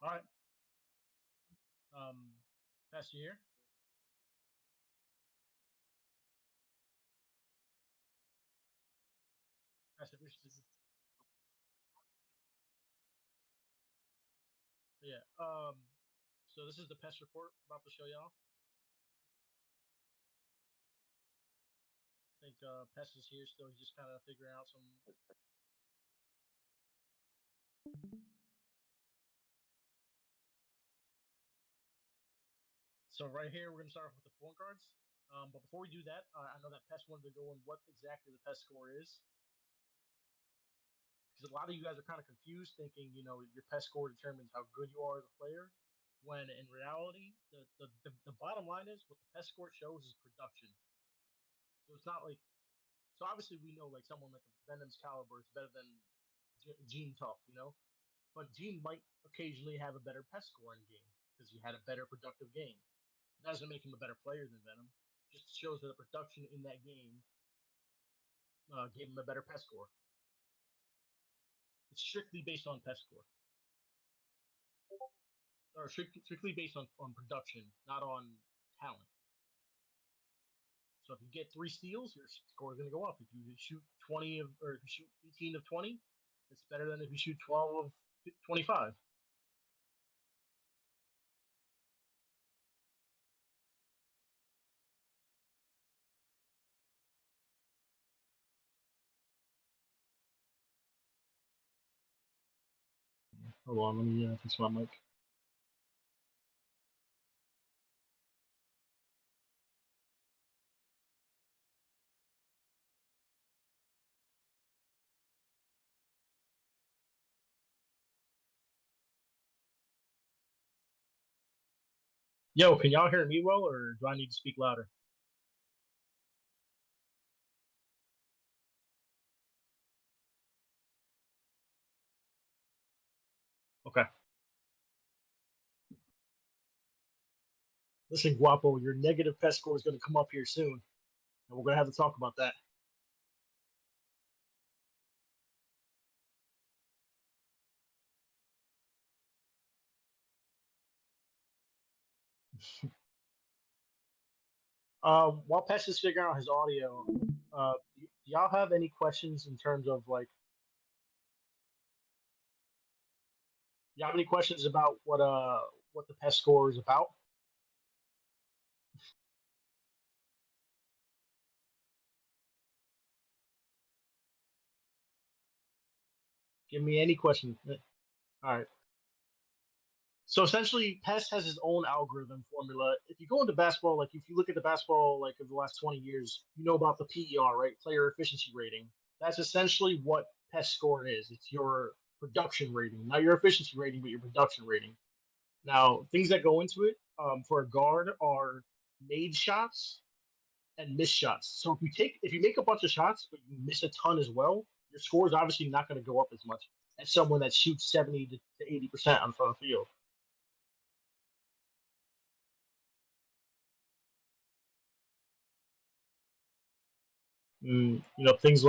All right. Pastor here. Pastor Fish. Yeah. So this is the PEST report I'm about to show y'all. I think PEST is here still. He's just kind of figuring out some. So right here, we're gonna start off with the point guards. But before we do that, I know that PEST wanted to go on what exactly the PEST score is, because a lot of you guys are kind of confused, thinking your PEST score determines how good you are as a player. When in reality, the bottom line is what the PEST score shows is production. So it's not like so obviously we know like someone like Venom's caliber is better than Gene Tough. But Gene might occasionally have a better PES score in a game because he had a better productive game. It doesn't make him a better player than Venom. It just shows that the production in that game gave him a better PES score. It's strictly based on PES score, or strictly based on production, not on talent. So if you get 3 steals, your score is going to go up. If you shoot 20 of, or if you shoot 18 of 20, it's better than if you shoot 12 of 25. Hold on, let me fix my mic. Yo, can y'all hear me well, or do I need to speak louder? Okay. Listen, Guapo, your negative PES score is going to come up here soon, and we're going to have to talk about that. While PES is figuring out his audio, do y'all have any questions in terms of like, y'all have any questions about what the PES score is about? Give me any question. All right. So essentially, PES has its own algorithm formula. If you go into basketball, like if you look at the basketball like of the last 20 years, you know about the PER, right? Player efficiency rating. That's essentially what PES score is. It's your production rating, not your efficiency rating, but your production rating. Now, things that go into it for a guard are made shots and missed shots. So if you make a bunch of shots but you miss a ton as well, your score is obviously not going to go up as much as someone that shoots 70 to 80% on front of the field. Things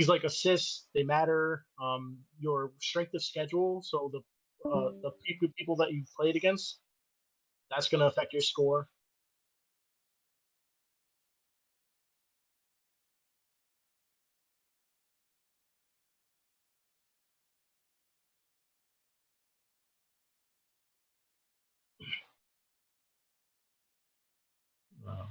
like assists, they matter. Your strength of schedule, so the people that you played against, that's going to affect your score. Uh,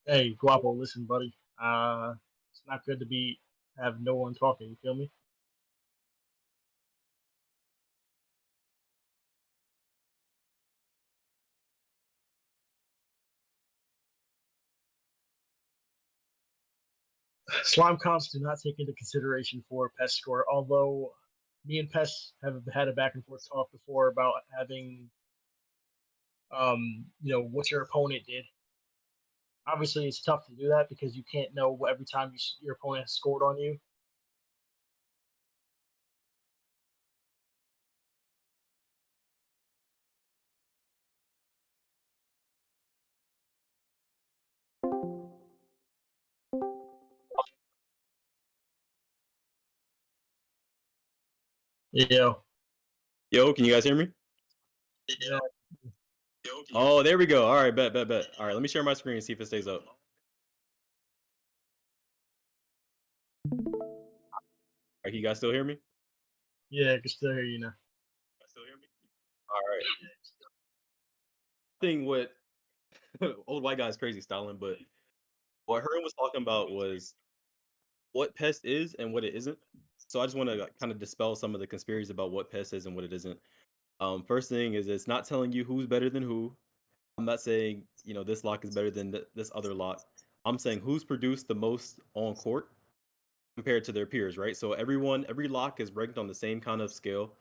hey, Guapo, listen, buddy. It's not good to be have no one talking. You feel me? Slime comps do not take into consideration for PES score, although me and PES have had a back and forth talk before about having, what your opponent did. Obviously, it's tough to do that because you can't know every time your opponent has scored on you. Yeah. Yo, can you guys hear me? Yeah. Oh, there we go. All right, bet. All right, let me share my screen and see if it stays up. All right, can you guys still hear me? Yeah, I can still hear you now. All right. Thing what old white guy's crazy styling, but what Hern was talking about was what pest is and what it isn't. So I just want to kind of dispel some of the conspiracies about what pest is and what it isn't. First thing is it's not telling you who's better than who. I'm not saying this lock is better than this other lock. I'm saying who's produced the most on court compared to their peers, right? So every lock is ranked on the same kind of scale.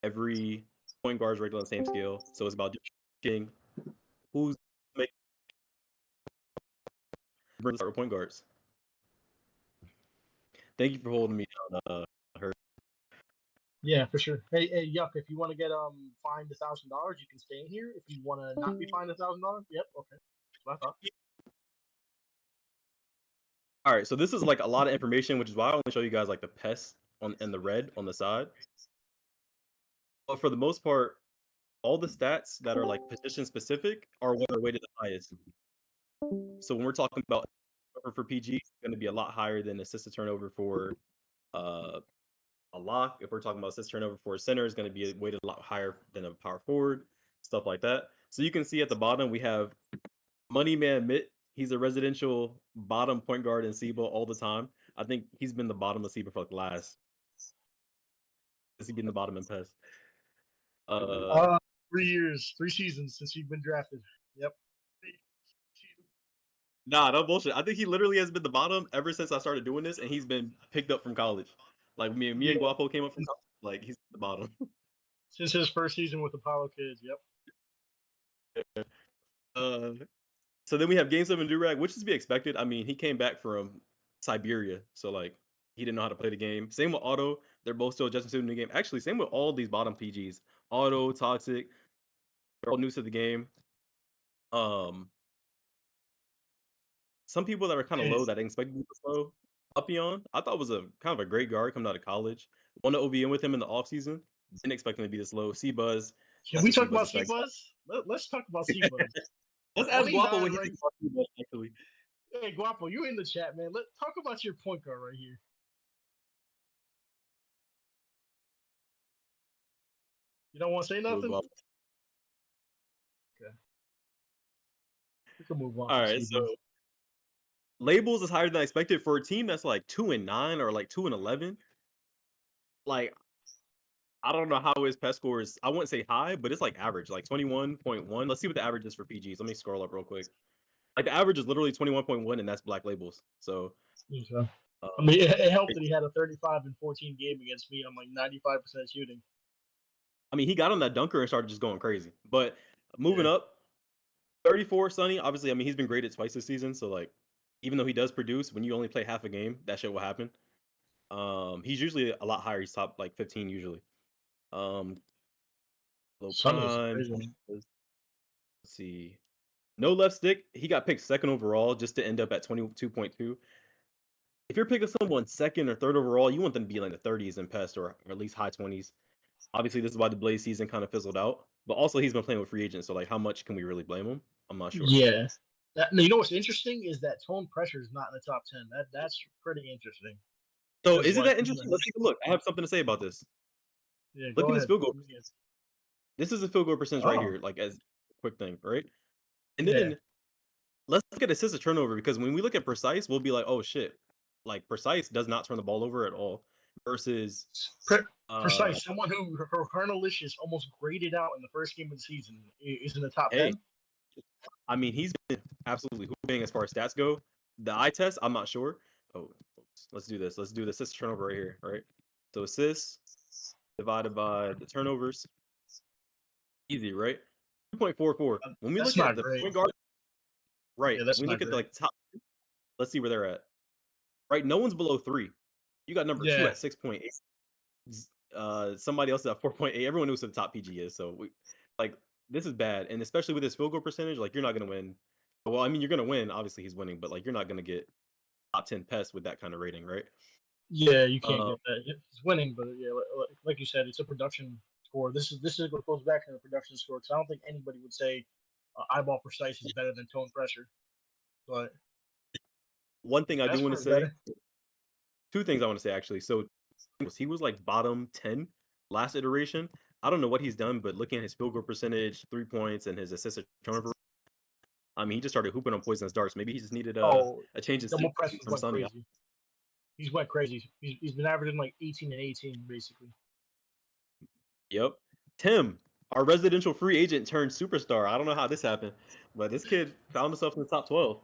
Every point guard is ranked on the same scale. So it's about differentiating who's making point guards. Thank you for holding me down, Hurt. Yeah, for sure. Hey, Yuck, if you want to get fined $1,000, you can stay in here. If you want to not be fined $1,000, yep, okay. That's what I thought. All right, so this is like a lot of information, which is why I only show you guys like the pests on and the red on the side. But for the most part, all the stats that are like position specific are what are weighted the highest. So when we're talking about for PG, it's going to be a lot higher than assist to turnover for uh, a lock. If we're talking about assist turnover for a center, is going to be weighted a lot higher than a power forward, stuff like that. So you can see at the bottom we have Money Man Mitt. He's a residential bottom point guard in SIBA all the time. I think he's been the bottom of SIBA for like the last. Has he been the bottom in PES? 3 years, 3 seasons since you've been drafted. Yep. Nah, no bullshit. I think he literally has been the bottom ever since I started doing this, and he's been picked up from college. Like me Yeah. and Guapo came up from college. Like he's the bottom. Since his first season with Apollo Kids. Yep. So then we have Game 7 Durag, which is to be expected. I mean, he came back from Siberia, so like he didn't know how to play the game. Same with Auto. They're both still adjusting to the new game. Actually, same with all these bottom PGs. Auto, Toxic, they're all new to the game. Some people that are kind of low that I expected to be slow. Papillon, I thought was a kind of a great guard coming out of college. Won the OVM with him in the offseason. Didn't expect him to be this low. C-Buzz. Can That's we the talk C-Buzz about effect. C-Buzz? Let's talk about C-Buzz. Let's ask Guapo 29 what he right. thinks about C-Buzz, actually. Hey, Guapo, you in the chat, man. Let's talk about your point guard right here. You don't want to say nothing? Okay. We can move on. All right, so labels is higher than I expected for a team that's like 2-9 or like 2-11. Like, I don't know how his PES score is. I wouldn't say high, but it's like average, like 21.1. Let's see what the average is for PGs. Let me scroll up real quick. Like the average is literally 21.1, and that's black labels. So, I mean, it helped that he had a 35 and 14 game against me. I'm like 95% shooting. I mean, he got on that dunker and started just going crazy. But moving up, 34 Sunny. Obviously, I mean, he's been graded twice this season. So like, even though he does produce, when you only play half a game, that shit will happen. He's usually a lot higher. He's top like 15 usually. Low prime. Let's see. No left stick. He got picked second overall just to end up at 22.2. If you're picking someone second or third overall, you want them to be like the 30s in PEST or at least high 20s. Obviously, this is why the Blaze season kind of fizzled out. But also, he's been playing with free agents, so like, how much can we really blame him? I'm not sure. Yeah. You know what's interesting is that Tone Pressure is not in the top 10. That's pretty interesting. So, is it that interesting? Let's take a look. I have something to say about this. Yeah, Look go at his ahead. field goal percentage. This is a field goal percentage right here, like as a quick thing, right? And then let's look at assist to turnover because when we look at Precise, we'll be like, oh shit, like Precise does not turn the ball over at all. Versus Precise, someone who Hernalicious almost graded out in the first game of the season is in the top 10. I mean, he's been absolutely hooping as far as stats go. The eye test, I'm not sure. Oh, let's do this. Let's do the assist turnover right here, right? So assists divided by the turnovers. Easy, right? 2.44. When we look at the point guard, right? Yeah, that's when we look at the like top, let's see where they're at. Right, no one's below 3. You got number 2 at 6.8. Somebody else at 4.8. Everyone knows who the top PG is. So we like this is bad, and especially with this field goal percentage, like you're not gonna win. Well, I mean, you're gonna win. Obviously, he's winning, but like you're not gonna get top 10 PES with that kind of rating, right? Yeah, you can't Uh, get that. He's winning, but yeah, like you said, it's a production score. This is what goes back to the production score because I don't think anybody would say eyeball precise is better than tone pressure. But one thing I do best want to score is say, better. two things I want to say actually. So he was like bottom 10 last iteration. I don't know what he's done, but looking at his field goal percentage, 3 points, and his assist to turnover, I mean, he just started hooping on poisonous darts. Maybe he just needed Oh, a change of double scenery presses from went Sunny. crazy. He's went crazy. He's been averaging like 18 and 18 basically. Yep. Tim, our residential free agent turned superstar. I don't know how this happened, but this kid found himself in the top 12.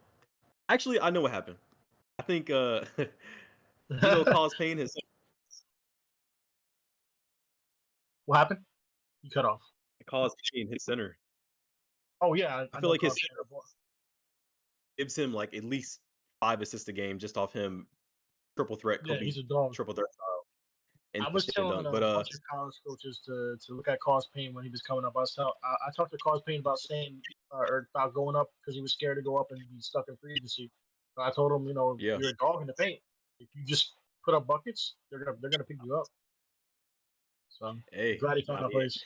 Actually, I know what happened. I think Cause Payne his What happened? You cut off. Cause Payne his center. Oh yeah, I I feel know like his Cos center gives him like at least 5 assists a game just off him triple threat Yeah, Kobe he's a dog. triple threat style and I was just get it telling done. a But bunch of college coaches to look at Cos Payne when he was coming up. I talked to Cos Payne about saying or about going up because he was scared to go up and be stuck in free agency. So I told him, yeah, you're a dog in the paint. If you just put up buckets, they're gonna pick you up. So I'm hey, glad he found I that mean, place.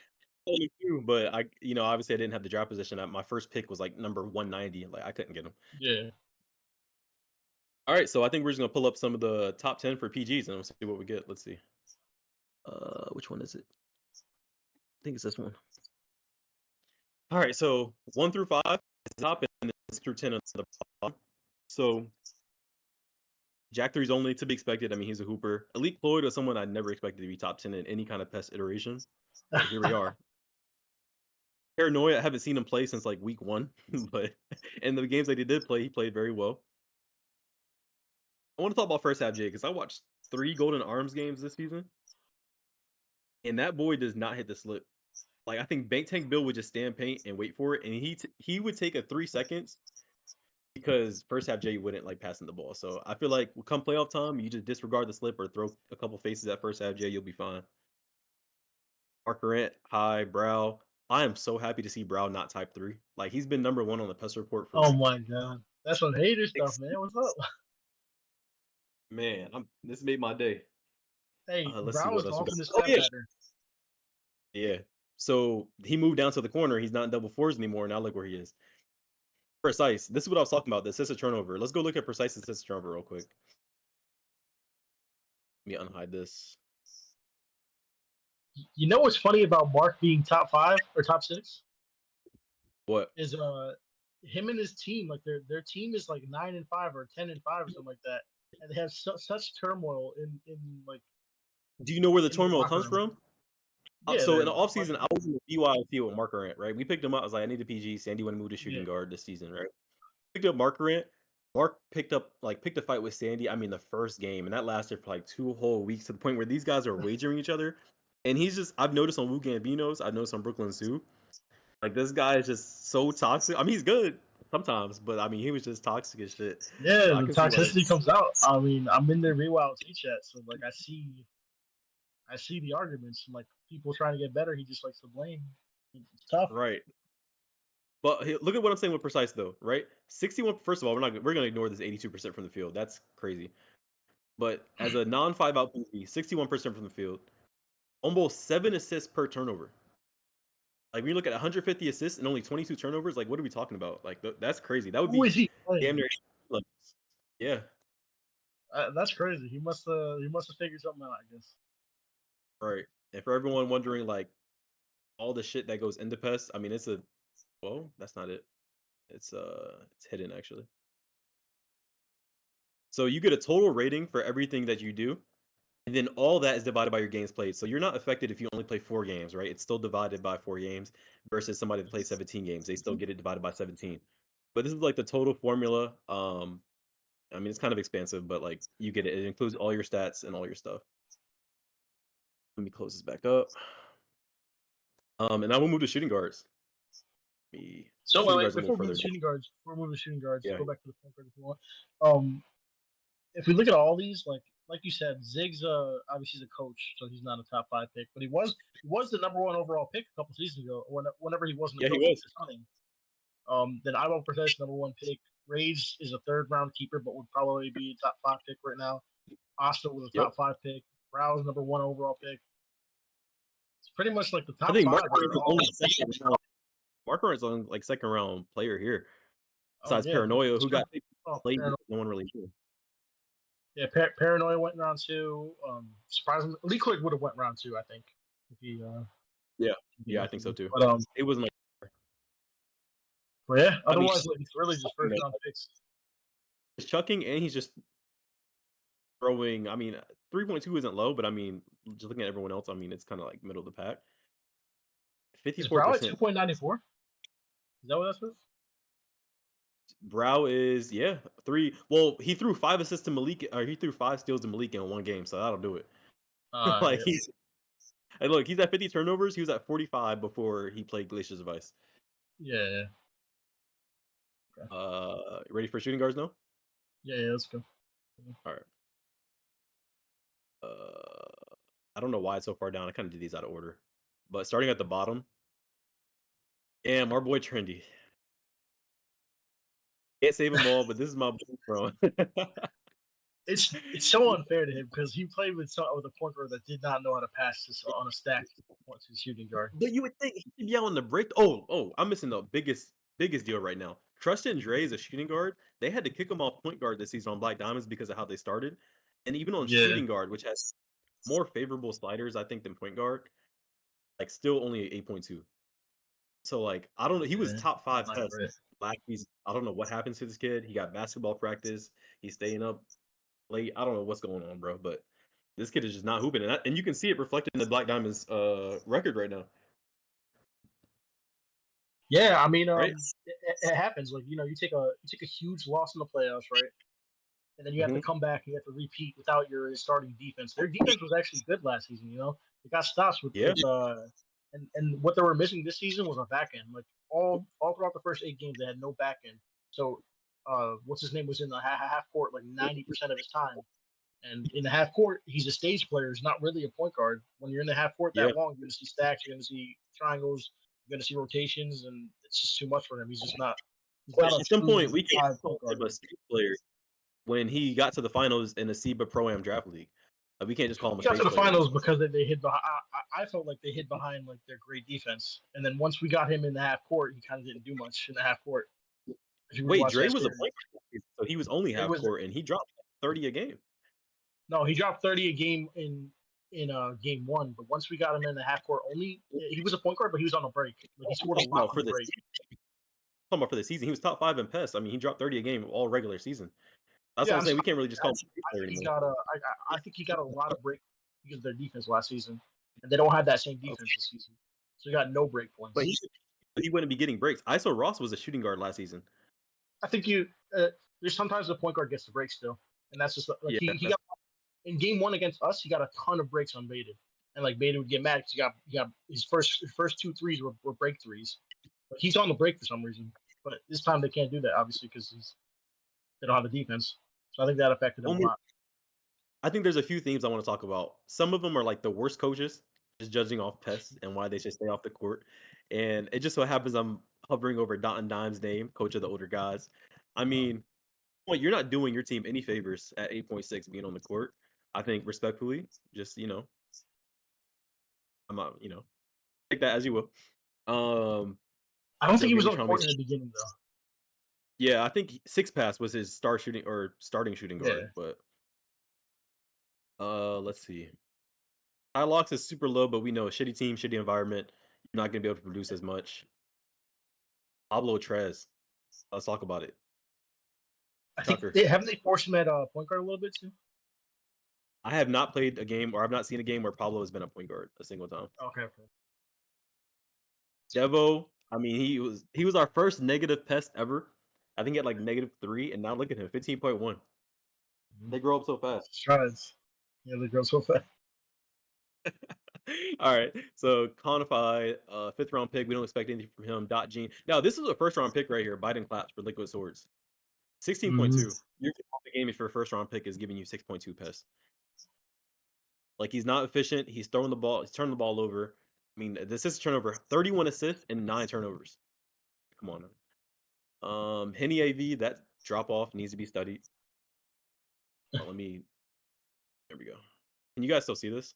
me too, but obviously I didn't have the draft position. My first pick was like number 190. Like I couldn't get him. Yeah. All right, so I think we're just gonna pull up some of the top 10 for PGs and we'll see what we get. Let's see. Which one is it? I think it's this one. All right, so 1 through 5 is the top, and then 6 through 10 on the bottom. So Jack 3 is only to be expected. I mean, he's a hooper. Elite Floyd was someone I never expected to be top 10 in any kind of PEST iteration, but here we are. Paranoia, I haven't seen him play since like week 1, but in the games that he did play, he played very well. I want to talk about first half Jay because I watched 3 Golden Arms games this season, and that boy does not hit the slip. Like I think Bank Tank Bill would just stand paint and wait for it, and he would take a 3 seconds because first half Jay wouldn't like passing the ball. So I feel like come playoff time, you just disregard the slip or throw a couple faces at first half Jay, you'll be fine. Mark Grant, hi, Brow. I am so happy to see Brow not type 3. Like he's been number 1 on the PES report for Oh my god, that's some hater stuff, 6 man. What's up? man. This made my day. Hey, Let's see Brown what is else we off got. in the Oh stat yeah, pattern. yeah. So he moved down to the corner. He's not in double fours anymore. Now look where he is. Precise. This is what I was talking about. The assist to turnover. Let's go look at precise assist to turnover real quick. Let me unhide this. You know what's funny about Mark being top 5 or top 6 What? is him and his team, like their team is like 9-5 or 10-5 or something like that, and they have such turmoil in like Do you know where the in their turmoil locker comes room. from? Yeah, So they're in the offseason, fucking I was in the BYLT with Mark Grant, right? We picked him up. I was like, I need a PG. Sandy wanted to move to yeah shooting guard this season, right? Picked up Mark Grant. Mark picked a fight with Sandy. I mean, the first game, and that lasted for like 2 whole weeks to the point where these guys are wagering each other. And I've noticed on Wu Gambino's, I've noticed on Brooklyn Zoo, like this guy is just so toxic. I mean, he's good sometimes, but I mean, he was just toxic as shit. yeah So I the can see why toxicity this. comes out. I mean, I'm in their rewild T chat, so like I see the arguments and like people trying to get better. He just likes to blame. It's tough. Right. But look at what I'm saying with precise though, right? 61. First of all, we're gonna ignore this 82% from the field. That's crazy. But as a non-5 out PG, 61% from the field, almost 7 assists per turnover. Like when you look at 150 assists and only 22 turnovers, like what are we talking about? Like that's crazy. That would Who be is he damn playing? near levels. Yeah, That's crazy. He must have figured something out. I guess. right. And for everyone wondering, like all the shit that goes into PES, I mean, that's not it. It's hidden actually. So you get a total rating for everything that you do, and then all that is divided by your games played. So you're not affected if you only play 4 games, right? It's still divided by 4 games versus somebody that plays 17 games. They still get it divided by 17. But this is like the total formula. I mean, it's kind of expansive, but like you get it. It includes all your stats and all your stuff. Let me close this back up. And I will move to shooting guards. So Shooting like guards a little before we move further to down. shooting guards, Yeah, go back to the point guard if you want. Um, if we look at all these, like you said, Ziggs obviously he's a coach, so he's not a top 5 pick, but he was the number 1 overall pick a couple seasons ago. Whenever he wasn't a yeah, he coach, he was. was hunting. Then I will protest number 1 pick. Rage is a third round keeper, but would probably be a top 5 pick right now. Asta was a Yep. top 5 pick. Browse #1 overall pick. It's pretty much like the I top think 5 Mark are Lawrence is all. only second round. Mark Lawrence is only like second round player here. Oh Besides yeah, Paranoia, who got picked oh, late Paranoia. because no one really knew. Yeah, Paranoia went round 2. Surprisingly, Lee Quick would have went round 2, I think, if he Yeah. if he Yeah, I think so eligible. too. But It wasn't yeah, I mean, otherwise like it's really just first round picks. he's chucking and he's just throwing. I mean, 3.2 isn't low, but I mean, just looking at everyone else, I mean, it's kind of like middle of the pack. Is Brow at 54%. 2.94? Is that what that says? Brow is, yeah, 3. Well, he threw 5 assists to Malik, or he threw 5 steals to Malik in one game, so that'll do it. Like Yeah, and look, he's at 50 turnovers. He was at 45 before he played Glacier's Vice. yeah. Okay. Ready for shooting guards now? Yeah, let's go. All right. I don't know why it's so far down. I kind of did these out of order, but starting at the bottom, and our boy Trendy. Can't save them all, but this is my boy, bro. It's so unfair to him because he played with a point guard that did not know how to pass this on a stacked once his shooting guard. But you would think he should be out on the break. I'm missing the biggest deal right now. Trustin Dre is a shooting guard. They had to kick him off point guard this season on Black Diamonds because of how they started, and even on Yeah, shooting guard, which has more favorable sliders, I think, than point guard. Like, still only 8.2. So, like, I don't know. He was yeah, top 5 not test great. last season. I don't know what happens to this kid. He got basketball practice. He's staying up late. I don't know what's going on, bro. But this kid is just not hooping, and you can see it reflected in the Black Diamonds record right now, Yeah, I mean, right? it happens. Like you take a huge loss in the playoffs, right? And then you have to Mhm. come back and you have to repeat without your starting defense. Their defense was actually good last season. They got stops Yeah, and what they were missing this season was a back end. Like all throughout the first 8 games, they had no back end. So what's his name was in the half court like 90% of his time. And in the half court, he's a stage player. He's not really a point guard. When you're in the half court yeah. that long, you're going to see stacks, you're going to see triangles, you're going to see rotations, and it's just too much for him. He's just not. He's But not a at some true point, we can't five call point him guard. a state player when he got to the finals in the SEBA Pro-Am Draft League. We can't just call him a He got to space the player finals anymore. because they hid behind. I felt like they hid behind like their great defense, and then once we got him in the half court, he kind of didn't do much in the half court. If you Wait, rewatch Dre that was a series, point guard, so he was only it half was court, and he dropped 30 a game. no. He dropped 30 a game in game one, but once we got him in the half court, only he was a point guard, but he was on a break. Like he scored a lot No, on the for the break. season. Talking about for the season, he was top 5 in PEST. I mean, he dropped 30 a game all regular season. That's what Yeah, I'm saying. We can't really just I, call him a space I player think he anymore. got a. I think he got a lot of break because of their defense last season, and they don't have that same defense this season. So he got no break But points. he wouldn't be getting breaks. ISO Ross was a shooting guard last season. I think there's sometimes the point guard gets the break still, and that's just like Yeah, he got in game one against us. He got a ton of breaks on Baited, and like Baited would get mad because he got his first 2 threes were break threes, but he's on the break for some reason. But this time they can't do that obviously because they don't have the defense. So I think that affected him one a more. lot. I think there's a few themes I want to talk about. Some of them are like the worst coaches, just judging off pests and why they should stay off the court. And it just so happens I'm hovering over Dot and Dime's name, coach of the older guys. I mean, well, you're not doing your team any favors at 8.6 being on the court. I think respectfully, just I'm not, take that as you will. I don't think he was Gaming on Trail court makes in the beginning though. yeah, I think Six Pass was his starting shooting Yeah, guard, but let's see. Locks is super low, but we know a shitty team, shitty environment. You're not gonna be able to produce as much. Pablo Trez. Let's talk about it. I think Tucker. they haven't they forced him at point guard a little bit too. I have not played a game or I've not seen a game where Pablo has been a point guard a single time. Okay, okay. Devo, I mean, he was our first negative pest ever. I think he had like -3, and now look at him, 15.1. Mm-hmm. They grow up so fast. Strides. Yeah, they grow so fast. All right, so Conify, 5th round pick. We don't expect anything from him. Dot Gene. Now this is a 1st round pick right here. Biden claps for Liquid Swords. 16.2. Your off the game if your 1st round pick is giving you 6.2 pests. Like he's not efficient. He's throwing the ball. He's turning the ball over. I mean, the assist turnover, 31 assists and 9 turnovers. Come on. Henny AV, that drop off needs to be studied. Let me There we go. Can you guys still see this?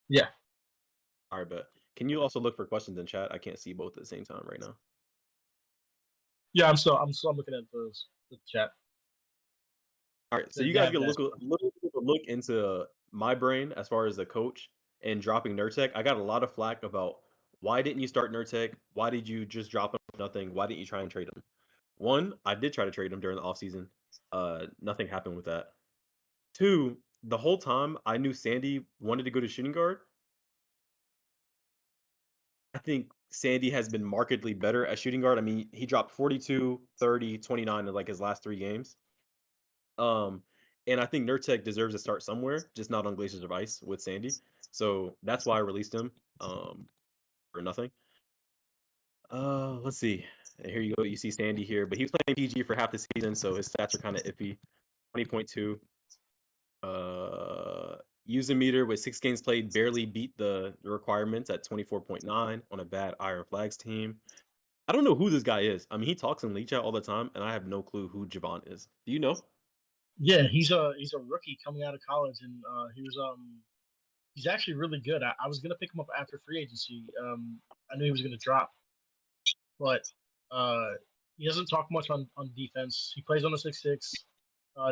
Yeah, All right, but can you also look for questions in chat? I can't see both at the same time right now. yeah. I'm looking at the chat. All right, so They you guys have get a that. look into my brain as far as a coach and dropping Nurtec. I got a lot of flack about why didn't you start Nurtec? Why did you just drop him for nothing? Why didn't you try and trade him? One, I did try to trade him during the offseason. Nothing happened with that. Two, the whole time I knew Sandy wanted to go to shooting guard. I think Sandy has been markedly better at shooting guard. I mean, he dropped 42, 30, 29 in like his last 3 games. Um, and I think Nurtec deserves to start somewhere, just not on Glaciers of Ice with Sandy. So that's why I released him for nothing. Let's see. Here you go. You see Sandy here, but he was playing PG for half the season, so his stats are kind of iffy. 20.2. User meter with 6 games played barely beat the requirements at 24.9 on a bad Iron Flags team. I don't know who this guy is. I mean, he talks in league chat all the time, and I have no clue who Javon is. Do you know? Yeah, he's a rookie coming out of college, and he's actually really good. I was gonna pick him up after free agency. I knew he was gonna drop, but uh, he doesn't talk much on defense. He plays on the 6'6",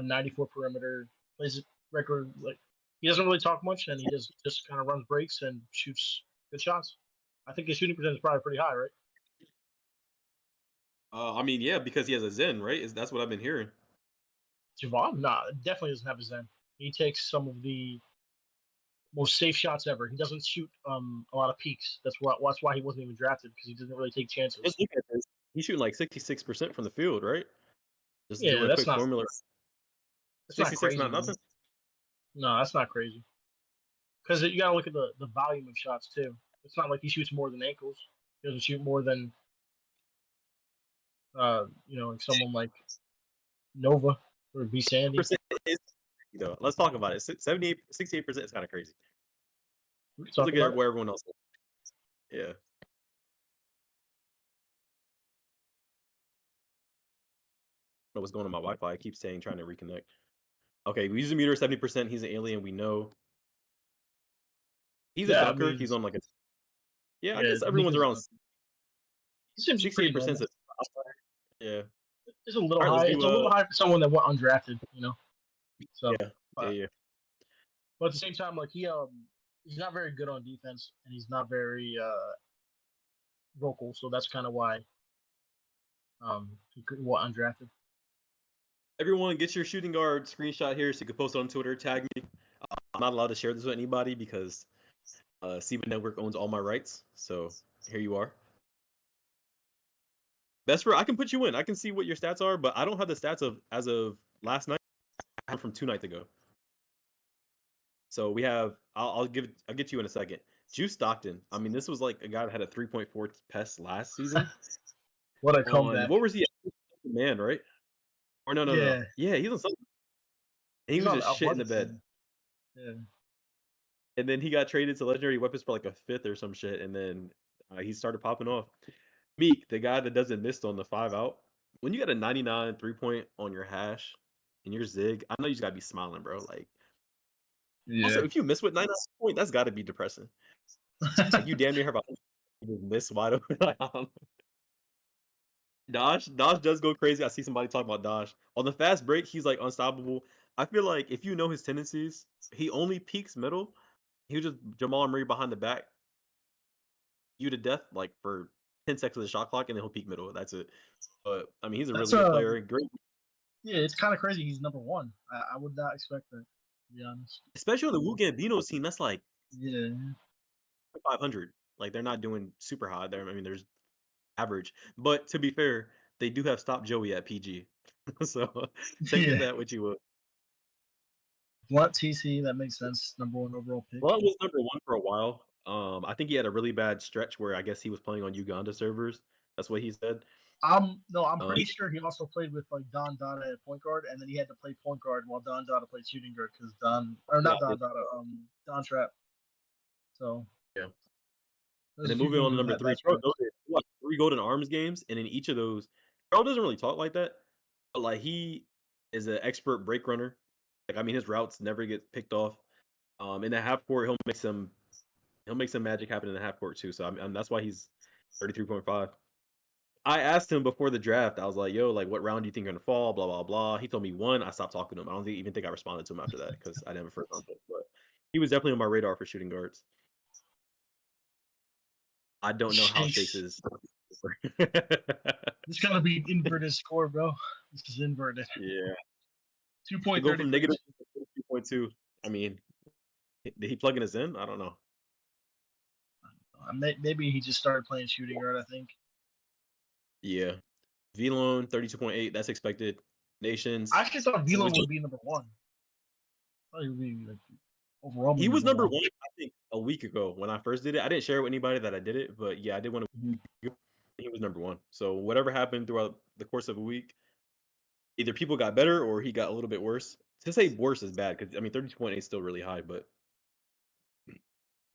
94 perimeter. Plays it record like he doesn't really talk much, and he just kind of runs breaks and shoots good shots. I think his shooting percentage is probably pretty high, right? I mean, yeah, because he has a Zen, right? That's what I've been hearing. Javon, nah, definitely doesn't have his end. He takes some of the most safe shots ever. He doesn't shoot a lot of peaks. That's why he wasn't even drafted because he doesn't really take Just chances. look at this. He's shooting like 66% from the field, right? Just doing Yeah, a quick formula. that's not 66, crazy, not man. nothing. No, that's not crazy. Because you got to look at the volume of shots too. It's not like he shoots more than ankles. He doesn't shoot more than like someone like Nova or B Sandy. Percent is, let's talk about it. 78, 68% is kind of crazy. We can Let's talk look about at it. where everyone else is. Yeah. I don't know what's going on my Wi-Fi. It keeps saying trying to reconnect. Okay, we use a meter 70%. He's an alien. We know. He's a Yeah, I dunker. mean, He's on like a. Yeah, I yeah, guess everyone's Nico's around done. This seems pretty 68%. normal. Yeah. It's a little All right, let's high. do It's a little high for someone that went undrafted, So, yeah, yeah, but yeah. but at the same time, like he's not very good on defense, and he's not very vocal. So that's kind of why he couldn't went undrafted. Everyone, get your shooting guard screenshot here so you can post it on Twitter. Tag me. I'm not allowed to share this with anybody because CB Network owns all my rights. So here you are. Best for I can put you in. I can see what your stats are, but I don't have the stats of as of last night. I have from 2 nights ago. So we have. I'll get you in a second. Juice Stockton. I mean, this was like a guy that had a 3.4 PEST last season. What a On comeback! what was he? Man, right? Or no. Yeah, Yeah, he's on something. And he he's was on just the shit in the athletic bed. team. Yeah, And then he got traded to Legendary Weapons for like a fifth or some shit. And then he started popping off. Meek, the guy that doesn't miss on the 5 out. When you got a 99 3-point on your hash and your zig, I know you just gotta be smiling, bro. Like, also, yeah. if you miss with 99 point, that's gotta be depressing. Like, you damn near have a miss wide open. Dodge does go crazy. I see somebody talk about Dodge on the fast break. He's like unstoppable. I feel like if you know his tendencies, he only peaks middle. He'll just Jamal Murray behind the back, you to death like for 10 seconds of the shot clock, and then he'll peak middle. That's it. But I mean, he's a That's really good player. Great, yeah. It's kind of crazy. He's number one. I would not expect that, to be honest. especially on the Wu Gambino team. That's like Yeah, 500. Like they're not doing super high there. I mean, there's average. But to be fair, they do have Stop Joey at PG. So take yeah. that what you will. Blunt TC, that makes sense. Number one overall pick. Blunt was number one for a while. I think he had a really bad stretch where I guess he was playing on Uganda servers. That's what he said. No, I'm Um, pretty sure he also played with like Don Dada at point guard, and then he had to play point guard while Don Dada played shooting guard because yeah, not Don Dada, Don Trap. So yeah. And there's a then few moving on people to in number that three, that bro, stretch. those are, what, 3 Golden Arms games, and in each of those, bro doesn't really talk like that, but like he is an expert break runner, Like, I mean, his routes never get picked off. In the half court, he'll make some magic happen in the half court too. So that's why he's 33.5. I asked him before the draft. I was like, "Yo, like, what round do you think you're gonna fall?" Blah blah blah. He told me one. I stopped talking to him. I don't even think I responded to him after that because I didn't have a first round pick. But he was definitely on my radar for shooting guards. I don't know how Shakes Shakes. is. It's gotta be inverted score, bro. This is inverted. Yeah, Two to point go thirty from for negative each. 2.2. I mean, did he plug in us in? I don't know. Maybe he just started playing shooting guard. I think. Yeah, V-Lone 32.8. That's expected. I Nations. actually thought It Velo was would be number one. I thought he would be like He overwhelmingly was number number one. 1, I think, a week ago when I first did it. I didn't share it with anybody that I did it, but yeah, I did one a Mhm. week ago. He was number 1. So whatever happened throughout the course of a week, either people got better or he got a little bit worse. To say worse is bad because I mean 32.8 is still really high, but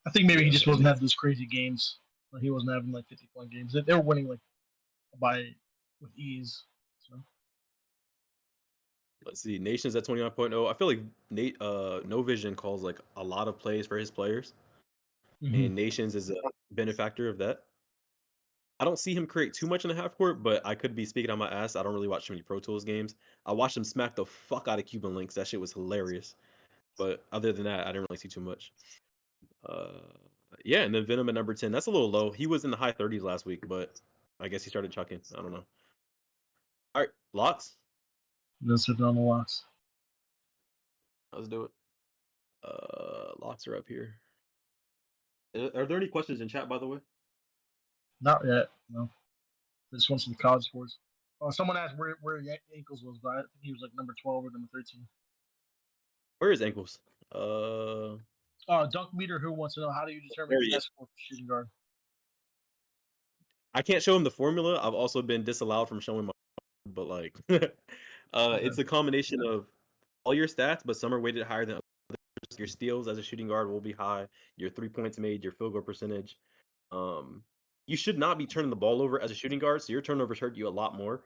I think maybe he yeah, just and wasn't then having those crazy games. Like he wasn't having like 50-point games. They were winning like by with ease. So let's see, Nations at 29.0. I feel like No Vision calls like a lot of plays for his players, mm-hmm. and Nations is a benefactor of that. I don't see him create too much in the half court, but I could be speaking on my ass. I don't really watch too many Pro Tools games. I watched him smack the fuck out of Cuban Links. That shit was hilarious. But other than that, I didn't really see too much. Uh, yeah, and then Venom at number 10. That's a little low. He was in the high 30s last week, but I guess he started chucking. I don't know. All right, locks. Then sitting on the locks. Let's do it. Locks are up here. Are there any questions in chat, by the way? Not yet. No. This one's from the college sports. Someone asked where ankles was, but I think he was like number 12 or number 13. Where is ankles? Uh, Dunk meter. Who wants to know how do you determine there the he is. best score for shooting guard? I can't show him the formula. I've also been disallowed from showing my, but like, Okay. it's a combination of all your stats, but some are weighted higher than others. Your steals as a shooting guard will be high. Your 3 points made, your field goal percentage. Um, you should not be turning the ball over as a shooting guard, so your turnovers hurt you a lot more.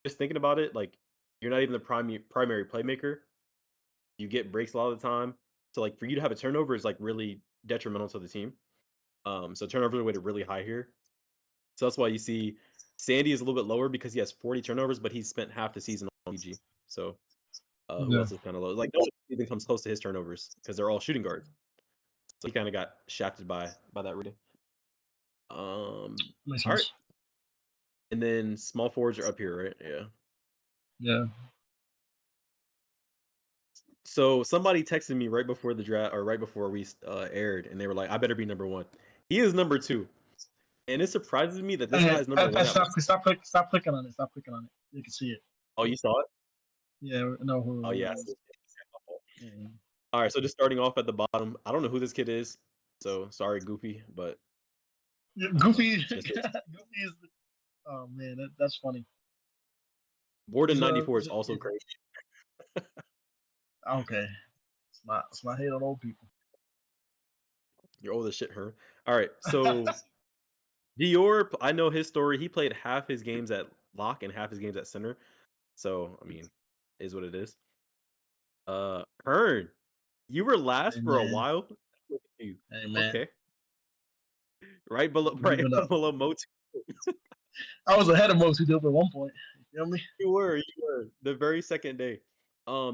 Just thinking about it, like you're not even the primary playmaker. You get breaks a lot of the time, so like for you to have a turnover is like really detrimental to the team. So turnovers are weighted really high here. So that's why you see Sandy is a little bit lower because he has 40 turnovers, but he's spent half the season on PG. So who Yeah. else is kind of low? Like no one even comes close to his turnovers because they're all shooting guards. So he kind of got shafted by that reading. Makes All right, sense. and then small forwards are up here, right? Yeah. Yeah. So somebody texted me right before the draft or right before we aired, and they were like, "I better be number 1." He is number 2, and it surprises me that this guy is number 1 at my. Stop clicking on it. Stop clicking on it. You can see it. Oh, you saw it? Yeah. No. Oh Who yeah. it is. Yeah. All right, so just starting off at the bottom, I don't know who this kid is, so sorry, Goofy, but Yeah, Goofy. Mr. Goofy is. Oh man, that's funny. Borden He's 94 is he's also crazy. okay. It's not hate on old people. You're old as shit, her. All right, so Dior, I know his story. He played half his games at lock and half his games at center. So I mean, is what it is. Hern, you were last Hey for a man. while. Look at you. Hey man. Okay, right below, right Moving up. below Motu. I was ahead of most who did at one point. You feel me? You were the very second day.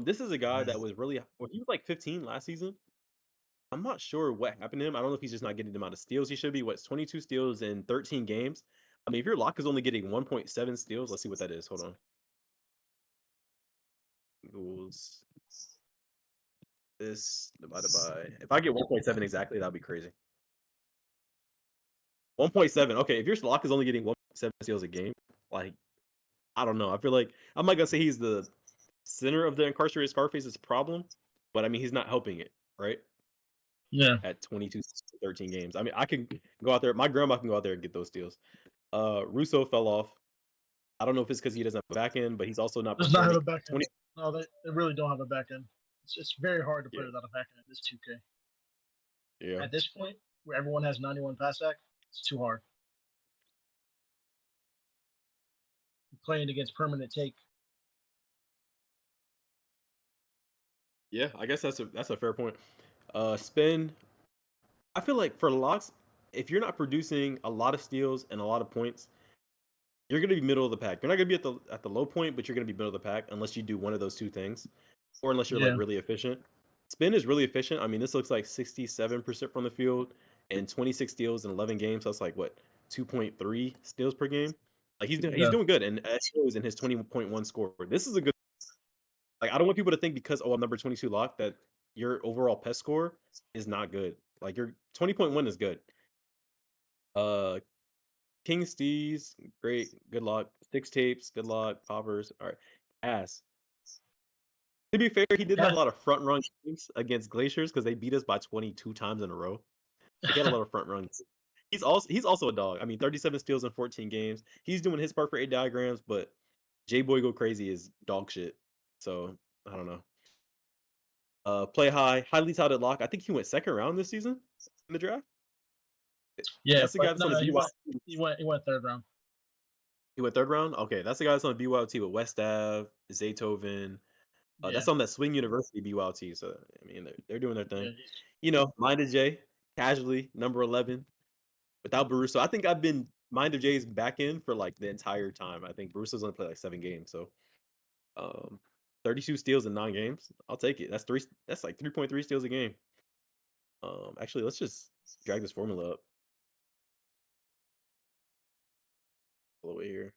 This is a guy Man. that was really well, he was like 15 last season. I'm not sure what happened to him. I don't know if he's just not getting the amount of steals he should be. What's 22 steals in 13 games? I mean, if your lock is only getting 1.7 steals, let's see what that is. Hold on. Equals this divided by. If I get 1.7 exactly, that'd be crazy. 1.7. Okay, if your lock is only getting 1.7 steals a game, like I don't know. I feel like I'm not gonna say he's the center of the incarcerated Scarface's problem, but I mean he's not helping it, right? Yeah. At 22 13 games. I mean, I can go out there. My grandma can go out there and get those steals. Russo fell off. I don't know if it's because he doesn't have a back end, but he's also not Does not have performing. a back end. 20, No, they really don't have a back end. It's very hard to yeah, put it on a back end. This 2K. yeah. At this point, where everyone has 91 pass back, it's too hard. You're playing against permanent take. Yeah, I guess that's a fair point. Spin. I feel like for locks, if you're not producing a lot of steals and a lot of points, you're gonna be middle of the pack. You're not gonna be at the low point, but you're gonna be middle of the pack unless you do one of those two things, or unless you're like Yeah, really efficient. Spin is really efficient. I mean, this looks like 67% from the field and 26 steals in 11 games. So that's like what 2.3 steals per game. Like he's yeah, doing good, and that shows in his 20.1 score. This is a good. Like I don't want people to think because I'm number 22 lock that your overall pest score is not good. Like your 20.1 is good. Uh, King Steez, great, good luck. Six tapes, good luck. Poppers, all right. Ass. To be fair, he did have yeah, a lot of front run games against Glaciers because they beat us by 22 times in a row. Like, he had a lot of front runs. He's also a dog. I mean, 37 steals in 14 games. He's doing his part for 8 diagrams, but J Boy Go Crazy is dog shit. So I don't know. Play high, highly touted lock. I think he went second round this season in the draft. yeah. That's the guy But that's no, on the no, BYT. he went third round. He went third round. Okay, that's the guy that's on the BYT with West Ave, Zaytoven. Yeah, That's on that Swing University BYT. So I mean, they're doing their yeah. thing. You know, Mind of J, casually number 11 without Baruso. I think I've been Mind of J's back in for like the entire time. I think Baruso's only played like 7 games. So um, 32 steals in 9 games. I'll take it. That's three. That's like 3.3 steals a game. Actually, let's just drag this formula up all the way here.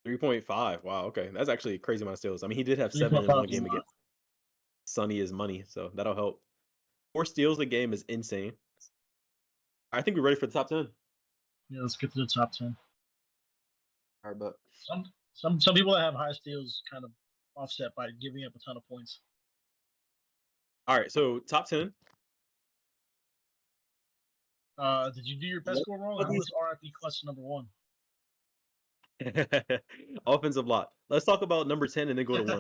3.5. Wow. Okay, that's actually a crazy amount of steals. I mean, he did have Three 7 point in five one is a game lot. against Sunny is money, so that'll help. 4 steals a game is insane. I think we're ready for the top 10. Yeah, let's get to the top 10. All right, but Some people that have high steals kind of offset by giving up a ton of points. all right, so top 10. Did you do your best What score wrong? are How these was RIP Clutch number one? offensive lot? Let's talk about number 10 and then go to 1.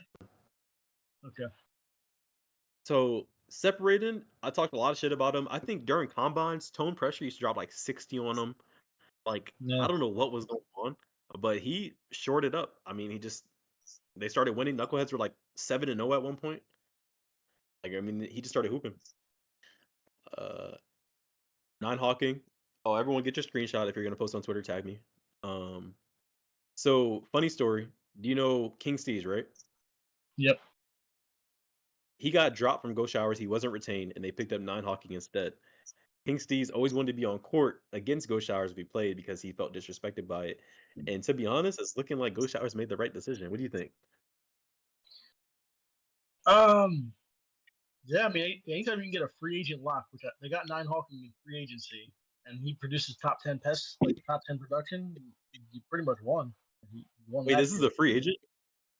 Okay. So separating, I talked a lot of shit about him. I think during combines, tone pressure used to drop like 60 on him. Like Yeah. I don't know what was going on, but he shorted up. I mean, they started winning. Knuckleheads were like 7-0 at one point. Like I mean, he just started hooping. Uh, Nine Hawking. Oh, everyone get your screenshot if you're gonna post on Twitter. Tag me. Um, so funny story. Do you know King Steez, right? Yep. He got dropped from Go Showers. He wasn't retained, and they picked up Nine Hawking instead. King Steez always wanted to be on court against Go Showers if he played because he felt disrespected by it. And to be honest, it's looking like Go Showers made the right decision. What do you think? Um. Yeah, I mean, anytime you can get a free agent lock, which they got Nine Hawking in free agency, and he produces top 10 pests, like top 10 production, he pretty much won. He won Wait, this last is year. a free agent?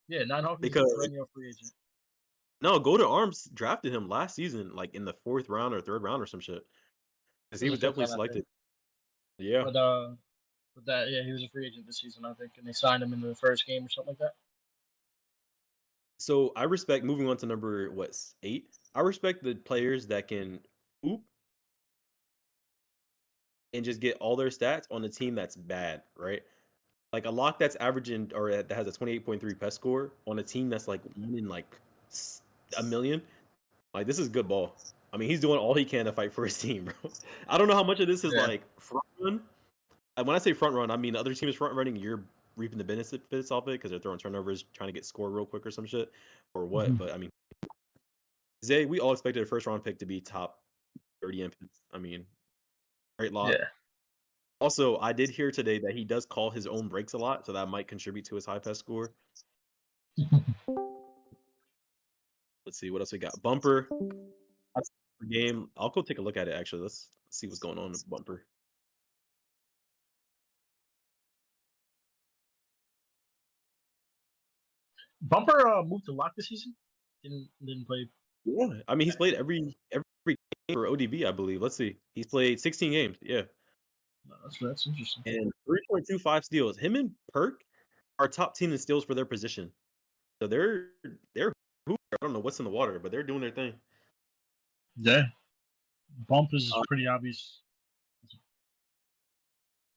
Yeah, Nine Hawking's a Because perennial free agent. no, Golden Arms drafted him last season, like in the fourth round or third round or some shit. Because It he was was the fifth definitely round, I think. selected. Yeah. But but that yeah, he was a free agent this season, I think, and they signed him in the first game or something like that. So I respect moving on to number what's 8. I respect the players that can hoop and just get all their stats on a team that's bad, right? Like a lock that's averaging or that has a 28.3 pest score on a team that's like winning like a million. Like this is good ball. I mean, he's doing all he can to fight for his team, bro. I don't know how much of this is Yeah. like front run. And when I say front run, I mean other team is front running. You're reaping the benefits off it because they're throwing turnovers, trying to get score real quick or some shit, or what. Mhm. But I mean, Zay, we all expected a first round pick to be top 30 MPs. I mean, great lock. Yeah. Also, I did hear today that he does call his own breaks a lot, so that might contribute to his high pest score. Let's see what else we got. Bumper that's per game. I'll go take a look at it. Actually, let's see what's going on with Bumper. Bumper moved to lock this season. Didn't play. Yeah, I mean he's played every game for ODB, I believe. Let's see, he's played 16 games. Yeah, No, that's interesting. and 3.25 steals. Him and Perk are top team in steals for their position. So they're I don't know what's in the water, but they're doing their thing. Yeah. Bump is Uh, pretty obvious.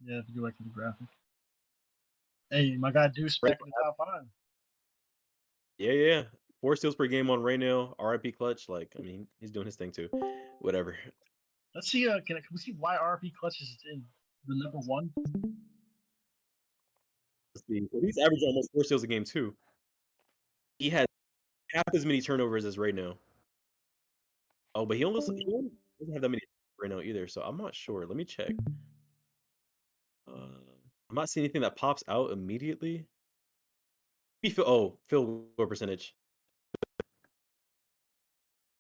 Yeah, if you go back to the graphic. Hey, my guy Deuce right. back in the top 5. Yeah, yeah. 4 steals per game on Raynell. RIP Clutch. Like, I mean, he's doing his thing too. Whatever. Let's see. Can we see why RP Clutch is in the number one? Let's see. So he's averaging almost 4 steals a game too. He has half as many turnovers as Raynell. Oh, but he only doesn't have that many right now either, so I'm not sure. Let me check. I'm not seeing anything that pops out immediately. Field goal percentage.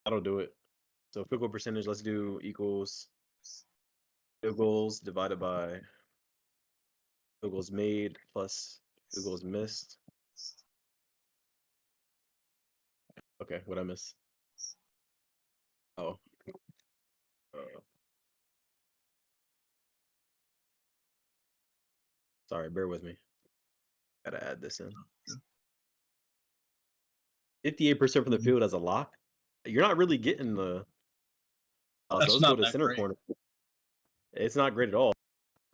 That'll do it. So field goal percentage, let's do equals field goals divided by field goals made plus field goals missed. Okay, what I miss? Oh. Sorry, bear with me. Gotta add this in. 58% from the field as a lock. You're not really getting the. So That's let's go not to that center great. corner. It's not great at all.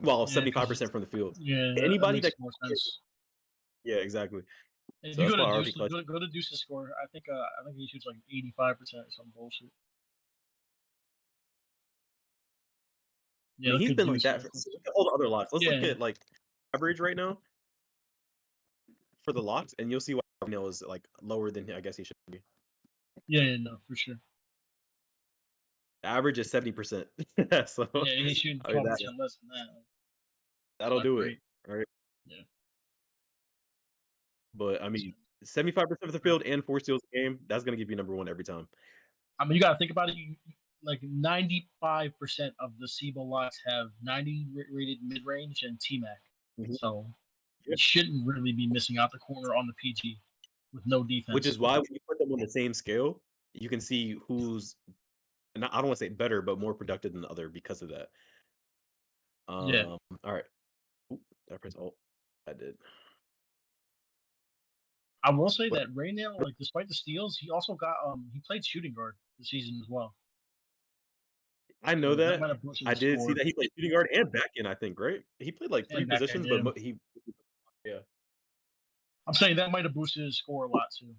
Well, Yeah, 75% from the field. yeah, that Anybody makes that. more sense. Yeah, exactly. If So you that's go to why RP Deuce, clutch. go to Deuce's score. I think he shoots like 85% or some bullshit. I Yeah, mean, look he's at been like Deuce. that. Look at all the other locks. Let's look Yeah, at like average right now for the locks, and you'll see why Neil is like lower than I guess he should be. yeah, no, for sure. The average is 70%. So Yeah, he's shooting I mean 12% less than that. Like, it's that'll not do it, great. right? Yeah, But I mean, 75% of the field and 4 steals a game. That's gonna give you number one every time. I mean, you got to think about it. Like 95% of the SIBO locks have 90 rated mid range and TMAC. Mhm. So Yeah. he shouldn't really be missing out the corner on the PG with no defense. Which is why when you put them on the same scale, you can see who's. And I don't want to say better, but more productive than the other because of that. Yeah. All right. Oop, did I press Alt? I did. I will say But that Raynell, like despite the steals, he also got he played shooting guard this season as well. I know So that that. might have boosted I the did see score that he played shooting guard and back end, I think, right? He played like 3 and back end. positions, but Yeah. he yeah. I'm saying that might have boosted his score a lot too.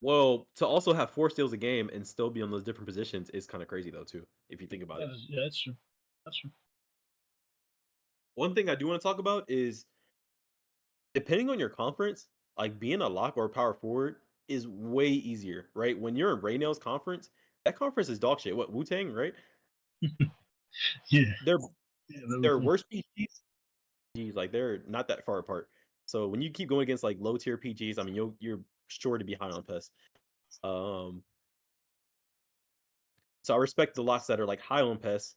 Well, to also have 4 steals a game and still be on those different positions is kind of crazy though too, if you think about it. Yeah, that's true. That's true. One thing I do want to talk about is depending on your conference, like being a lock or a power forward is way easier, right? When you're in Raynell's conference, that conference is dog shit. What, Wu-Tang, right? Yeah. They're Yeah, that was they're worse PGs, like they're not that far apart. So when you keep going against like low tier PGs, I mean you're sure to be high on PEST. Um, so I respect the locks that are like high on PEST,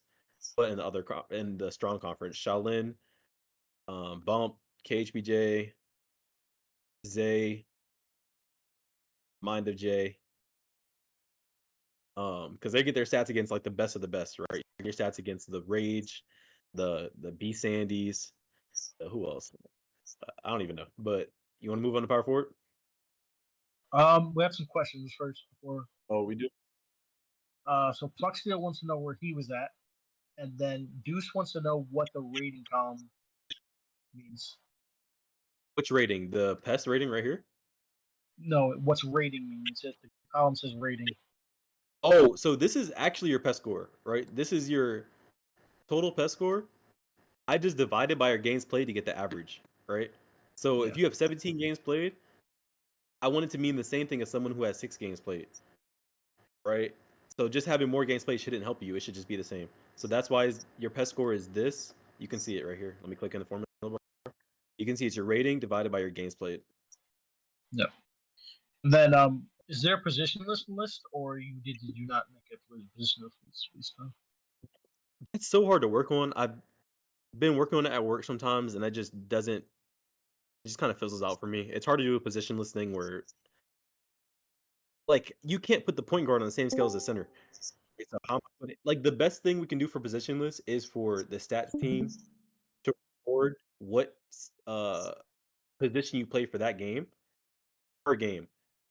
but in the in the strong conference, Shaolin, Bump, KHBJ, Zay, Mind of J, because they get their stats against like the best of the best, right? Your stats against the Rage, the B Sandys, who else? I don't even know. But you want to move on to power forward? We have some questions first before. Oh, we do. So Pluxfield wants to know where he was at, and then Deuce wants to know what the rating column means. Which rating? The PEST rating right here? No, what's rating means? The column says rating. Oh, so this is actually your PEST score, right? This is your total PEST score. I just divided by your games played to get the average, right? So Yeah. if you have 17 games played, I want it to mean the same thing as someone who has 6 games played, right? So just having more games played shouldn't help you. It should just be the same. So that's why your PEST score is this. You can see it right here. Let me click in the formula bar. You can see it's your rating divided by your games played. Yeah. And then is there a position list or did you not make a position list for this stuff? It's so hard to work on. I've been working on it at work sometimes, and that just doesn't. It just kind of fizzles out for me. It's hard to do a positionless thing where, like, you can't put the point guard on the same scale as the center. So how am I like the best thing we can do for positionless is for the stats team to record what uh position you play for that game per game.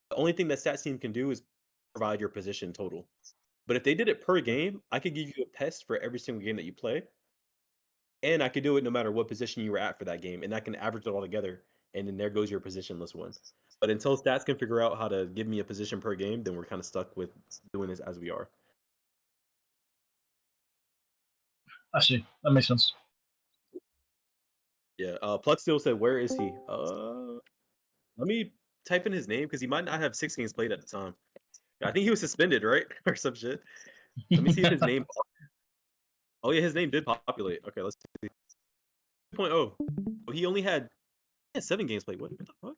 The only thing that stats team can do is provide your position total. But if they did it per game, I could give you a test for every single game that you play, and I could do it no matter what position you were at for that game, and I can average it all together, and then there goes your positionless one. But until stats can figure out how to give me a position per game, then we're kind of stuck with doing this as we are. I see. That makes sense. Yeah. Pluck still said, "Where is he?" Let me type in his name because he might not have 6 games played at the time. I think he was suspended, right, or some shit. Let me see if his name. Oh yeah, his name did populate. Okay, let's see. 2.0. Oh, he only had 7 games played. What the fuck?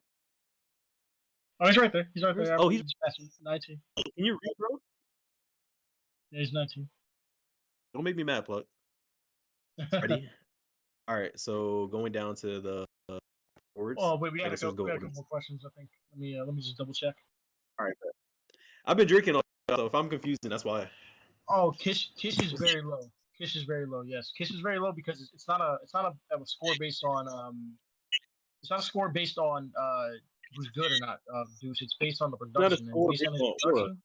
Oh, he's right there. He's right Where's? there. Oh, He's passing 19. Can you read, bro? Yeah, he's 19. Don't make me mad, Pluck. Ready? All right. So going down to the words. Oh wait, we I had a guess let's go couple orders. more questions. I think. Let me just double check. All right. I've been drinking, so if I'm confused, then that's why. Oh, Kish is very low. Kish is very low. Yes, Kish is very low because it's not a score based on it's not a score based on who's good or not. Deuce. It's based on the Not a production and score based based on his on aura. production.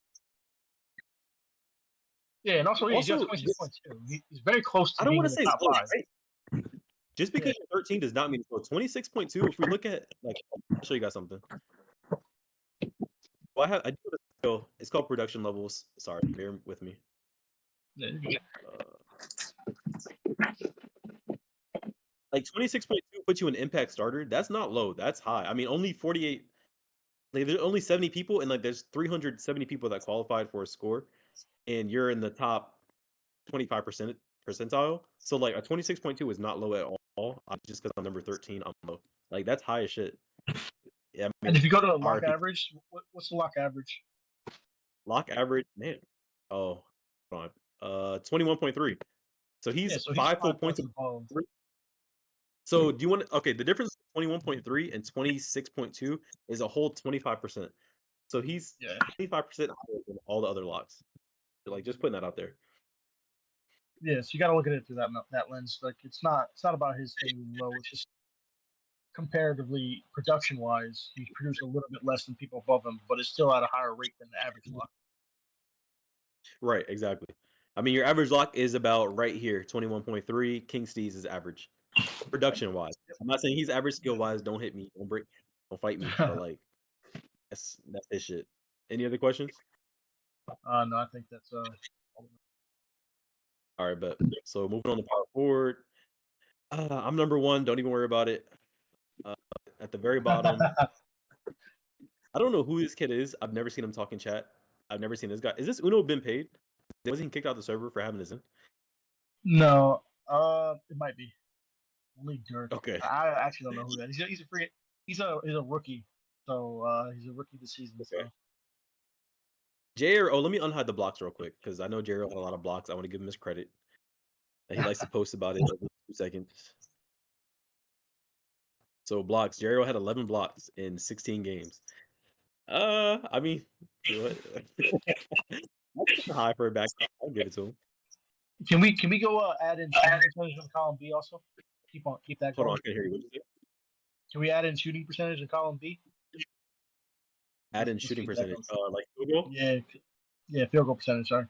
Yeah, and also he's got Also, 26 points too. He's very close I to don't being want in to the say top low, five. right? Just Yeah, because you're 13 does not mean it's low. 26.2. If we look at like, I'll show you guys something. Well, I do have a skill. It's called production levels. Sorry, bear with me. yeah, you're good. Like 26.2 puts you in impact starter. That's not low. That's high. I mean, only 48. Like, there's only 70 people, and like there's 370 people that qualified for a score, and you're in the top 25% percentile. So like a 26.2 is not low at all. Just because I'm number 13, I'm low. Like that's high as shit. Yeah, I And mean, if you go to lock RP average, what's the lock average? lock average, man. Oh, hold on. 21.3. So Yeah, he's so he's 5 full 5 points points. above. So do you want okay, the difference between 21.3 and 26.2 is a whole 25%. So he's Yeah, 25% higher than all the other locks. Like just putting that out there. yeah. So you got to look at it through that lens. Like it's not about his thing being low. It's just comparatively production wise, he's produced a little bit less than people above him, but it's still at a higher rate than the average lock. Right, exactly. I mean, your average lock is about right here, 21.3. King Steez is average. Production wise. I'm not saying he's average skill wise. Don't hit me. Don't fight me. But like that's his shit. Any other questions? No, I think that's All right, but so moving on to power forward. I'm number one. Don't even worry about it. Uh, at the very bottom, I don't know who this kid is. I've never seen him talk in chat. I've never seen this guy. Is this Uno been paid? Wasn't he kicked out the server for having his in? no. It might be only Dirk. Okay. I actually don't know who that is. He's a free. He's a rookie. So he's a rookie this season. Okay. So JR, oh, let me unhide the blocks real quick because I know JR had a lot of blocks. I want to give him his credit. He likes to post about it every 2 seconds. So blocks, JR had 11 blocks in 16 games. I mean, what? That's high for a back. I'll give it to him. can we go add in shooting percentage in column B also? Keep that Hold on, going. I can hear you. What did you say? Can we add in shooting percentage in column B? Add in Let's shooting keep that percentage. going. Like field goal? Yeah, yeah, field goal percentage. Sorry,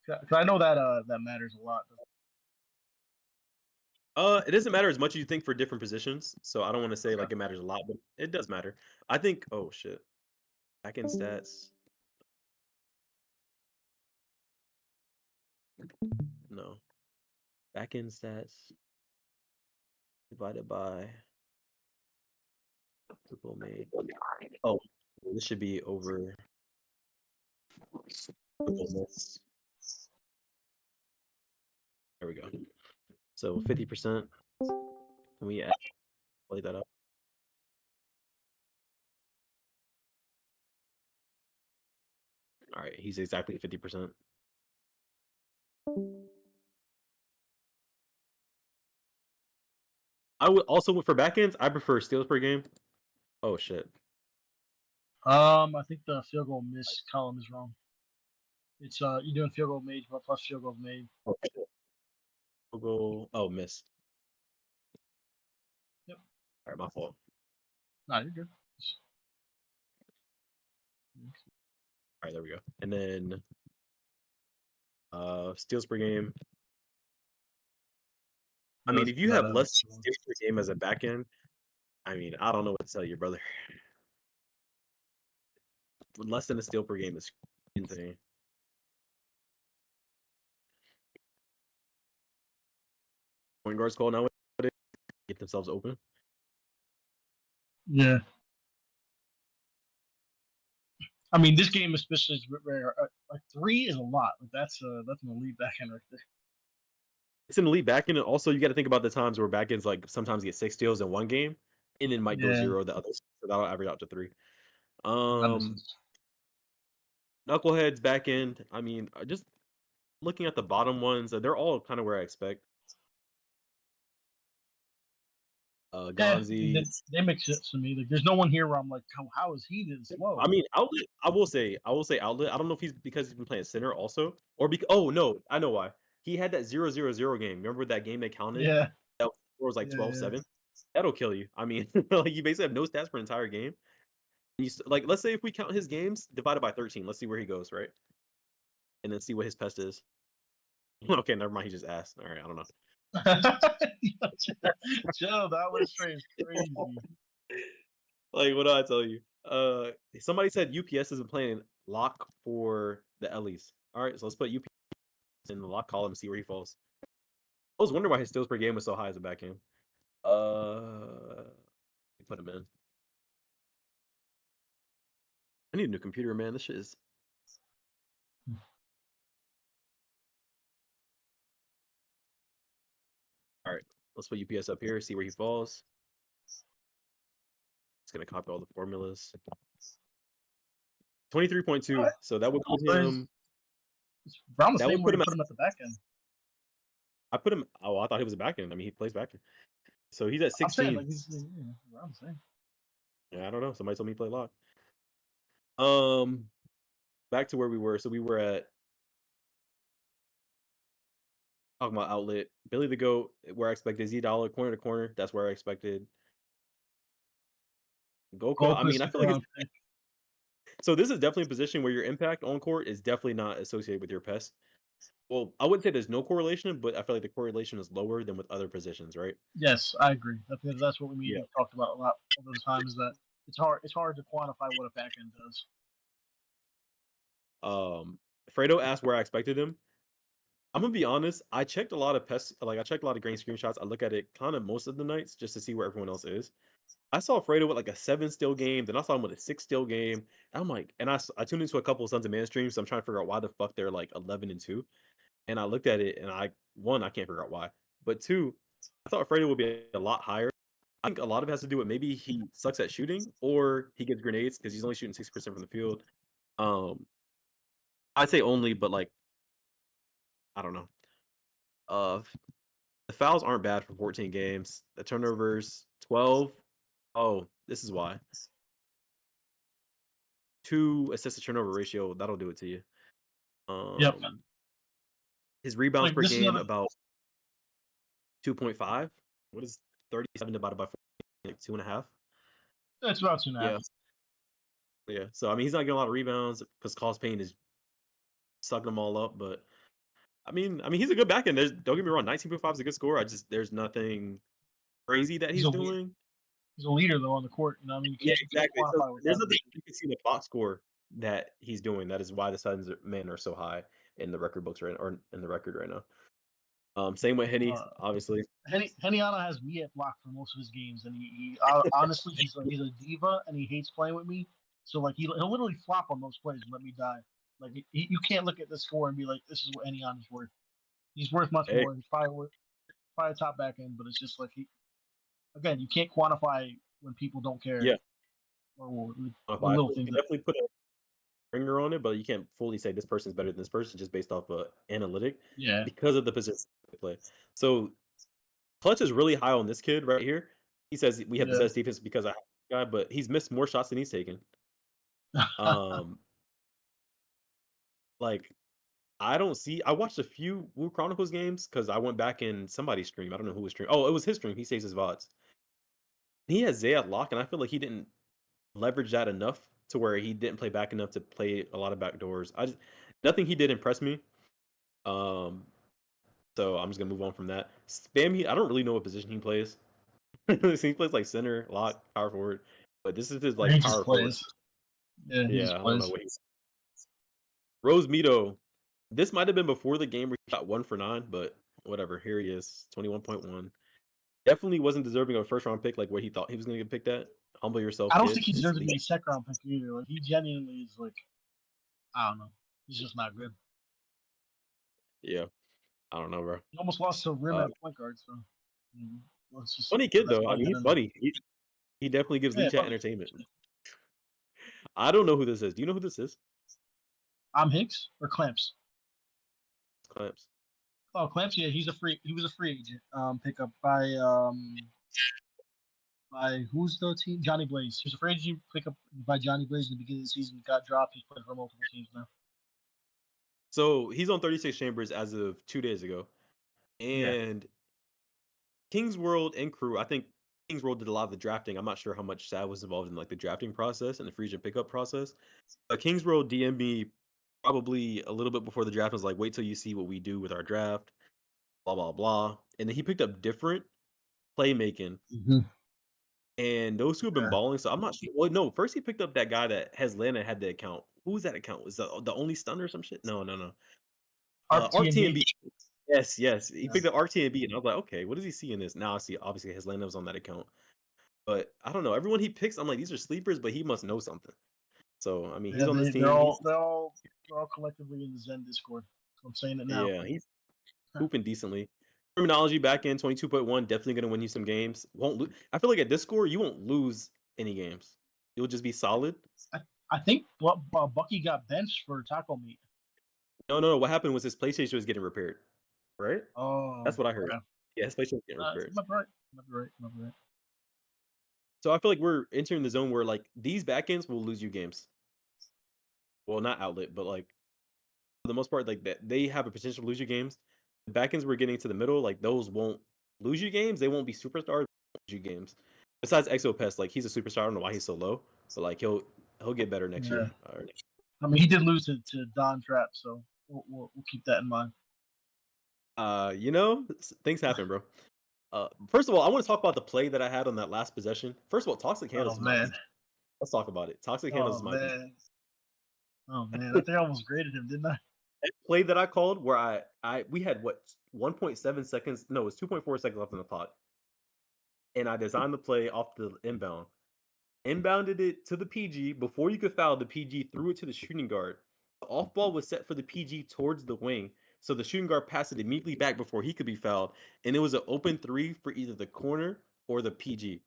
'cause I know that that matters a lot. It doesn't matter as much as you think for different positions. So I don't want to say Okay. like it matters a lot, but it does matter. I think. Oh shit. Back end stats. No. Back end stats divided by triple made. Oh, this should be over triple miss. There we go. So 50%. Can we play that up? All right, he's exactly 50%. I would also for backends, I prefer steals per game. Oh shit. I think the field goal miss column is wrong. It's you're doing field goal made plus field goal made. Oh, shit. We'll go. Oh, missed. Yep. All right, my fault. Nah, you're good. All right, there we go. And then steals per game. I mean, if you have less steals per game as a backend, I mean, I don't know what to tell you, brother. less than a steal per game is insane. Point guards call nowadays get themselves open. Yeah. I mean, this game especially is rare. Like 3 is a lot. Like that's an elite backhand right there. It's an elite backend, and also you got to think about the times where backends like sometimes get 6 steals in one game, and then might go Yeah, 0 the other. So that'll average out to 3. that makes Um, sense. Knuckleheads back end. I mean, just looking at the bottom ones, they're all kind of where I expect. Yeah, I mean, Gonzi. they make sense to me. Like, there's no one here where I'm like, how is he this I low? mean, Outlet. I will say Outlet. I don't know if he's because he's been playing center also, or because oh no, I know why. He had that 0-0-0 game. Remember that game they counted? Yeah, That was like yeah, yeah. 12-7. That'll kill you. I mean, like you basically have no stats for an entire game. Like, let's say if we count his games divided by 13, let's see where he goes, right? And then see what his pest is. Okay, never mind. He just asked. All right, I don't know. Chill, that was straight crazy. Like, what do I tell you? Somebody said UPS isn't playing lock for the Ellies. All right, so let's put UPS in the lock column and see where he falls. I was wondering why his steals per game was so high as a back end. Put him in. I need a new computer, man. This shit is. All right, let's put UPS up here. See where he falls. It's gonna copy all the formulas. 23.2. So that would put him. It's around the That same would where put you him. put him at the back end. I put him. Oh, I thought he was a back end. I mean, he plays back end. So he's at I'm saying 16. like he's around the same. Yeah, I don't know. Somebody told me he played lock. Back to where we were. So we were at talking about outlet. Billy the Goat, where I expected Z Dollar, corner to corner. That's where I expected. Goka. I Goalpost mean, I stick feel like it's around pick. so this is definitely a position where your impact on court is definitely not associated with your pest. Well, I wouldn't say there's no correlation, but I feel like the correlation is lower than with other positions, right? Yes, I agree. I think that's what Yeah. we talked about a lot over the time. Is that it's hard to quantify what a back end does. Fredo asked where I expected him. I'm gonna be honest. I checked a lot of pests, like I checked a lot of grain screenshots. I look at it kind of most of the nights just to see where everyone else is. I saw Fredo with like a 7 steal game, then I saw him with a 6 steal game. I'm like, and I tuned into a couple of Sons of Man streams, so I'm trying to figure out why the fuck they're like 11-2. And I looked at it, and I can't figure out why, but two, I thought Fredo would be a lot higher. I think a lot of it has to do with maybe he sucks at shooting or he gets grenades because he's only shooting 60% from the field. I'd say only, but like I don't know. Uh, the fouls aren't bad for 14 games. The turnovers 12. Oh, this is why. 2 assist to turnover ratio, that'll do it to you. Yep. His rebounds Like per this is game another. about 2.5. What is 37 divided by 4? Like 2.5. It's about 2.5. Yeah, yeah. So I mean, he's not getting a lot of rebounds because Cause Payne is sucking them all up. But I mean, he's a good back end. Don't get me wrong, 19.5 is a good score. There's nothing crazy that He's he's a leader. doing. He's a leader though on the court. You know, what I mean, Yeah, you can't exactly. So quantify what there's that nothing is. you can see in the box score that he's doing. That is why the Suns men are so high in the record books right or in the record right now. Same with Henny, Uh, obviously. Henniana has me at block for most of his games, and honestly he's a diva and he hates playing with me. So like he'll literally flop on those plays and let me die. Like you can't look at the score and be like, this is what Henniana's worth. He's worth much Hey, more. He's probably a top back end, but it's just like again, you can't quantify when people don't care yeah, or I the feel little like you things can that. definitely put a finger on it, but you can't fully say this person's better than this person just based off of analytic Yeah, because of the position they play. So Clutch is really high on this kid right here. He says we have the yeah. best defense because I have this guy, but he's missed more shots than he's taken. Um, like I don't see. I watched a few Wu Chronicles games because I went back in somebody's stream. I don't know who was stream. Oh, it was his stream. He saves his VODs. He has Zayat lock, and I feel like he didn't leverage that enough to where he didn't play back enough to play a lot of back doors. Nothing he did impress me. Um, so I'm just gonna move on from that. Spammy, I don't really know what position he plays. He plays like center, lock, power forward, but this is his like He just power forward. plays. Yeah, he Yeah, just I don't know plays. what he Rose Mito. This might have been before the game where he got 1 for 9, but whatever. Here he is, 21.1. Definitely wasn't deserving of a first round pick like where he thought he was gonna get picked at. Humble yourself, I don't kid. think he deserves to be a second round pick either. Like he genuinely is like I don't know. He's just not good. Yeah, I don't know, bro. He almost lost to Rim Uh, at point guard, so let's just Funny kid that's though. I probably mean, good he's enough. funny. He definitely gives Yeah, Lee Chat but entertainment. I don't know who this is. Do you know who this is? I'm Hicks or Clamps. Clamps. Oh, Clamps, yeah, he was a free agent pickup by who's the team? Johnny Blaze. He was a free agent pickup by Johnny Blaze in the beginning of the season. Got dropped. He's played for multiple teams now. So he's on 36 Chambers as of 2 days ago. Yeah. And Kings World and crew, I think Kings World did a lot of the drafting. I'm not sure how much Sad was involved in like the drafting process and the free agent pickup process. But Kings World DM'd me probably a little bit before the draft and was like, wait till you see what we do with our draft, blah, blah, blah. And then he picked up different playmaking. Mm-hmm. And those two have been Yeah. balling. So I'm not sure. Well, no, first he picked up that guy that has Lana had the account. Who was that account? Was the only stunner or some shit? No, no, no. Arc TMB. ArcTNB. Yes, yes. He Yeah. picked up ArcTNB, and I was like, okay, what does he see in this? Now I see obviously his Lana was on that account. But I don't know. Everyone he picks, I'm like, these are sleepers, but he must know something. So I mean, he's Yeah, on this they're team. He's all collectively in the Zen Discord. So I'm saying it now. yeah, he's hooping decently. Terminology back in 22.1, definitely gonna win you some games. Won't lose. I feel like at this score, you won't lose any games. You'll just be solid. I, I think Bucky got benched for taco meat. No, no, no. What happened was his PlayStation was getting repaired, right? Oh, That's what I heard. okay. Yeah, his PlayStation was getting repaired. Might be right. Might be right. Might be right. So I feel like we're entering the zone where like these backends will lose you games. Well, not outlet, but like for the most part, like that they have a potential to lose you games. The backends we're getting to the middle, like those won't lose you games. They won't be superstars. They won't lose you games. Besides xoPest, like he's a superstar. I don't know why he's so low, but like he'll get better next Yeah. year. I mean, he did lose to Don Trap, so we'll keep that in mind. You know, things happen, bro. First of all, I want to talk about the play that I had on that last possession. First of all, Toxic Handles Oh is my man. PG. Let's talk about it. Toxic Handles Oh is my PG. man. Oh man. I think I almost graded him, didn't I? That play that I called where we had what 1.7 seconds, no, it was 2.4 seconds left on the clock. And I designed the play off the inbound. Inbounded it to the PG. Before you could foul, the PG threw it to the shooting guard. The off ball was set for the PG towards the wing. So the shooting guard passed it immediately back before he could be fouled. And it was an open three for either the corner or the PG.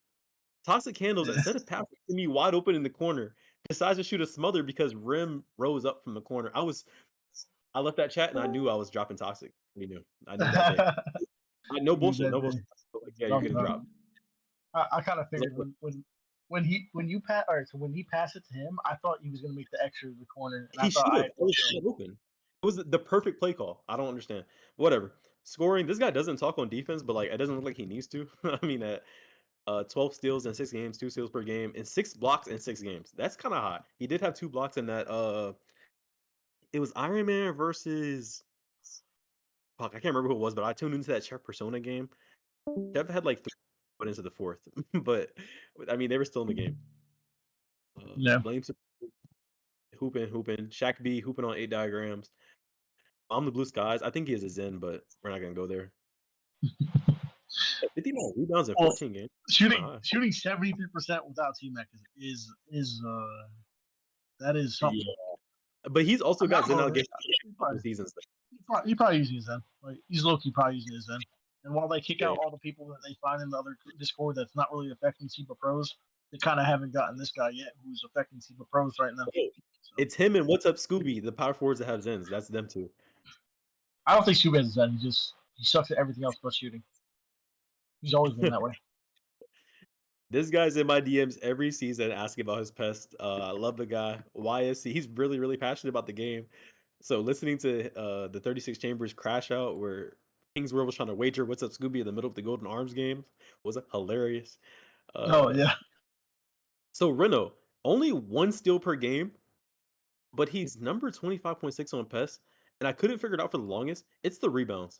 Toxic Handles, Yeah. instead of passing to me wide open in the corner, decides to shoot a smother because Rim rose up from the corner. I left that chat and I knew I was dropping Toxic. We knew. I knew that day. No You knew bullshit, that no day. bullshit. Like, yeah, you're Done, getting done. dropped. I kind of I was figured like, when you pass. All right, so when he passed it to him, I thought he was gonna make the extra to the corner, and I he thought, should all have. right, It let's was go. wide open. It was the perfect play call. I don't understand. Whatever. Scoring. This guy doesn't talk on defense, but like it doesn't look like he needs to. I mean, at 12 steals in 6 games, 2 steals per game, and 6 blocks in 6 games. That's kind of hot. He did have 2 blocks in that. It was Iron Man versus. Fuck, I can't remember who it was, but I tuned into that Chef Persona game. Chef had like 3 put into the fourth, but I mean they were still in the game. Yeah. Flames hooping. Shaq B hooping on 8 diagrams. I'm the blue skies. I think he is a Zen, but we're not gonna go there. 59 rebounds in Well, 14 games. Kinda shooting high. shooting 73% without T Mac is that is Yeah, something. but he's I also mean, got I'll Zen go with it. allegations He for probably, seasons. he probably using his Zen. Like he's low key probably using his Zen. And while they kick Yeah, out all the people that they find in the other Discord that's not really affecting SEPA pros, they kind of haven't gotten this guy yet who's affecting SEPA pros right now. oh, So it's him and what's up Scooby, the power forwards that have Zens. That's them too. I don't think Subban is Zen. He sucks at everything else but shooting. He's always been that way. This guy's in my DMs every season asking about his pest. I love the guy. YSC. He's really, really passionate about the game. So listening to the 36 Chambers crash out where Kings World was trying to wager what's up Scooby in the middle of the Golden Arms game was hilarious. Oh Uh, yeah, so Reno, only 1 steal per game, but he's number 25.6 on PES. And I couldn't figure it out for the longest. It's the rebounds.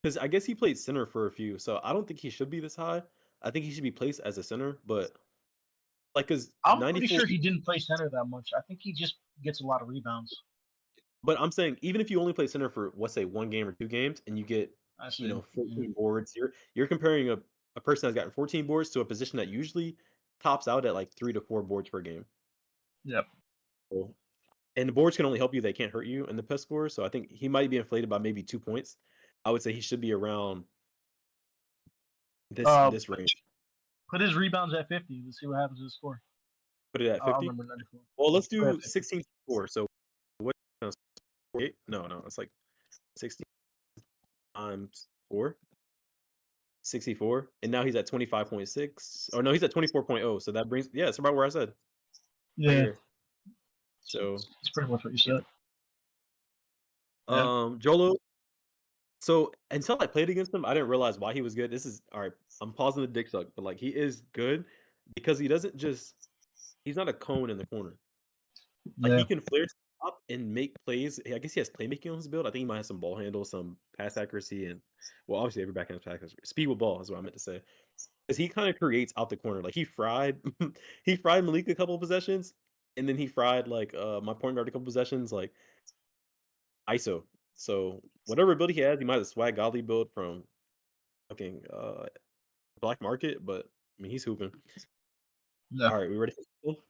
Because I guess he played center for a few. So I don't think he should be this high. I think he should be placed as a center, but Like, cause I'm pretty 94. sure he didn't play center that much. I think he just gets a lot of rebounds. But I'm saying even if you only play center for, let's say, 1 game or 2 games and you get, I see. Yeah. 14 boards, you're comparing a person that's gotten 14 boards to a position that usually tops out at, like, 3 to 4 boards per game. Yep. So and the boards can only help you, they can't hurt you in the PES score, so I think he might be inflated by maybe 2 points. I would say he should be around this Uh, this put, range. put his rebounds at 50. Let's see what happens to his score. Put it at I'll 50? remember 94. Well, let's Put it do at 50. 16 4. So what, 48? No, it's like 60 times 4, 64, and now he's at 25.6. Or no, he's at 24.0. So that brings, yeah, it's about where I said, right Yeah, here. So it's pretty much what you yeah. said. Yeah. Jolo. So until I played against him, I didn't realize why he was good. This is all right. I'm pausing the dick suck, but like he is good because he doesn't just, he's not a cone in the corner. Like Yeah. he can flare up and make plays. I guess he has playmaking on his build. I think he might have some ball handle, some pass accuracy, and well, obviously every backhand pass accuracy. Speed with ball is what I meant to say. Because he kind of creates out the corner. Like he fried, he fried Malik a couple of possessions, and then he fried like my point guard a couple possessions, like ISO. So whatever build he has, he might have a swag godly build from fucking black market, but I mean he's hooping. Yeah. All right, we ready for school?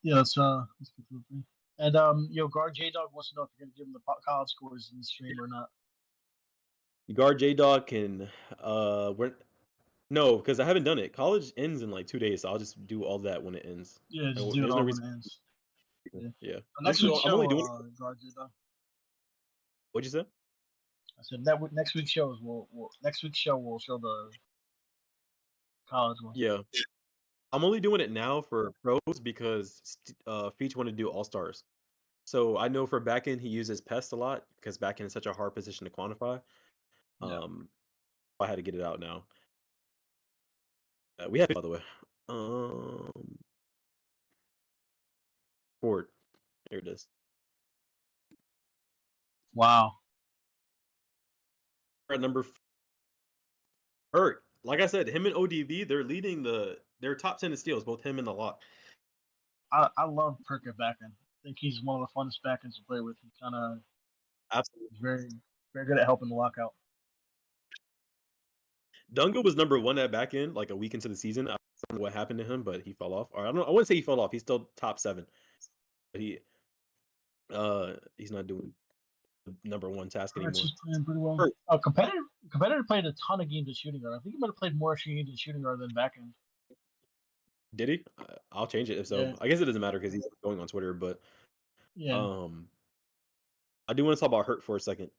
Yeah. Let's get to the thing. And guard J Dog wants to know if you're gonna give him the college scores in the stream or not. You guard J Dog can we're no, because I haven't done it. College ends in like 2 days, so I'll just do all that when it ends. Yeah, just do it There's no all when reason. it ends. Yeah. Yeah, Next week's I'm show, only doing. guard J Dog. What'd you say? I said next week's shows will next week's show will show the college ones. Yeah, I'm only doing it now for pros because Feach wanted to do all stars. So I know for backend he uses Pest a lot because backend is such a hard position to quantify. Yeah. Um, I had to get it out now. We have it, by the way. Um, Ford. Here it is. Wow. We're at number Hurt. Like I said, him and ODV, they're leading their top 10 in steals, both him and the lock. I love Perk at backend. I think he's one of the funnest backends to play with. He kind of Absolutely. is very good at helping the lockout. Dunga was number 1 at back end, like a week into the season. I don't know what happened to him, but he fell off. Or I don't know, I wouldn't say he fell off. He's still top 7. But he's not doing the number 1 task Perk's anymore. just playing pretty well. Hurt. Competitor played a ton of games at shooting guard. I think he might have played more games at shooting guard than backend. Did he? I'll change it if Yeah. so. I guess it doesn't matter because he's going on Twitter, but Yeah. um I do want to talk about Hurt for a second.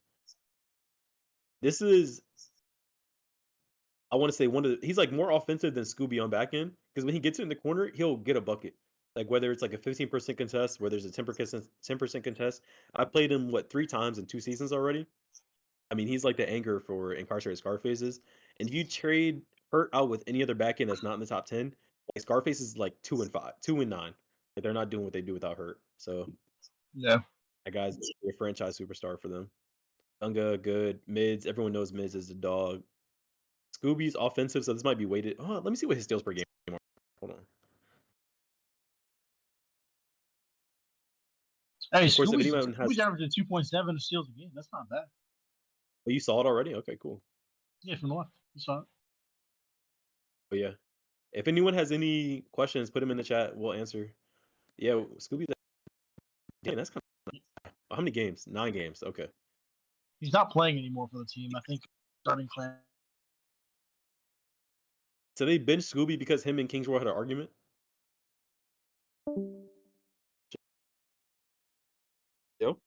This is, I want to say, he's like more offensive than Scooby on back end because when he gets it in the corner, he'll get a bucket. Like whether it's like a 15% contest, where there's a 10% contest. I played him 3 times in 2 seasons already. I mean, he's like the anchor for incarcerated Scarfaces. And if you trade Hurt out with any other back end that's not in the top 10, like Scarface is like 2-5, 2-9. Like they're not doing what they do without Hurt. So Yeah. that guy's a franchise superstar for them. Unga, good. Mids, everyone knows Mids is the dog. Scooby's offensive, so this might be weighted. Oh, let me see what his steals per game are. Hold on. Hey, Of course, if anyone has, Scooby's averaging 2.7 steals a game. That's not bad. oh, you saw it already? Okay, cool. Yeah, from the left. You saw it. But yeah, if anyone has any questions, put them in the chat. We'll answer. Yeah, Scooby. Damn, that's kind of, how many games? 9 games. Okay. He's not playing anymore for the team. I think starting clan. So they benched Scooby because him and Kingsrow had an argument. Yo,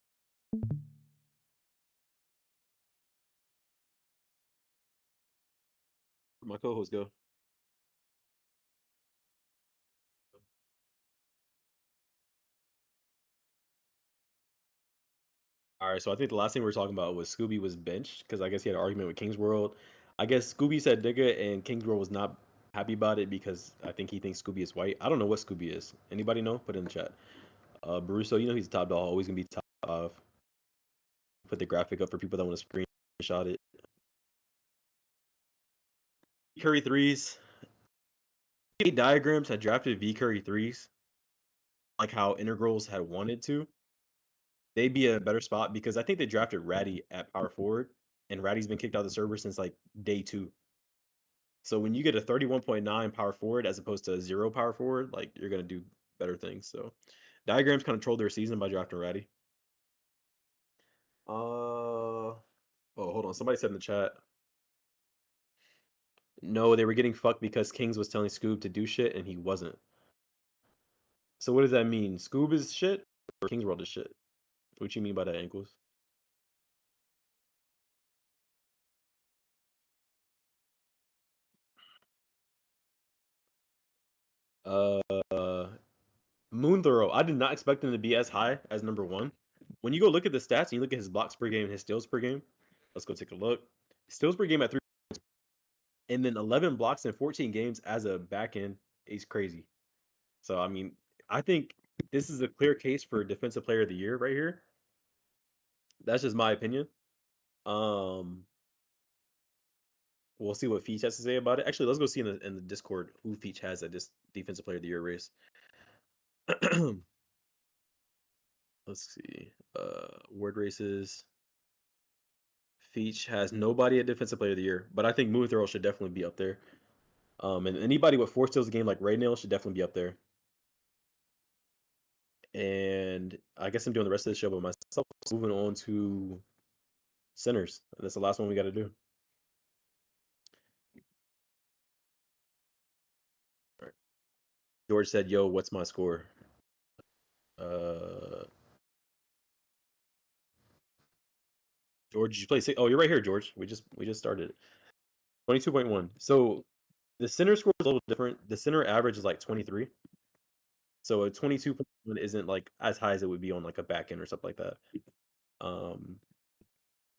where'd my co-host go? All right, so I think the last thing we were talking about was Scooby was benched because I guess he had an argument with Kings World. I guess Scooby said Digga and Kings World was not happy about it because I think he thinks Scooby is white. I don't know what Scooby is. Anybody know? Put it in the chat. Baruso, he's the top dog, always gonna be top 5. Put the graphic up for people that want to screenshot it. Curry threes. Diagrams had drafted V Curry threes, like how Integrals had wanted to, they'd be a better spot because I think they drafted Ratty at power forward, and Ratty's been kicked out of the server since like day 2. So when you get a 31.9 power forward as opposed to a 0 power forward, like you're gonna do better things. So Diagrams kind of trolled their season by drafting Ratty. Oh, hold on. Somebody said in the chat. No, they were getting fucked because Kings was telling Scoob to do shit and he wasn't. So what does that mean? Scoob is shit or Kings World is shit? What you mean by that, Ankles? Uh, Moon Thorough. I did not expect him to be as high as number 1. When you go look at the stats and you look at his blocks per game and his steals per game, let's go take a look. Steals per game at 3, and then 11 blocks in 14 games as a back end is crazy. So I mean, I think this is a clear case for defensive player of the year right here. That's just my opinion. Um, we'll see what Feach has to say about it. Actually, let's go see in the Discord who Feach has at this defensive player of the year race. Let's see. Word races. Feach has nobody at defensive player of the year, but I think Moon Throw should definitely be up there. And anybody with 4 steals a game like Ray Nail should definitely be up there. And I guess I'm doing the rest of the show by myself. Moving on to centers. That's the last one we got to do. All right. George said, "Yo, what's my score?" George, did you play six? Oh, you're right here, George. We just started. 22.1. So the center score is a little different. The center average is like 23. So a 22.1 isn't like as high as it would be on like a back end or something like that.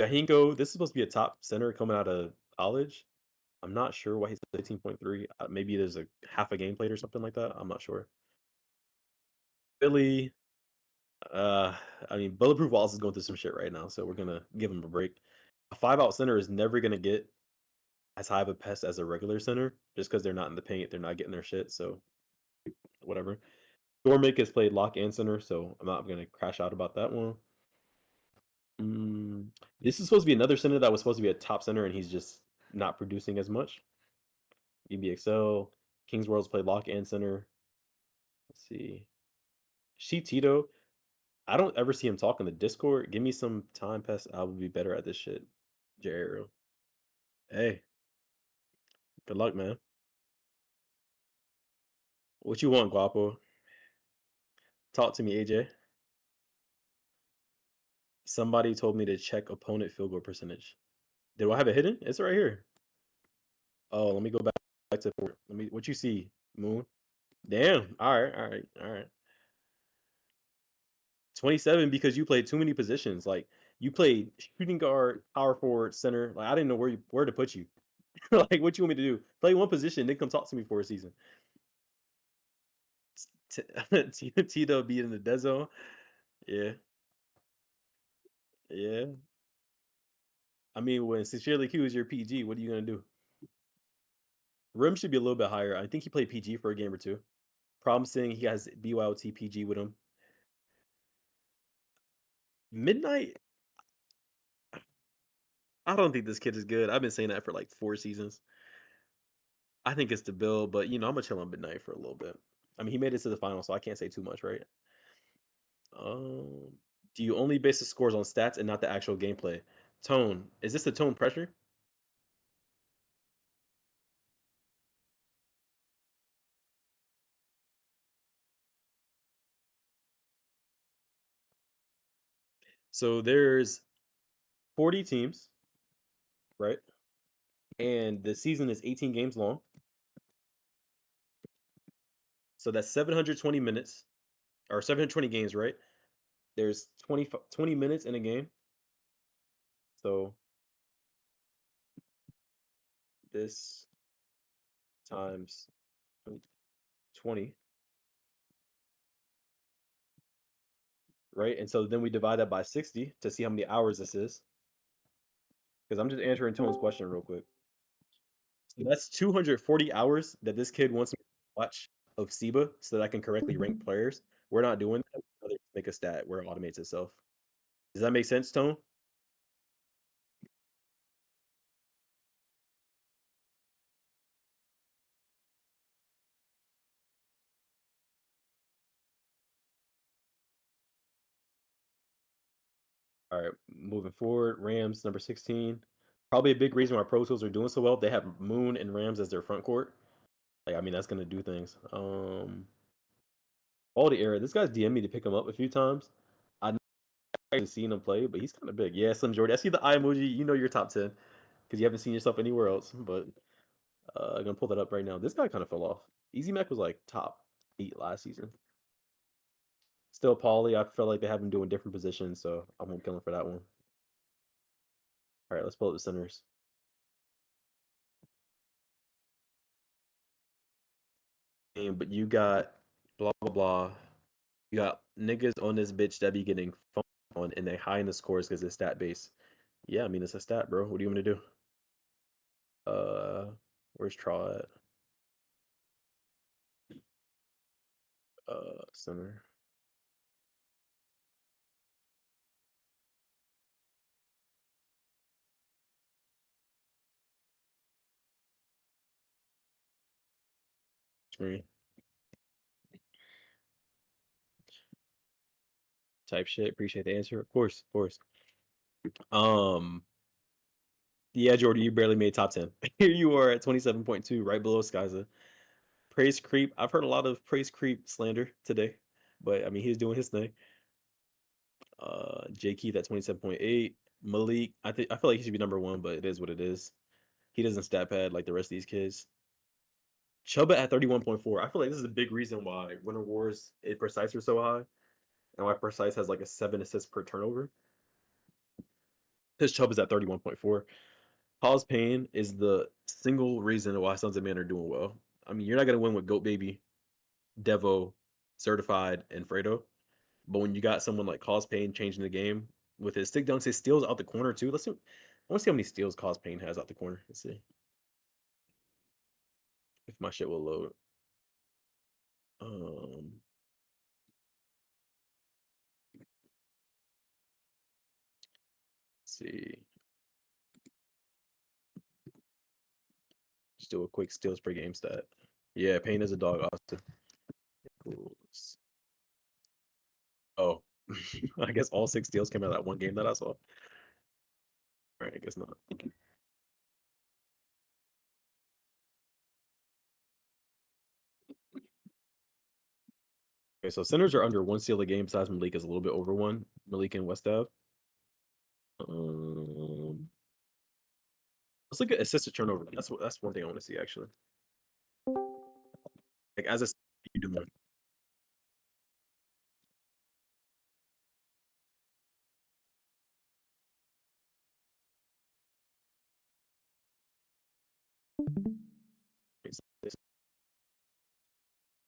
Gahinko, this is supposed to be a top center coming out of college. I'm not sure why he's 18.3. Maybe there's a half a game played or something like that. I'm not sure. Billy, I mean, Bulletproof Wallace is going through some shit right now, so we're gonna give him a break. A 5-out center is never gonna get as high of a pest as a regular center, just because they're not in the paint, they're not getting their shit. So whatever. Dormick has played lock and center, so I'm not gonna crash out about that one. This is supposed to be another center that was supposed to be a top center, and he's just not producing as much. EBXL, Kings World's played lock and center. Let's see. Sheet Tito, I don't ever see him talk in the Discord. Give me some time, Pest. I will be better at this shit. J. Hey, good luck, man. What you want, Guapo? Talk to me, AJ. Somebody told me to check opponent field goal percentage. Do I have it hidden? It's right here. Oh, let me go back to let me. What you see, Moon? Damn. All right, all right, all right. 27 because you played too many positions. Like you played shooting guard, power forward, center. Like I didn't know where to put you. Like what you want me to do? Play one position, then come talk to me for a season. Tito be in the dead zone. Yeah, yeah. I mean, when Sincerely Q is your PG, what are you gonna do? Rim should be a little bit higher. I think he played PG for a game or two. Promising he has BYOT PG with him. Midnight, I don't think this kid is good. I've been saying that for like 4 seasons. I think it's the build, but I'm gonna chill on Midnight for a little bit. I mean, he made it to the final, so I can't say too much, right? Um, do you only base the scores on stats and not the actual gameplay? Tone, is this the tone pressure? So there's 40 teams, right? And the season is 18 games long. So that's 720 minutes or 720 games, right? There's 20 minutes in a game. So this times 20, right? And so then we divide that by 60 to see how many hours this is. Because I'm just answering Tone's question real quick. So that's 240 hours that this kid wants me. watch of SIBA so that I can correctly rank players. We're not doing that. We'd rather make a stat where it automates itself. Does that make sense, Tone? All right, moving forward, Rams number 16. Probably a big reason why Pro Tools are doing so well. They have Moon and Rams as their front court. Like, I mean, that's gonna do things. All the era. This guy's DM me to pick him up a few times. I've never seen him play, but he's kind of big. Yeah, Slim Jordy. I see the eye emoji. You know you're top 10 because you haven't seen yourself anywhere else. But I'm gonna pull that up right now. This guy kind of fell off. Easy Mac was like top 8 last season. Still Pauly. I feel like they have him doing different positions, so I won't kill him for that one. All right, let's pull up the centers. But you got blah blah blah. You got niggas on this bitch that be getting phone on and they high in the scores because it's stat base. Yeah, I mean it's a stat, bro. What do you want me to do? Where's Traw at? Center. Screen. Type shit. Appreciate the answer. Of course, of course. Yeah, Jordy, you barely made top 10. Here you are at 27.2, right below Skyza. Praise creep. I've heard a lot of praise creep slander today, but I mean he's doing his thing. J Keith at 27.8. Malik, I feel like he should be number 1, but it is what it is. He doesn't stat pad like the rest of these kids. Chuba at 31.4. I feel like this is a big reason why Winter Wars Precise are so high, and why Precise has like a 7 assists per turnover. His Chubb is at 31.4. Paul's Payne is the single reason why Sons of Man are doing well. I mean, you're not gonna win with Goat Baby, Devo, Certified, and Fredo. But when you got someone like Cause Payne changing the game with his stick dunks, his steals out the corner too. Let's see. I want to see how many steals Cause Payne has out the corner. Let's see if my shit will load. Um, let's see. Just do a quick steals per game stat. Yeah, Payne is a dog. Austin. Oh, I guess all 6 steals came out of that one game that I saw. All right, I guess not. Okay, so centers are under 1 steal a game. Besides Malik is a little bit over 1. Malik and West Ave. Let's look at assisted turnover. That's one thing I want to see actually. Like as a you do more.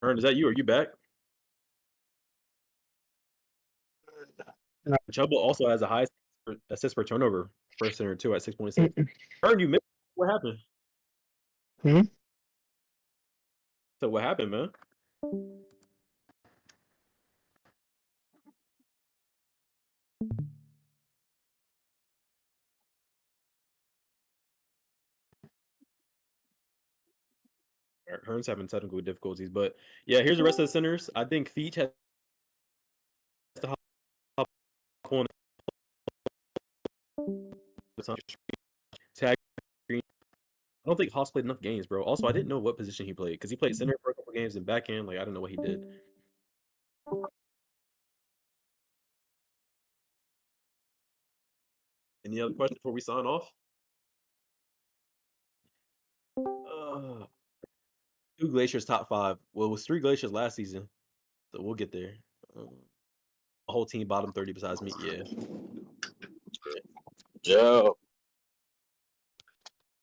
Hern, is that you? Are you back? Chuba also has a high assist per turnover per center too at 6.6. Hern, you missed. What happened? So what happened, man? Hern's having technical difficulties, but yeah, here's the rest of the centers. I think Feach has to hop on the time. Tag Green. I don't think Haas played enough games, bro. Also, I didn't know what position he played because he played center for a couple games and backhand. Like I don't know what he did. Any other questions before we sign off? 2 Glaciers top 5. Well, it was 3 Glaciers last season, so we'll get there. The whole team bottom 30 besides me. Yeah. Joe.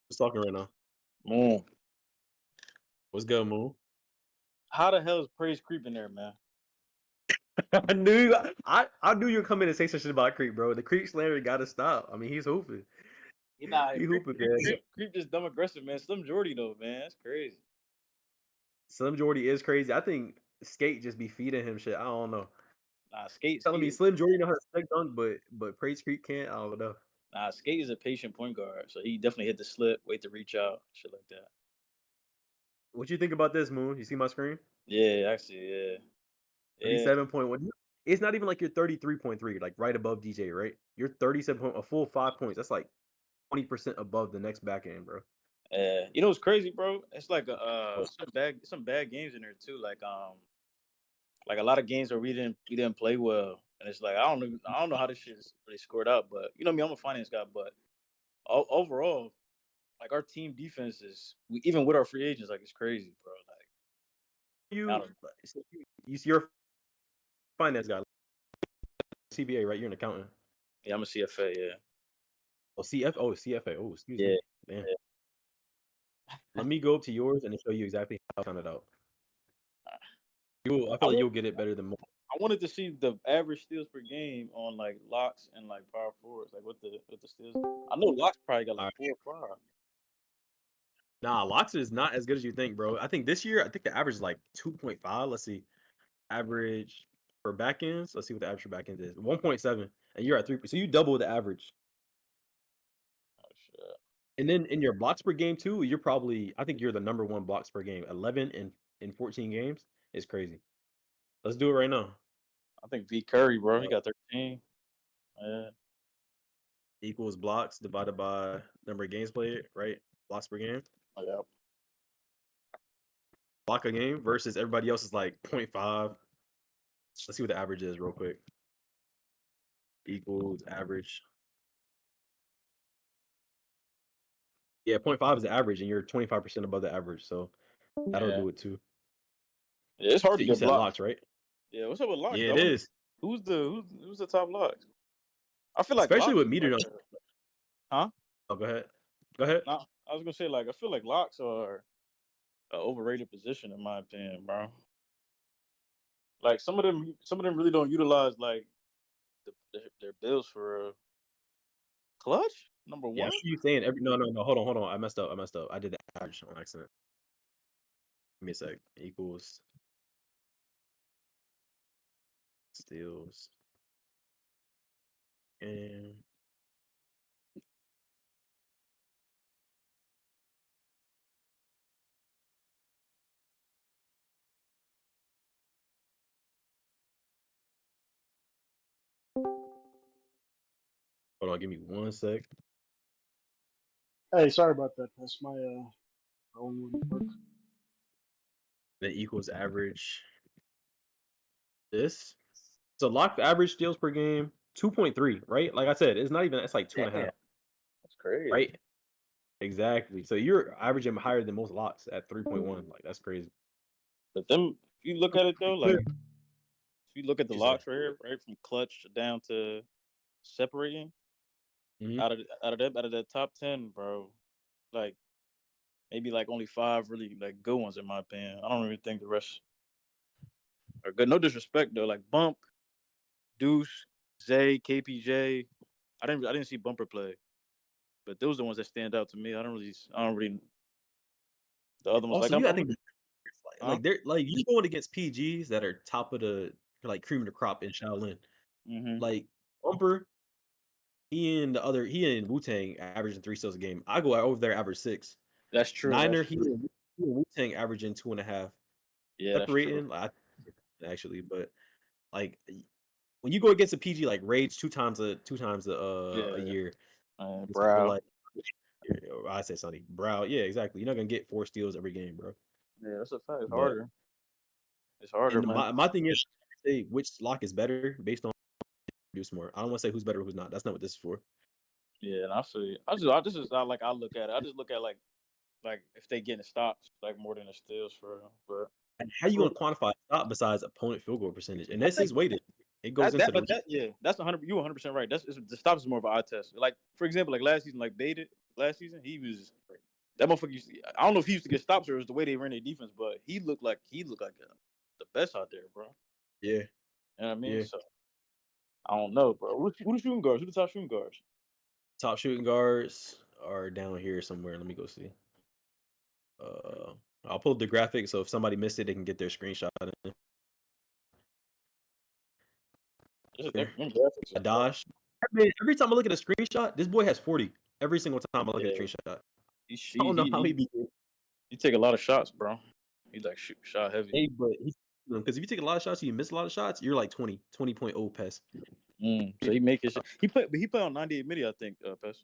Who's talking right now? Moon. What's good, Moon? How the hell is Praise Creep in there, man? I knew you were coming to say something about Creep, bro. The Creep slander gotta stop. I mean, he's hooping. He not He hooping, man. Creep just dumb aggressive, man. Slim Jordy though, man. That's crazy. Slim Jordy is crazy. I think Skate just be feeding him shit. I don't know. Nah, Skate, Telling me Skate, Slim Jordy know how to stick dunk, but Praise Creek can't. I don't know. nah, Skate is a patient point guard, so he definitely hit the slip, wait to reach out, shit like that. What you think about this, Moon? You see my screen? Yeah, actually, yeah, yeah, 37.1. It's not even like you're 33.3, like right above DJ, right? You're 37 point, a full 5 points. That's like 20% above the next back end, bro. yeah. You know what's crazy, bro? It's like some bad games in there too. Like a lot of games where we didn't play well, and it's like I don't know how this shit is really scored out, but you know me, I'm a finance guy, but overall, like our team defense is even with our free agents, like it's crazy, bro. Like I You, don't, so you're a finance guy, CBA, right? You're an accountant. yeah, I'm a CFA, yeah, CFA. Oh, excuse yeah, me. Damn. yeah. Let me go up to yours and show you exactly how I found it out. I I feel like want you'll get it better than most. I wanted to see the average steals per game on like locks and like power forwards, like what the steals. I know locks probably got All like right. 4 or 5. Nah, Locks is not as good as you think, bro. I think this year, I think the average is like 2.5. Let's see. Average for back ends. Let's see what the average for back ends is. 1.7. And you're at 3. So you double the average. Oh shit. And then in your blocks per game, too, you're probably, I think you're the number one blocks per game. 11 in 14 games is crazy. Let's do it right now. I think V Curry, bro, he got 13. Yeah. Equals blocks divided by number of games played, right? Blocks per game. Oh, yeah. Block a game versus everybody else is like 0.5. Let's see what the average is real quick. Equals average. Yeah, 0.5 is the average, and you're 25% above the average. So that'll Yeah. do it too. Yeah, it's hard to You get said blocks. locks, right? Yeah, what's up with locks? Yeah, Though? it is. Who's the top locks? I feel like Especially locks with is meter like dunk. huh? Oh, go ahead. Go ahead. Nah, I was gonna say like I feel like locks are an overrated position in my opinion, bro. Like some of them really don't utilize like their bills for clutch number Yeah, I one. see you saying every. No. Hold on. I messed up. I did the average on accident. Give me a sec. Equals steals and hold on. Give me 1 sec. Hey, sorry about that. That's my phone wouldn't work. Then equals average. This. So locked average steals per game 2.3, right? Like I said, it's not even. It's like two and a Damn, half, that's crazy. right? Exactly. So you're averaging higher than most locks at 3.1. Like that's crazy. But them, if you look at it though, like What if you look at the you say? locks right here, right from clutch down to separating Mhm. out of that top 10, bro, like maybe like only 5 really like good ones in my opinion. I don't even think the rest are good. No disrespect though, like Bump, Deuce, Zay, KPJ. I didn't see Bumper play, but those are the ones that stand out to me. I don't really the other ones like Also, I'm, you gotta I'm think huh? they're like you going against PGs that are top of the like cream of the crop in Shaolin. Mm-hmm. Like Bumper, he and Wu Tang averaging 3 steals a game. I go over there average 6. That's true. That's Niner, true. he and Wu Tang averaging 2.5. Yeah, that's true. Separating, actually, but like when you go against a PG like Rage two times a Yeah, year, it's more Brow. like I say Sonny Brow. Yeah, exactly. You're not gonna get 4 steals every game, bro. Yeah, that's a fact. It's But harder. It's harder, and man. my thing is say which lock is better based on produce more. I don't want to say who's better, who's not. That's not what this is for. Yeah, and I see. I this is not like I look at it. I just look at like if they getting stops like more than the steals for real. But And how you for, gonna quantify a stop besides opponent field goal percentage? And I this think is weighted. It goes that into that the but that yeah, that's 100. You 100% right. The stops is more of an eye test. Like for example, like last season, like Baited last season, he was that motherfucker. I don't know if he used to get stops or it was the way they ran their defense, but he looked like the best out there, bro. yeah, You know what I mean? yeah. So I don't know, bro. Who the shooting guards? Who the top shooting guards? Top shooting guards are down here somewhere. Let me go see. Uh, I'll pull up the graphic so if somebody missed it, they can get their screenshot. Them graphics is tough. Dash. Man, every time I look at a screenshot, this boy has 40. Every single time I look at a Yeah. screenshot. He I don't know how he he, be. he take a lot of shots, bro. He like shot heavy. Hey, but because if you take a lot of shots, you miss a lot of shots, you're like 20.0 PEST. So he make his shit. He play on 98 midi, I think, PEST.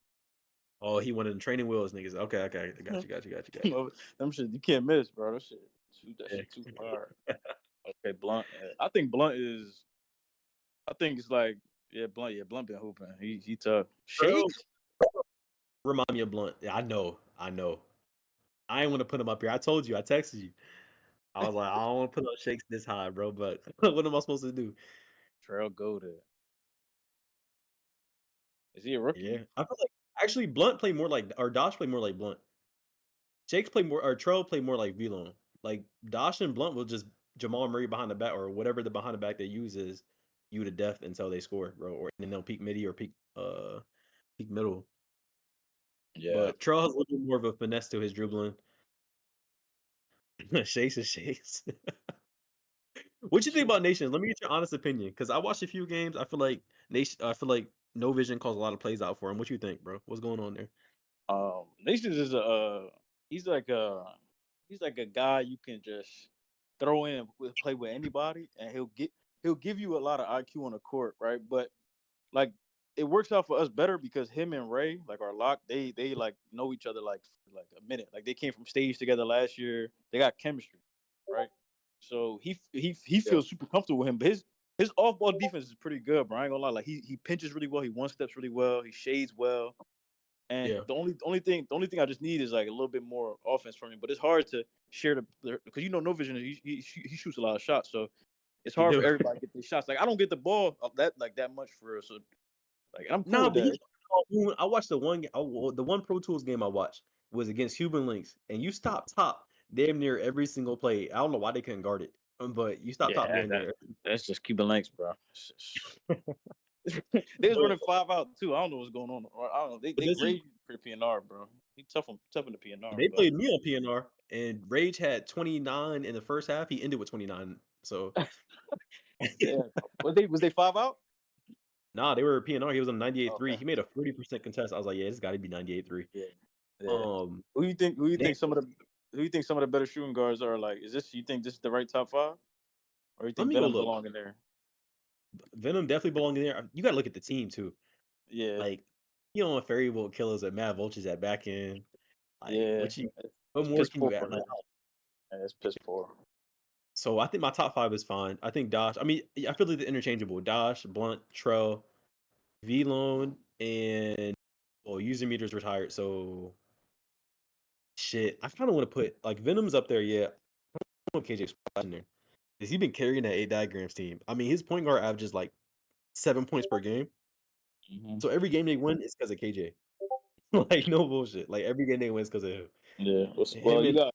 Oh, he wanted them training wheels, niggas. Okay. I got you. Them shit you can't miss, bro. That shit shit too hard. Okay, Blunt. I think Blunt is. I think it's like Blunt. Yeah, Blunt been hooping. He tough. Shakes. Remind me of Blunt. Yeah, I know. I ain't want to put him up here. I told you. I texted you. I was like, I don't want to put up Shakes this high, bro. But what am I supposed to do? Trail go there. Is he a rookie? Yeah, I feel like actually Blunt played more like, or Dosh played more like Blunt. Shakes played more, or Trell played more like Vlone. Like Dosh and Blunt will just Jamal Murray behind the back or whatever the behind the back they use is you to death until they score, bro. Or and then they'll peak midi or peak middle. Yeah. But Trell has a little bit more of a finesse to his dribbling. Shakes is Shakes. What you think about Nations? Let me get your honest opinion, because I watched a few games. I feel like No Vision calls a lot of plays out for him. What you think, bro? What's going on there? Nations is he's like a guy you can just throw in play with anybody, and he'll give you a lot of IQ on the court, right? But like it works out for us better because him and Ray, like our lock, they like know each other like for like a minute. Like they came from stage together last year. They got chemistry, right? So he feels super comfortable with him. But his off ball defense is pretty good, bro. I ain't gonna lie. Like he pinches really well. He one steps really well. He shades well. And Yeah. the only thing I just need is like a little bit more offense from him. But it's hard to share the because No Vision he shoots a lot of shots, so it's He hard do. for everybody to get these shots. Like I don't get the ball that much for so like I'm cool Nah, with but that. I watched the one Pro Tools game I watched was against Cuban Links, and you stopped top damn near every single play. I don't know why they couldn't guard it, but you stopped top Yeah, damn near. that's just Cuban Links, bro. They was But, running 5 out too. I don't know what's going on. I don't know. but They this is raised for PNR, bro. He tough in the PNR, they but played me on PNR, and Rage had 29 in the first half. He ended with 29. So yeah. Was they 5 out? nah, they were PNR. He was on 98.3. Okay. He made a 40% contest. I was like, yeah, it's got to be 98.3. Yeah. Who you They- think some of the better shooting guards are like? You think this is the right top 5? Or you let think me go Venom look. belong in there? Venom definitely belonging there. You got to look at the team too. Yeah. Like, you don't want Fairy Bolt Killers at Mad Vultures at back end. Like, Yeah. what It's more piss can poor, you add? man. It's piss poor. So I think my top 5 is fine. I think Dosh. I mean, I feel like the interchangeable Dosh, Blunt, Trell, V Lone, and user meters retired. So shit, I kind of want to put like Venom's up there. Yeah, I want KJ Splash in there. Has he been carrying that 8 diagrams team? I mean, his point guard averages like 7 points per game. Mm-hmm. So every game they win is because of KJ. Like no bullshit. Like every game they win is because of him. Yeah. Well, Him and you got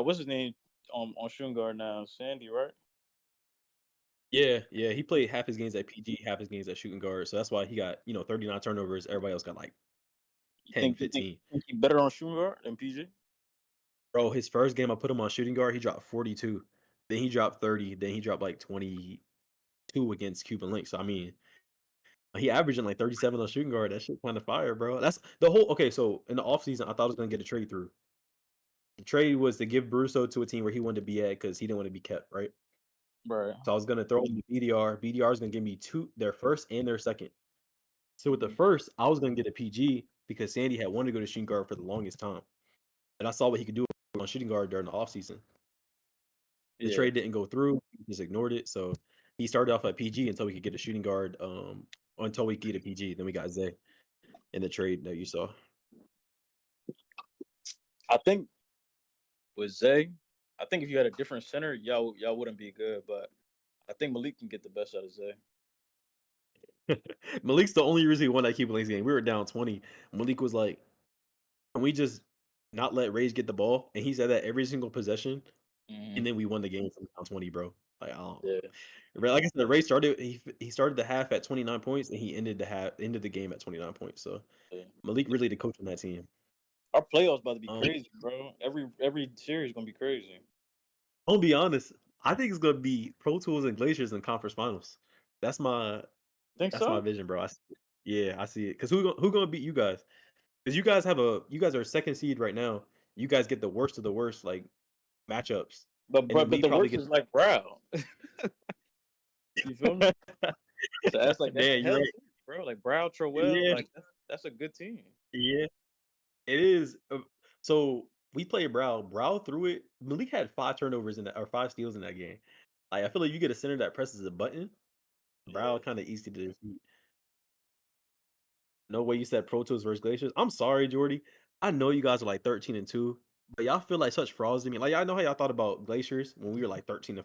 what's his name on shooting guard now? Sandy, right? yeah. He played half his games at PG, half his games at shooting guard. So that's why he got 39 turnovers. Everybody else got like 10, You 15. think he better on shooting guard than PG? Bro, his first game I put him on shooting guard, he dropped 42. Then he dropped 30. Then he dropped like 22 against Cuban Link. So I mean, he averaging like 37 on shooting guard. That shit kind of fire, bro. That's the whole okay. So in the offseason, I thought I was gonna get a trade through. The trade was to give Brusso to a team where he wanted to be at because he didn't want to be kept, right? Right. So I was gonna throw him the BDR. BDR is gonna give me their first and their second. So with the first, I was gonna get a PG because Sandy had wanted to go to shooting guard for the longest time. And I saw what he could do on shooting guard during the offseason. The Yeah. trade didn't go through. He just ignored it. So he started off at PG until we could get a shooting guard. Until we could get a PG. Then we got Zay in the trade that you saw. I think with Zay, I think if you had a different center, y'all wouldn't be good. But I think Malik can get the best out of Zay. Malik's the only reason he won that Cuban Links game. We were down 20. Malik was like, can we just not let Rage get the ball? And he said that every single possession. Mm-hmm. And then we won the game from down 20, bro. Like, I don't Yeah. like I said, Ray started. He started the half at 29 points, and he ended the game at 29 points. So Yeah. Malik really the coach on that team. Our playoffs about to be crazy, bro. Every series gonna be crazy. I'm gonna be honest. I think it's gonna be Pro Tools and Glaciers in conference finals. That's my Think that's my so? vision, bro. I see it. Yeah, I see it. Cause who gonna beat you guys? Cause you guys are second seed right now. You guys get the worst of the worst like matchups, But and but we the probably worst get. is like Brown. You feel me? So that's the Damn, you're hell right. series, bro. Like Brown, Trowell, Yeah, like that's a good team. yeah, it is. So we played Brow. Brow threw it. Malik had 5 turnovers in that, or 5 steals in that game. Like I feel like you get a center that presses a button. Brow kind of easy to defeat. No way you said Pro Tools versus Glaciers. I'm sorry, Jordy. I know you guys are like 13-2, but y'all feel like such frauds to me. Like I know how y'all thought about Glaciers when we were like 13-5,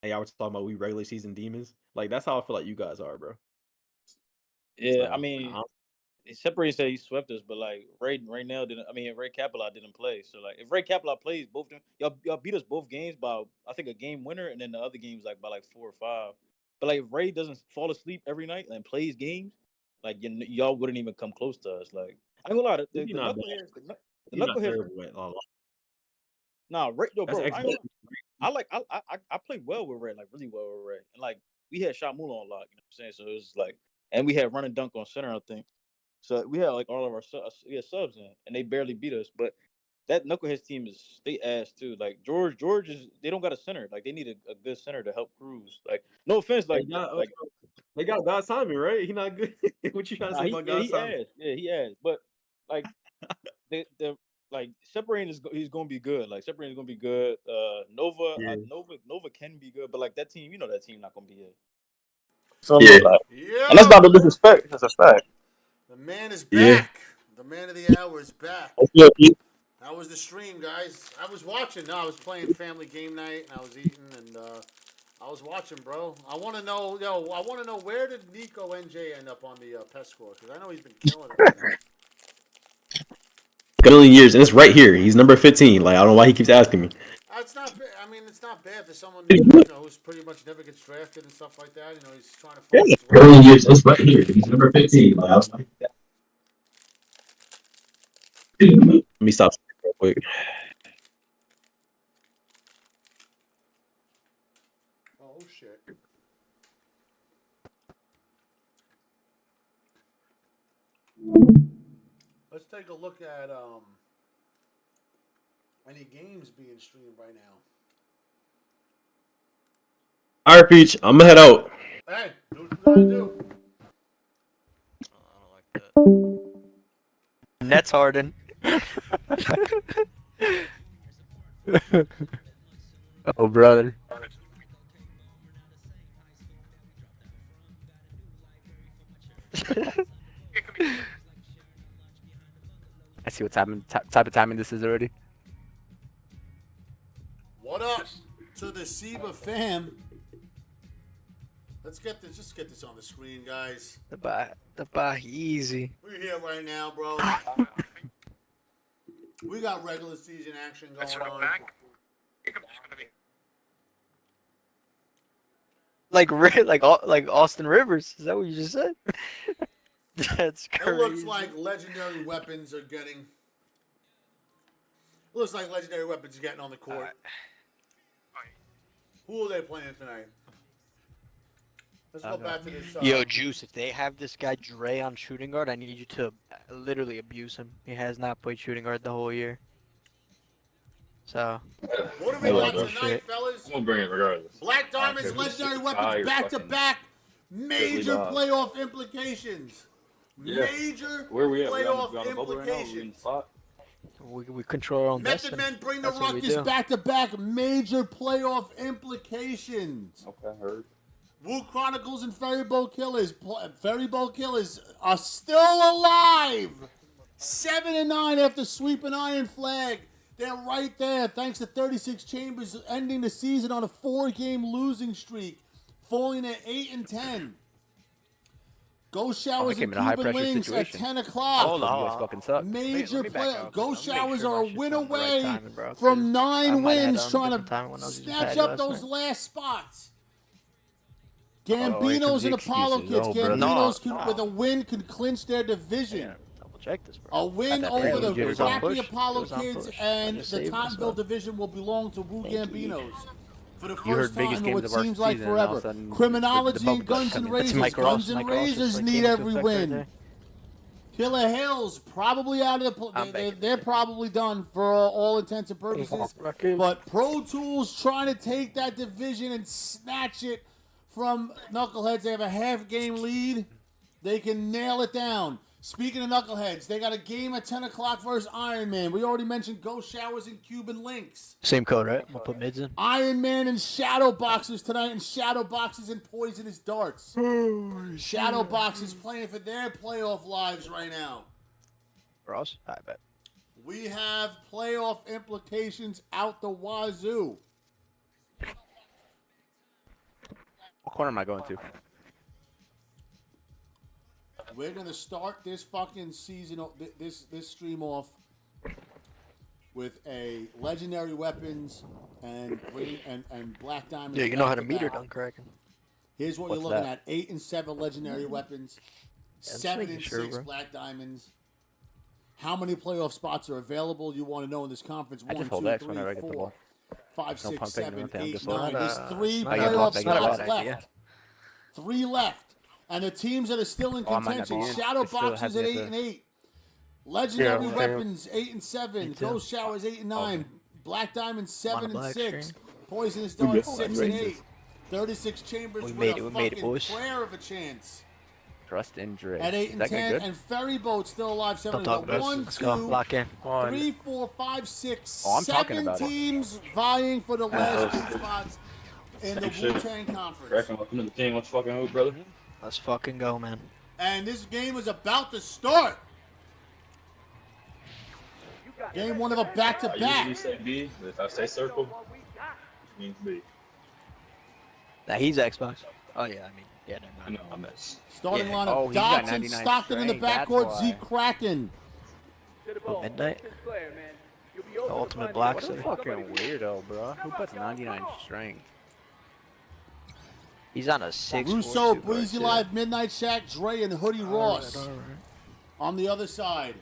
and y'all were talking about we regular season demons. Like that's how I feel like you guys are, bro. Yeah, I So mean, Separate said he swept us, but like right now didn't. I mean, Ray Capelot didn't play. So like, if Ray Capelot plays both them, y'all beat us both games by I think a game winner, and then the other games like by like 4 or 5. But like, if Ray doesn't fall asleep every night and plays games, like y'all wouldn't even come close to us. Like, I ain't gonna lie, he's the not bad. knuckleheads, the He's not knuckleheads. terrible at all. Nah, Ray, yo, That's bro, I ain't excellent. gonna lie. I played well with Ray, like really well with Ray, and like we had shot Mula on lock. You know what I'm saying? So it was like, and we had run and dunk on center, I think. So we had like all of our subs in, and they barely beat us. But that Knuckleheads team is they ass too. Like George is they don't got a center. Like they need a good center to help Cruz. Like no offense, They got they got God's timing, right? He not good. What you trying to nah, say about God's he timing? ass. Yeah, he ass. But like the like separating he's gonna be good. Like separating is gonna be good. Yeah. Nova can be good, but like that team, that team not gonna be it. So like, and that's not Yo, no disrespect. That's a fact. the man is Yeah. back. The man of the hour is back. Yeah, That was the stream, guys. I was watching. No, I was playing family game night, and I was eating, and I was watching, bro. I want to know, I want to know where did Nico NJ end up on the PEST score? Because I know he's been killing it right now. Good only years, and it's right here. He's number 15. Like I don't know why he keeps asking me. It's not. I mean, it's not bad for someone who's pretty much never gets drafted and stuff like that. He's trying to Yeah. find his Good way. only years, it's right here. He's number 15. Like I was like, let me stop real quick. Oh shit. Let's take a look at any games being streamed right now. All right, Peach. I'm gonna head out. Hey, do what you gotta do. I don't like that. Nets Harden. Oh, brother. I see what type of timing this is already. What up to the Seba fam? Let's get this. Just get this on the screen, guys. The bye easy. We're here right now, bro. We got regular season action going on. Like Austin Rivers. Is that what you just said? That's crazy. It looks like legendary weapons are getting. Looks like legendary weapons are getting on the court. Who are they playing tonight? Let's go back to this. Yo, Juice, if they have this guy Dre on shooting guard, I need you to literally abuse him. He has not played shooting guard the whole year. So. What do we got tonight, fellas? I'm gonna bring it regardless. Black Diamonds, legendary weapons, back to back. Major playoff implications. Yeah. Major Where are we at? playoff we on the bubble right now? We in the implications. spot? We control our own Method destiny. Men bring the That's what we ruckus do. back to back. Major playoff implications. Okay, heard. Wu Chronicles and Ferry Boat Killers. Ferry Boat Killers are still alive. 7-9 after sweeping Iron Flag. They're right there. Thanks to 36 Chambers ending the season on a 4-game losing streak, falling at 8-10. Ghost Showers and Cuban Links at 10 o'clock. Hold on, you guys fucking suck. Major play. Ghost Showers sure are a my shit's win on the right away timing, bro, from 9 I might have wins, had it on a trying different to time when I was using snatch Patty up last those night. last spots. here comes Gambinos the and Apollo excuses. Kids. No, Gambinos no. with a win can clinch their division. Double check this, bro. A win got over that. the It was on crappy push. Apollo It was on kids push. and Just the saved Tottenville myself. division will belong to Wu Thank you. Gambinos. For the You heard first time biggest in games what of our seems like season, and all of forever. a sudden, the Criminology bug and bus Guns and coming. It's Razors. Mike Ross. Guns and Mike Ross just, Razors like, need came into every effect right win. there. Killer Hills probably out of the. I'm They're probably done for all intents and purposes. But Pro Tools trying to take that division and snatch it from Knuckleheads. They have a half-game lead. They can nail it down. Speaking of Knuckleheads, they got a game at 10 o'clock versus Iron Man. We already mentioned Ghost Showers and Cuban Links. Same code, right? We'll put mids in. Iron Man and Shadow Boxers tonight, and Shadow Boxers and Poisonous Darts. Shadow Boxers playing for their playoff lives right now. Ross? I bet. We have playoff implications out the wazoo. What corner am I going to? We're gonna start this fucking season, this stream off with a legendary weapons and black diamonds. Yeah, you know how to back meter back. done cracking. Here's what What's you're looking that? at: 8 and 7 legendary weapons, just 7 making and sure, 6 bro. black diamonds. How many playoff spots are available? You want to know in this conference? I 1, just hold 2, X 3, whenever I get the 4, ball. 5, No 6, pump faking or 7, nothing, I'm 8, just 9. holding There's it. 3 Not a playoff bad spots idea. left. 3 left. And the teams that are still in Oh, I might not contention: be in. Shadow It still Boxers has at yet 8 to- and 8, Legendary Yeah, okay. Weapons 8 and 7, Me too. Ghost Showers 8 and 9, Black Diamond 7 and black 6, stream. Poisonous We Dart good. 6 and 8, 36 Chambers We with made a it, we made it, fucking boys. prayer of a chance. Trust and Drake. At 8 Is and that guy 10, good? and Ferry Boat still alive 7 Don't and talk about 1, it. Let's go. 2, Lock in. 3, 4, 5, 6, Oh, I'm talking 7 about it. teams vying for the last 2 spots in the Same shit. Wu-Tang Conference. Kraken, welcome to the team. Let's fucking hoop, brother. Let's fucking go, man. And this game is about to start. Game 1 of a I back-to-back. usually say B, but if I say circle, it means B. Nah, he's Xbox. Oh, yeah, I mean, yeah, never I mind. know, I miss. Starting Yeah. lineup: Oh, he's got Dotson, 99 Stockton in the strength, that's backcourt, why. Zeke Kraken. Who, Midnight? The ultimate black What a city. fucking weirdo, bro. Who puts 99 strength? He's on a 6. Russo, Breezy Live, Midnight Shack, Dre, and Hoodie Ross. All right. On the other side,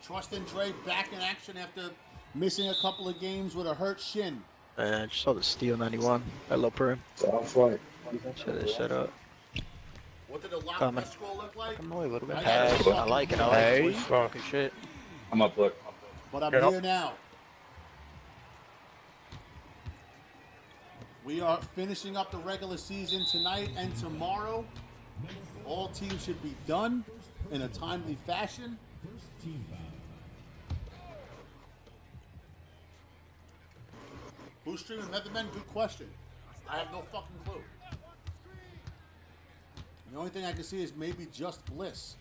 Trust and Dre back in action after missing a couple of games with a hurt shin. I just saw the Steel 91. Hello, Prim. Sounds like. Shut this shit up. What did the lock Coming. best score look like? I'm only a little bit I past. got I like it. I Hey. like it. Fucking shit. I'm up, look. But I'm Get up. here now. We are finishing up the regular season tonight and tomorrow. All teams should be done in a timely fashion. Who's streaming Method Men? Good question. I have no fucking clue. The only thing I can see is maybe Just Bliss.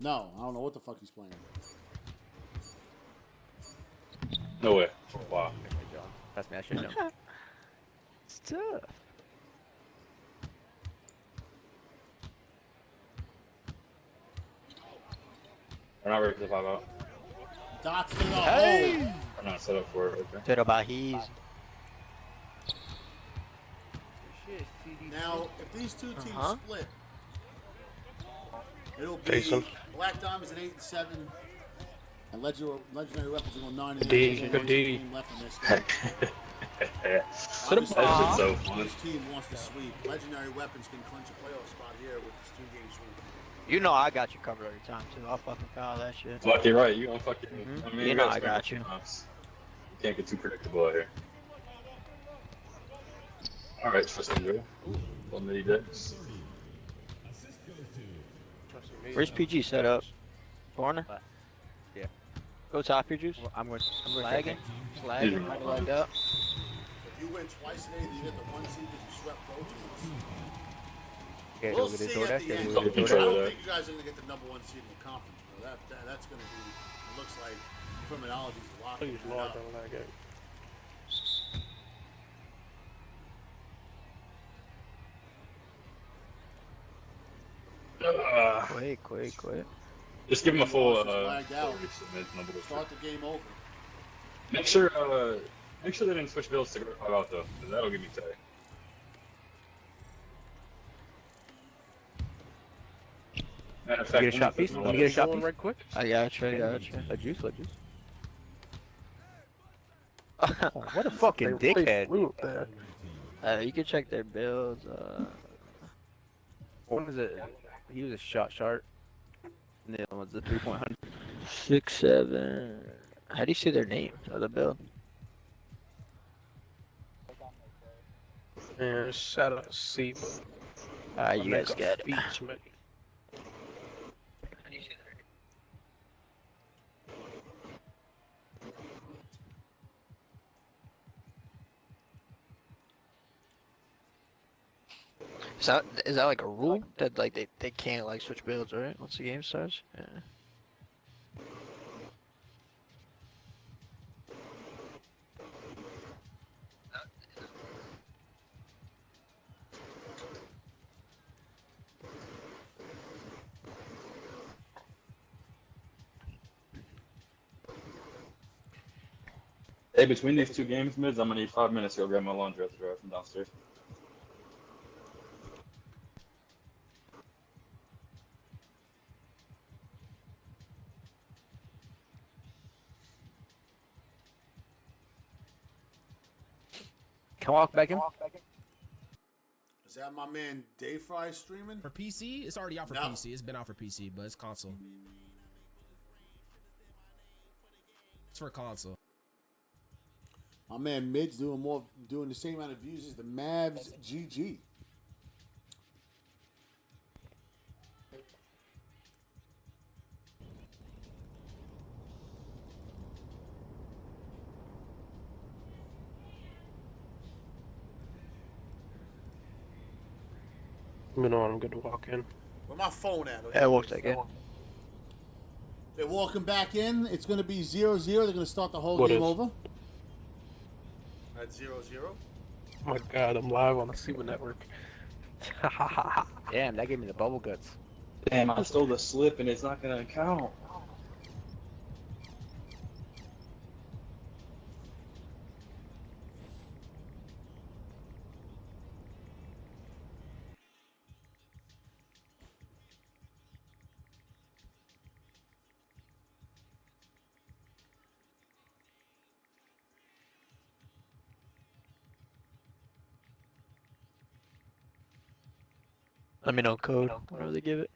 No, I don't know what the fuck he's playing. No way. Wow. That's me, I should know. It's tough. We're not ready for the 5 out. Dots to the Hey! hole. We're not set up for it. Okay. Shit about he's. Now, if these two teams Uh-huh. split, it'll be Jason. Black Diamonds at 8 and 7, and Legendary Weapons will go 9 and 8. D, There's only good one D. team left in this game. That shit's so fun. Each team wants to sweep. Legendary Weapons can clinch a playoff spot here with this 2-game sweep. You know I got you covered every time, too. I'll fucking foul that shit. Fuck, you're right. You gonna fucking. I mean, You know gotta I spend got you. sometimes. You can't get too predictable out here. Alright, trust me, Joe. 1 many days. Where's PG set up? Corner? Yeah. Go top your juice. Well, I'm going to Lagging. Lagging. Yeah. Might have lagged up. If you win twice today, then you get the 1 seed because you swept both teams. Okay, We'll go get his see DoorDash. at the Go end. get his I Control DoorDash. don't that. think you guys are going to get the number 1 seed in the conference, bro. That's going to be, it looks like Criminology's locking Please, it Lord, up. don't lag it. Quick. Just give him a full. Lagged out. Number Start the game over. Make sure they didn't switch builds to go 5 out though, 'cause that'll get me tight. Matter of Let me fact, get a shot piece. Let me get a shot piece. right quick. I gotcha, I gotcha. A juice, a juice. Oh, what a fucking dickhead. You can check their builds. What was it? He was a shot sharp. And the other one's a 3-point. 6-7. How do you see their names of the build? Man, shout out to C, but You guys got it. beach, man. Is that like a rule that like they can't like switch builds, right? Once the game starts? Yeah. Hey, between these two games, mids, I'm gonna need 5 minutes to go grab my laundry at the dryer from downstairs. Can I walk back in? Is that my man Dayfry streaming? For PC, it's already out for No. PC. It's been out for PC, but it's console. It's for console. My man Midge doing the same amount of views as the Mavs GG. You know I'm gonna walk in. Where my phone at? Yeah, walk that in. They're walking back in. It's going to be 0-0. They're going to start the whole What game is? over. At 0-0. Oh my god, I'm live on the SIBA network. Damn, that gave me the bubble guts. Damn, I stole the slip and it's not gonna count. Let me know code whenever they give it.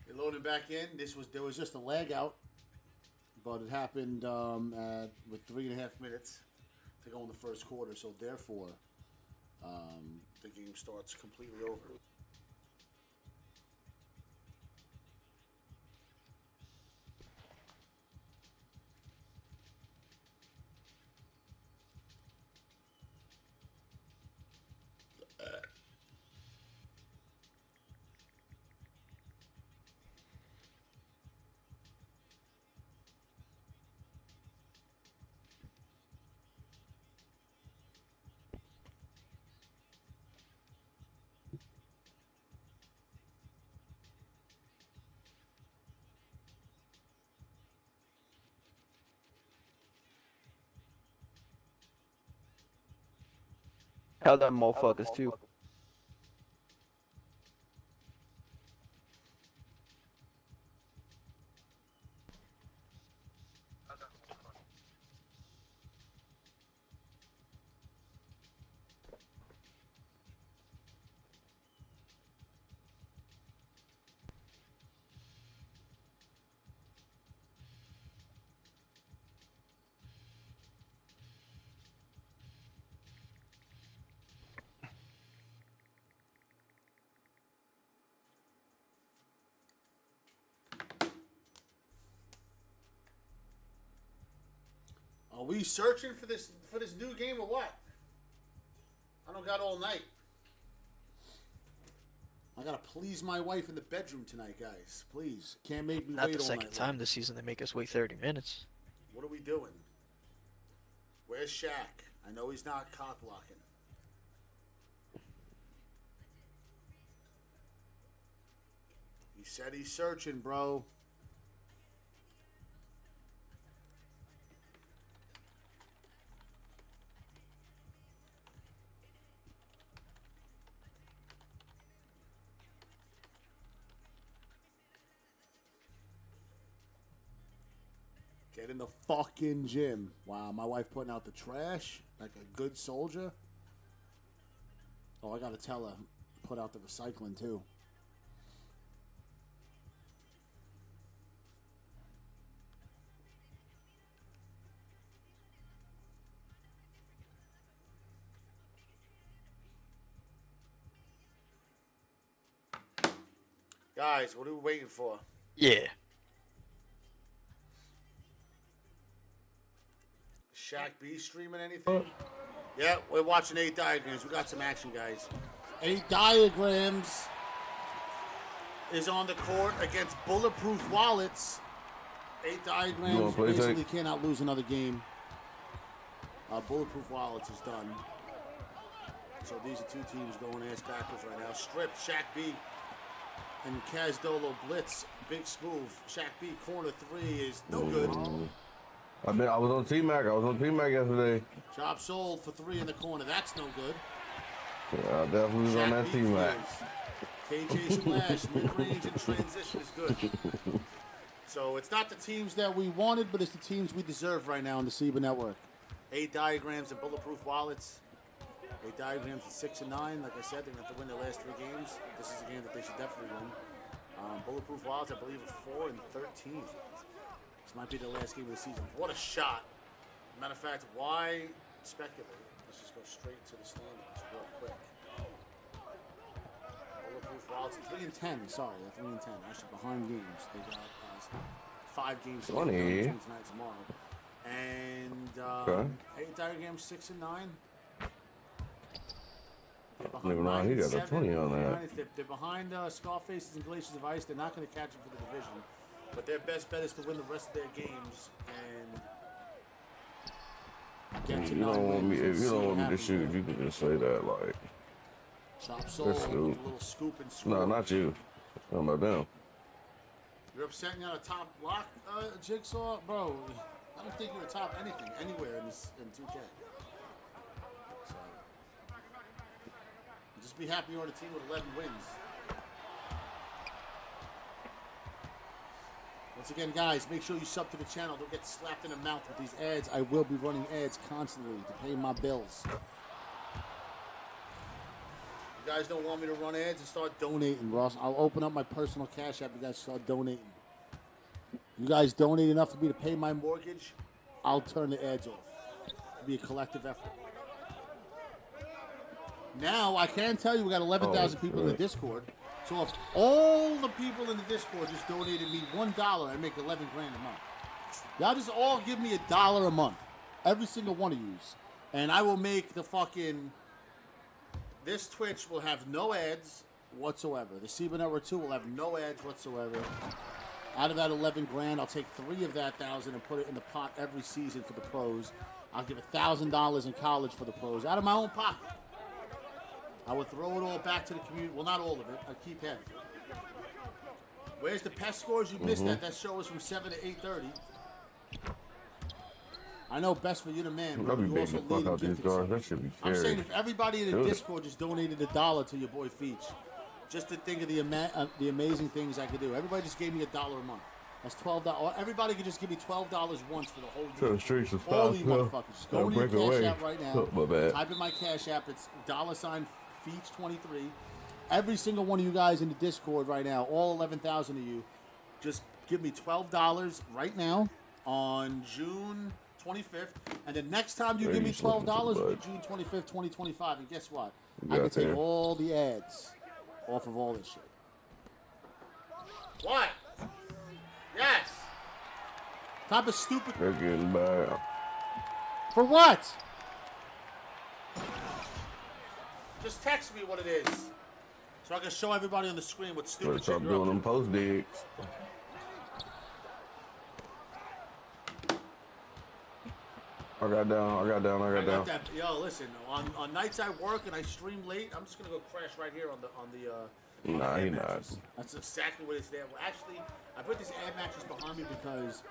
They're loading back in. There was just a lag out, but it happened with 3.5 minutes to go in the first quarter. So therefore, the game starts completely over. Hell, them motherfuckers too. Are we searching for this new game or what? I don't got all night. I gotta please my wife in the bedroom tonight, guys. Please. Can't make me Not wait the all second night time long. this season they make us wait 30 minutes. What are we doing? Where's Shaq? I know he's not cock blocking. He said he's searching, bro. Get in the fucking gym. Wow, my wife putting out the trash like a good soldier. Oh, I gotta tell her, put out the recycling too. Guys, what are we waiting for? Yeah. Shaq B streaming anything? Yeah, we're watching 8 Diagrams. We got some action, guys. 8 Diagrams is on the court against Bulletproof Wallets. 8 Diagrams basically cannot lose another game. Bulletproof Wallets is done. So these are two teams going ass backwards right now. Strip, Shaq B, and Kaz Dolo blitz. Big smooth. Shaq B, corner 3 is no good. I was on T-Mac. I was on T-Mac yesterday. Chop sold for 3 in the corner. That's no good. Yeah, I definitely was on that T-Mac. KJ Splash, mid-range and transition is good. So it's not the teams that we wanted, but it's the teams we deserve right now on the SEBA Network. 8 Diagrams and Bulletproof Wallets. 8 Diagrams at 6 and 9. Like I said, they're going to have to win their last 3 games. This is a game that they should definitely win. Bulletproof Wallets, I believe, are 4 and 13. This might be the last game of the season. What a shot. Matter of fact, why speculate? Let's just go straight to the standings real quick. Bulletproof Wallets, 3 and 10. Sorry, they're 3 and 10. Actually, behind games. They got 5 games to get done between tonight and tomorrow. And 8 Diagrams, 6 and 9. I don't even know how he got a 20 on that. If they're behind Scarfaces and Glaciers of Ice, they're not going to catch them for the division. But their best bet is to win the rest of their games and get to You don't want me, if you don't want me to shoot, you can just say that, like. Chop soul with a little scoop and scoop. No, not you. I'm about them. You're upsetting on a top lock, Jigsaw? Bro, I don't think you're a top anything, anywhere in 2K. So, just be happy you're on a team with 11 wins. Once again, guys, make sure you sub to the channel. Don't get slapped in the mouth with these ads. I will be running ads constantly to pay my bills. You guys don't want me to run ads and start donating, Ross. I'll open up my personal cash app. You guys start donating. You guys donate enough for me to pay my mortgage, I'll turn the ads off. It'll be a collective effort. Now, I can tell you we got 11,000 people in the Discord. So if all the people in the Discord just donated me $1, I make 11 grand a month. Y'all just all give me $1 a month. Every single one of yous. And I will make the fucking... This Twitch will have no ads whatsoever. The SEBA Network 2 will have no ads whatsoever. Out of that 11 grand, I'll take 3 of that 1,000 and put it in the pot every season for the pros. I'll give $1,000 in college for the pros out of my own pocket. I would throw it all back to the community. Well, not all of it. I'd keep half of it. Where's the PEST scores? You missed that. That show was from 7 to 8:30. I know best for you the man, but you also lead and gifted some. That should be I'm saying if everybody in the Discord just donated $1 to your boy Feach, just to think of the amazing things I could do. Everybody just gave me $1 a month. That's $12. Everybody could just give me $12 once for the whole year. All you motherfuckers. Just go to your Cash App right now. Type in my Cash App. It's $Feach23. Every single one of you guys in the Discord right now, all 11,000 of you, just give me $12 right now on June 25th. And the next time you give me $12 will be June 25th, 2025. And guess what? I can take all the ads off of all this shit. What? Yes. Type of stupid. They're getting bad. For what? Just text me what it is. So I can show everybody on the screen what Better stupid shit stop you're doing up them to. post digs. I got down. I got that. Yo, listen. On nights I work and I stream late, I'm just gonna go crash right here on the Nah, air he not. mattress. That's exactly what it's there. Well, actually, I put this air mattress behind me because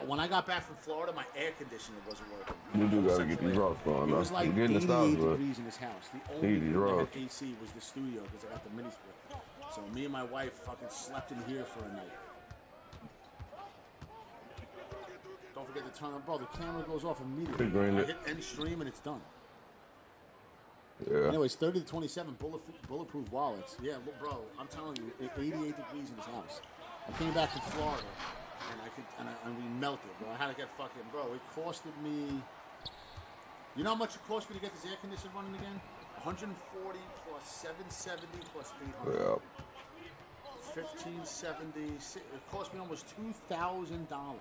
when I got back from Florida, my air conditioner wasn't working. You do gotta get these rocks going. It was like I'm getting 88 the stops, but degrees in this house. The only these thing that had rocks. AC was the studio because I got the mini split. So me and my wife fucking slept in here for a night. Don't forget to turn on, bro. The camera goes off immediately. I hit end stream and it's done. Yeah. Anyways, 30 to 27 bulletproof wallets. Yeah, look, bro, I'm telling you, 88 degrees in this house. I came back from Florida and we melted, bro. I had to get fucking, bro. It costed me. You know how much it cost me to get this air conditioner running again? 140 plus 770 plus 800. Yeah. 1570. It cost me almost $2,000.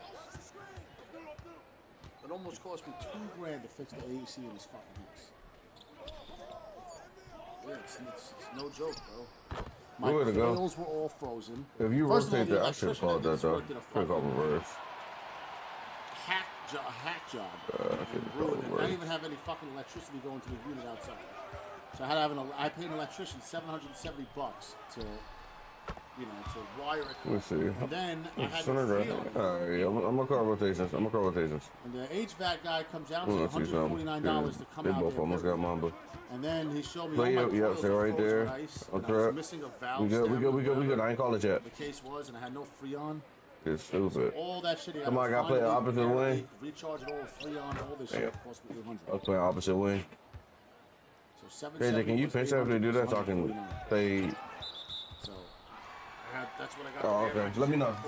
It almost cost me $2,000 to fix the AC in this fucking house. Yeah, it's no joke, bro. My coils were all frozen. If you First of all, rotate the that, I should have electrician called that that did this though. work did a Quick off fucking reverse. hack job. And ruined it. I didn't even have any fucking electricity going to the unit outside. So I had to have I paid an electrician $770 to, to wire it. Let's see. And then I had Center to right. feel it. Alright, I'm gonna call rotations. And the HVAC guy comes out to Let's see something. $149 to come They out both there. almost got Mamba. And then he showed me Play all up, my yep, coils stay were right frozen there. with ice, On and I was track. missing a valve We good, we got ain't call it yet. The case was, and I had no Freon. It's stupid. All that shit. Come on, I gotta play the opposite wing. Recharge it all with Freon, all this shit cost me $800. I was playing opposite wing. So JJ, can you pinch after they do that so I can stay? So that's what I got. Oh, okay. Let me know. You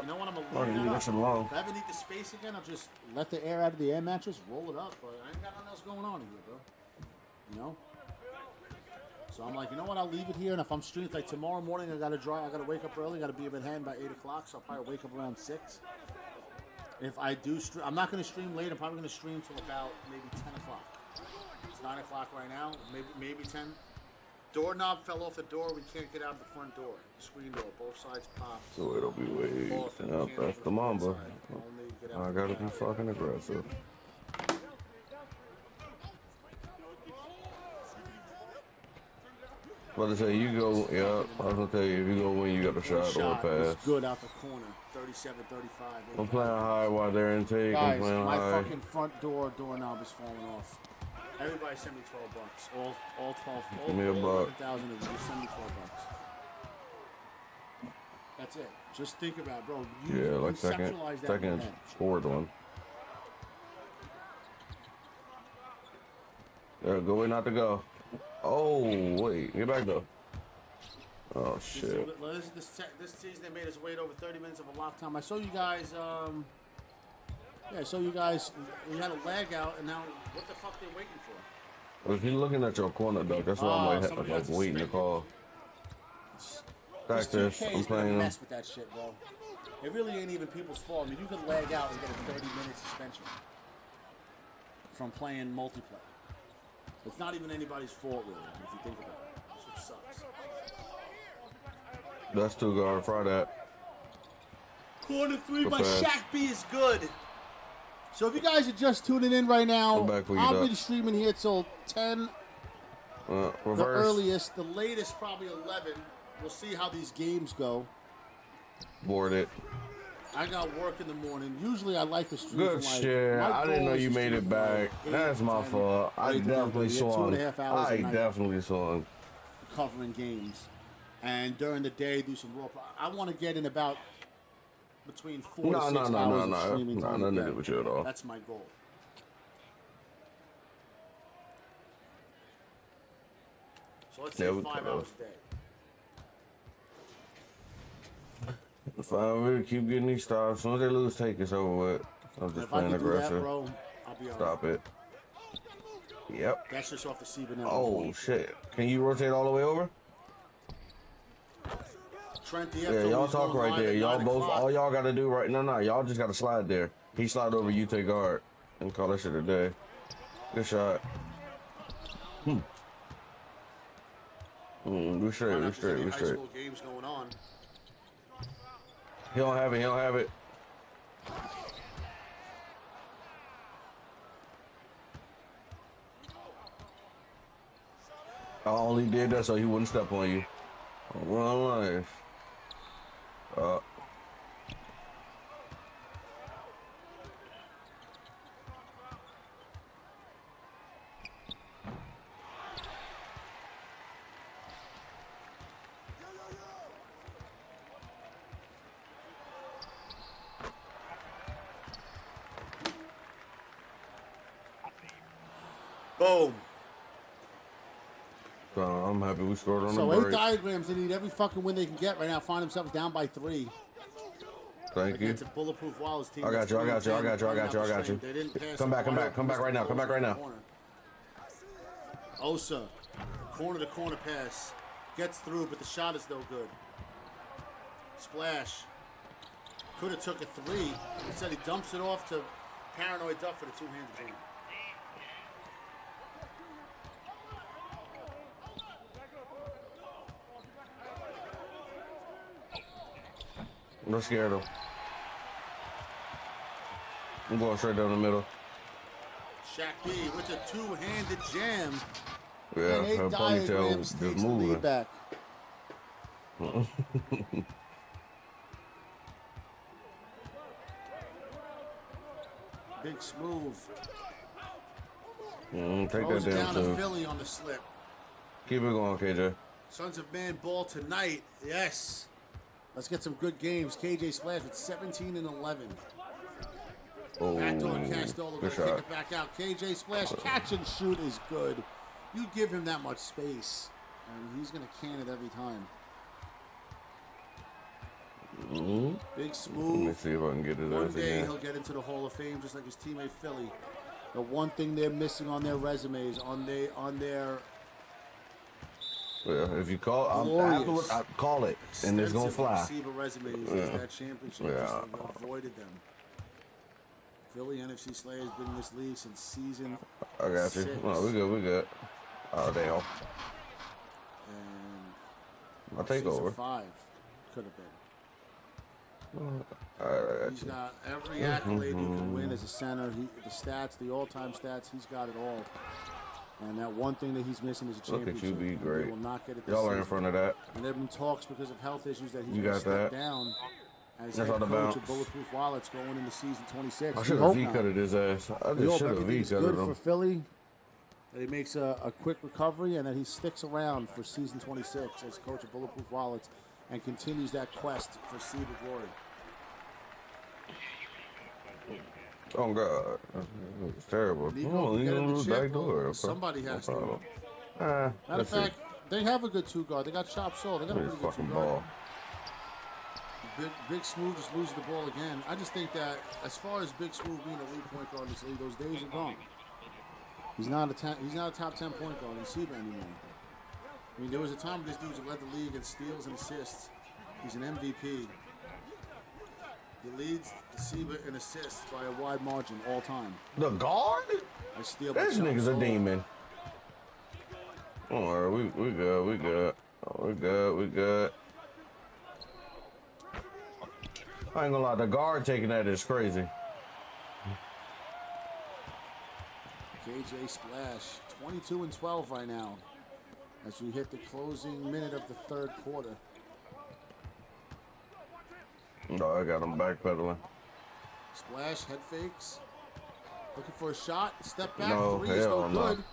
know what? I'm gonna leave that alone. If I ever need the space again, I'll just let the air out of the air mattress, roll it up. But I ain't got nothing else going on in here, bro. You know. So I'm like, you know what? I'll leave it here, and if I'm streaming, like tomorrow morning, I gotta wake up early. Gotta be in hand by 8 o'clock, so I'll probably wake up around 6. If I do stream, I'm not gonna stream late. I'm probably gonna stream till about maybe 10 o'clock. It's 9 o'clock right now. Maybe 10. Doorknob fell off the door. We can't get out the front door. Screen door, both sides popped. So it'll be way. Yeah, that's the Mamba. I gotta be fucking aggressive. But I say you go, yeah. I was gonna tell you if you go win, you got a shot or a Was pass. good out the corner. 37, 35. I'm playing high while they're in take. Guys, I'm playing my high. fucking front doorknob is falling off. Everybody send me $12. All 12. Give me a buck. 11,000 of you. Just send me $12. That's it. Just think about it, bro. You Yeah, like conceptualize that in your head. forward one. There, go where not to go. Oh wait, get back though. Oh shit. This season they made us wait over 30 minutes of a lock time. I saw you guys. Yeah, I saw you guys. We had a lag out, and now what the fuck they waiting for? Well, if you're looking at your corner, though, that's why I'm like waiting to call. Practice. I'm playing them. Mess with that shit, bro. It really ain't even people's fault. I mean, you can lag out and get a 30-minute suspension from playing multiplayer. It's not even anybody's fault, really, if you think about it. It sucks. That's too guard. Fry that. Corner 3 by Shaq B is good. So if you guys are just tuning in right now, I'll be streaming here till 10. The earliest, the latest probably 11. We'll see how these games go. Board it. I got work in the morning. Usually I like to stream. Good shit. I didn't know you made it back. That's my fault. I definitely saw him. I definitely saw him. Covering games. And during the day, do some raw. I want to get in about between 4 to 6 hours of streaming time. Nothing to do with you at all. That's my goal. So let's say 5 hours a day. Fine, we'll keep getting these stops. As soon as they lose take, it's over with. I'm just playing aggressive. That, bro, I'll be Stop it. Yep. That's just off the Seaman. Oh, shit. Can you rotate all the way over? Trent, yeah, y'all talk right there. Y'all both, all y'all got to do right no, y'all just got to slide there. He slide over, you take guard. And call that shit a day. Good shot. We straight, Try we not to see straight, any we high straight. school games going on. He don't have it, he don't have it. I only did that so he wouldn't step on you. Run life. Boom. So I'm happy we scored on So the 8 break. diagrams. They need every fucking win they can get right now. Find themselves down by 3. Thank you. Against a bulletproof Wallace team. I got that's you, I got you, I 3-10, got you, I got you, I running got out the you. string. They didn't pass Come it back, come wide back, open, come back missed right the now, come back goals right in the now. corner. Osa, corner to corner pass. Gets through, but the shot is no good. Splash. Could have took a 3. Instead, he dumps it off to Paranoid Duck for the two-handed jam. I'm scared of him. I'm going straight down the middle. Shaq B with a two-handed jam. Yeah, And 8 her diagrams ponytail takes just the lead moving. back. Big smooth. Take Throws that it down down to too. Philly on the slip. Keep it going, KJ. Sons of Man ball tonight. Yes. Let's get some good games. KJ Splash with 17 and 11. Oh, Backdoor Castola good gonna kick shot. it back out. KJ Splash catch and shoot is good. You give him that much space, and he's gonna can it every time. Big Let me smooth. see if I can get his One ass day again. he'll get into the Hall of Fame just like his teammate Philly. The one thing they're missing on their resumes, on their Yeah, if you call, glorious, I call it, and it's gonna extensive fly. receiver resumes is that championship. Yeah. Just avoided them. Philly NFC Slayer has been in this league since season I got you. 6. No, we good, we good. Oh, damn. And I'll take season over. 5 could have been. Alright, He's got every accolade you can win as a center. The stats, the all-time stats, he's got it all. And that one thing that he's missing is a Look championship. at you, be and great. They will not get it this Y'all are in season. front of that. And there have been talks because of health issues that he's You going to got step that. down as That's head on the coach bounce. of Bulletproof Wallets going into season 26. I We should have hope V not. cutted his ass. I We just hope should have V everything's cutted good him. for Philly. That he makes a quick recovery and that he sticks around for season 26 as coach of Bulletproof Wallets and continues that quest for Seed of Glory. Oh God, it's terrible. Nico Oh, can you get in know the the chip. back door. Well, somebody has to. problem. Matter of That's it. fact, they have a good two guard. They got Chop Soul. They got a This pretty good two fucking guard. ball. Big Smooth just loses the ball again. I just think that as far as Big Smooth being a lead point guard in this league, those days are gone. He's not a top 10 point guard in SEBA anymore. I mean, there was a time this dude led the league in steals and assists. He's an MVP. He leads SEBA in assists by a wide margin all time. The guard? I steal. This nigga's a demon. Don't worry, we good, we good. Oh, we good, we good. I ain't gonna lie, the guard taking that is crazy. KJ Splash, 22 and 12 right now as we hit the closing minute of the third quarter. No, I got him backpedaling. Splash, head fakes. Looking for a shot. Step back. No, 3 is no hell no. good.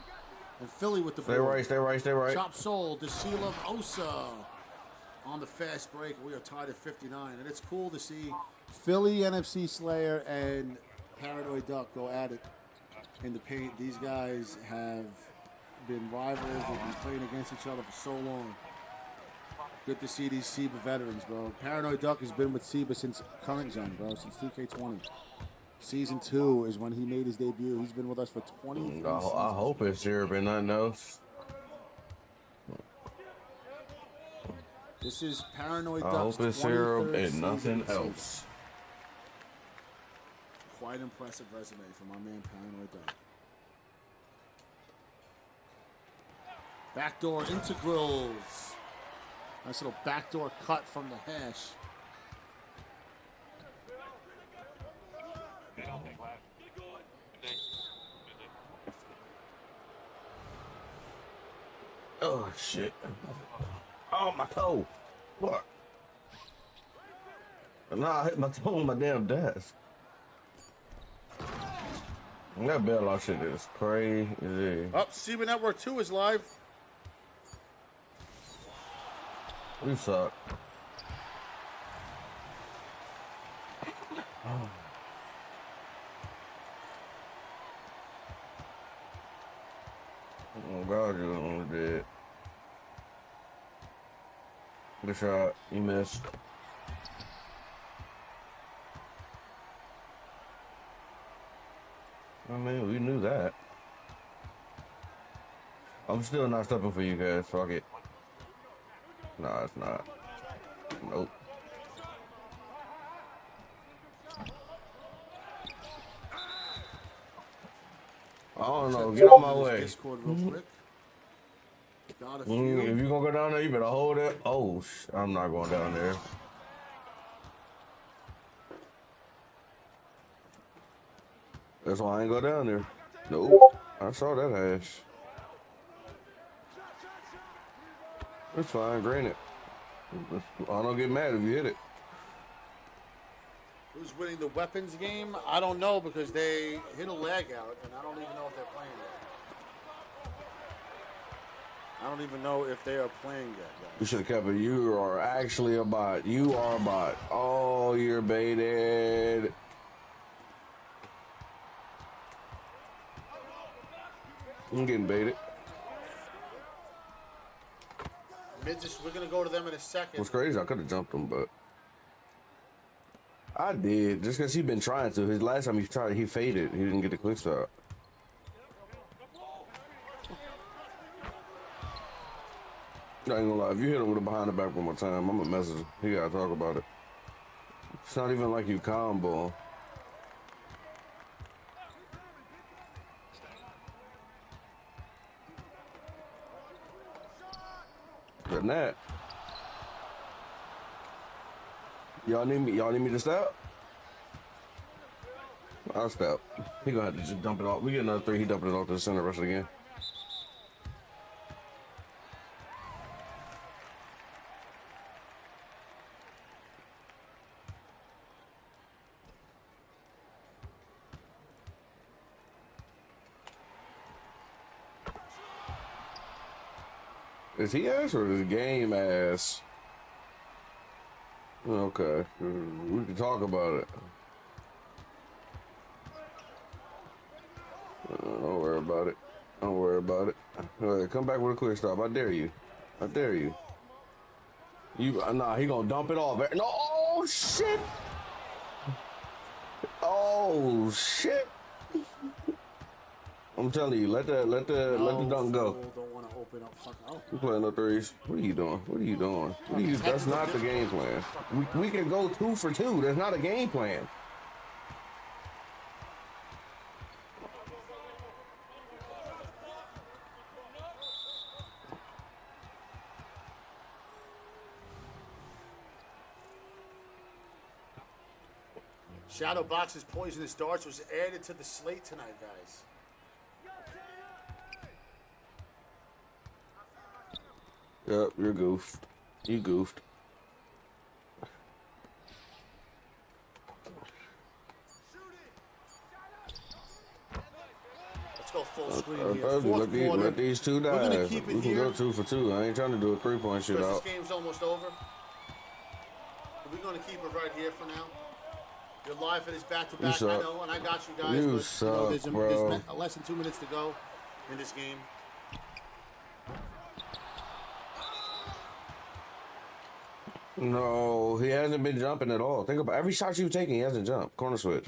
And Philly with the Stay ball. right, stay right, stay right. Chop Soul, Deshila Osa on the fast break. We are tied at 59. And it's cool to see Philly, NFC Slayer, and Paranoid Duck go at it in the paint. These guys have been rivals. They've been playing against each other for so long. Good to see these SEBA veterans, bro. Paranoid Duck has been with SEBA since current gen, bro, since 2K20. Season 2 is when he made his debut. He's been with us for 23 seasons. I hope it's syrup and nothing else. This is Paranoid I Duck's hope it's syrup 23rd and nothing season. else. Quite impressive resume from my man Paranoid Duck. Backdoor integrals. Nice little backdoor cut from the hash. Oh shit! Oh my toe! What? Nah, I hit my toe on my damn desk. That bailout shit is crazy. Up, CB Network 2 is live. You suck. Oh God, you almost dead. Good shot. You missed. I mean, we knew that. I'm still not stepping for you guys. Fuck it. Nah, it's not. Nope. I don't know. Get out my way. Discord real quick. Got a If few. you gonna go down there, you better hold it. Oh, I'm not going down there. That's why I ain't go down there. Nope. I saw that hash. It's fine, granted. I don't get mad if you hit it. Who's winning the weapons game? I don't know because they hit a lag out, and I don't even know if they're playing yet. I don't even know if they are playing yet, guys. You should have kept it. You are actually a bot. You are a bot. Oh, you're baited. I'm getting baited. We're going to go to them in a second. What's crazy, I could have jumped him, but I did. Just because he's been trying to. His last time he tried, he faded. He didn't get the quick stop. I ain't gonna lie. If you hit him with a behind the back one more time, I'm gonna message him. He gotta talk about it. It's not even like you combo. But that. Y'all need me to stop? I'll stop. He gonna have to just dump it off. We get another 3, he dumping it off to the center rest of the game. Is he ass or is game ass? Okay, we can talk about it. Don't worry about it. Don't worry about it. All right, come back with a quick stop. I dare you. I dare you. Nah, he gonna dump it off. No, oh shit! Oh shit! I'm telling you, let the dunk go. Don't want to open up. Fuck out. You playing no threes? What are you doing? What are you doing? That's not the game plan. We can go 2 for 2. That's not a game plan. Shadowbox's poisonous darts was added to the slate tonight, guys. Yep, you're goofed. You goofed. Let's go full screen here. Let these two die. We're gonna keep it We can here. go 2 for 2. I ain't trying to do a 3-point shit Because out. this game's almost over. We're going to keep it right here for now. You're live for this back-to-back. I know, and I got you guys. You but, suck, there's bro. less than 2 minutes to go in this game. No, he hasn't been jumping at all. Think about every shot you've taken, he hasn't jumped. Corner switch.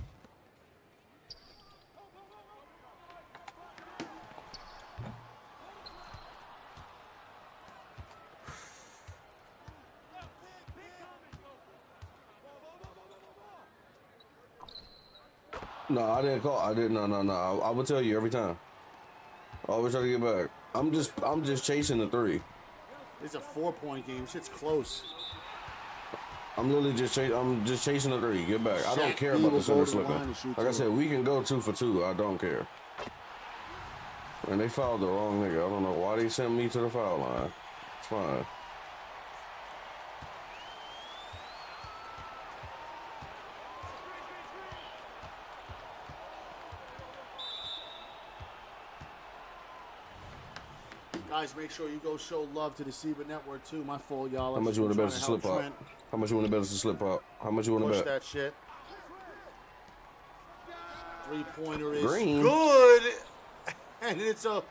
No, I didn't call. I didn't. No. I will tell you every time. I always try to get back. I'm just chasing the 3. It's a 4-point game. Shit's close. I'm literally just chasing the 3. Get back. I don't Shaq care B about will the center go to the line slipping. and shoot Like I two. said, we can go 2 for 2. I don't care. And they fouled the wrong nigga. I don't know why they sent me to the foul line. It's fine. Guys, make sure you go show love to the Seba Network too. My fault, y'all. How much you want to bet us to slip up? How much you want to bet us to slip up? How much you want to Push bet? that shit. 3-pointer is Green. good. And it's a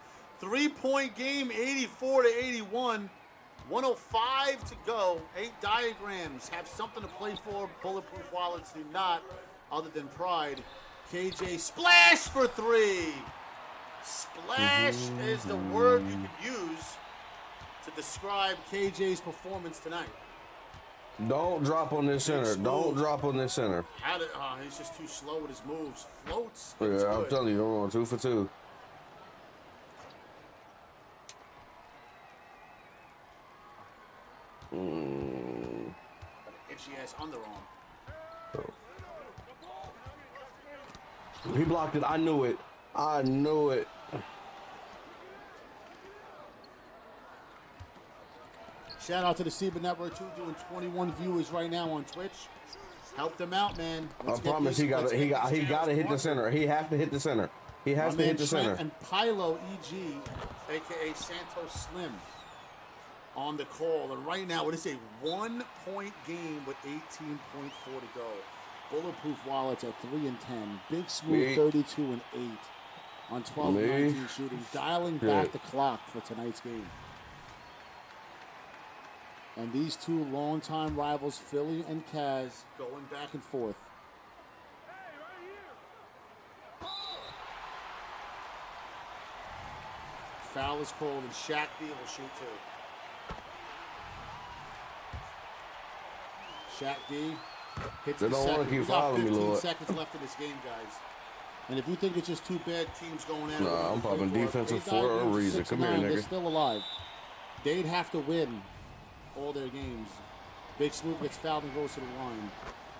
3-point game, 84-81. 105 to go. 8 diagrams. Have something to play for. Bulletproof wallets do not, other than pride. KJ splash for 3. Splash is the word you could use to describe KJ's performance tonight. Don't drop on this center. Smooth. Don't drop on this center. He's just too slow with his moves. Floats. Yeah, It's I'm good. telling you, I'm on 2 for 2. Itchy ass underarm. He blocked it. I knew it. I knew it. Shout out to the Seba Network too, doing 21 viewers right now on Twitch. Help them out, man. I promise he got to hit the center. He has to hit the center. He has to hit the center. And Pilo EG, aka Santos Slim, on the call. And right now, it is a 1-point game with 18.4 to go. Bulletproof wallets at 3 and 10. Big Smooth 32 and 8 on 12 and 19 shooting, dialing back the clock for tonight's game. And these two longtime rivals, Philly and Kaz, going back and forth. Foul is called, and Shaq D will shoot too. Shaq D hits They the don't want to second. keep We got fouling me, 15 Lord. seconds left in this game, guys. And if you think it's just two bad teams going at it, Nah, I'm popping defensive for a reason. Come here, They're nigga. still alive. They'd have to win all their games. Big Smooth gets fouled and goes to the line.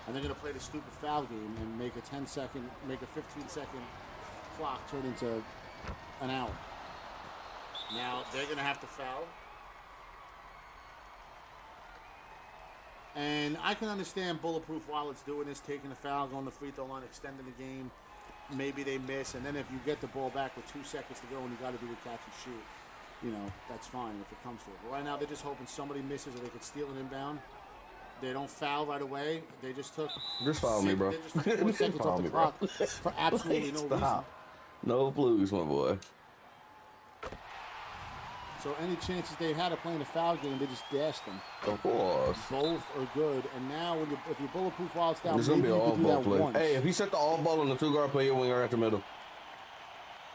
And they're going to play the stupid foul game and make a 15-second clock turn into an hour. Now, they're going to have to foul. And I can understand Bulletproof Wallets doing this, taking a foul, going to the free throw line, extending the game. Maybe they miss, and then if you get the ball back with 2 seconds to go and you got to do a catch and shoot, you know, that's fine if it comes to it. But right now, they're just hoping somebody misses or they could steal an inbound. They don't foul right away. They just took... Just foul me, bro. They just took 4 seconds off the clock for absolutely no reason. No blues, my boy. So any chances they had of playing a foul game, they just dashed them. Of course. Both are good. And now, if your Bulletproof Wallets down, It's going to maybe be an you can do all-ball that play. once. Hey, if he set the all-ball on the 2-guard play, your winger at the middle.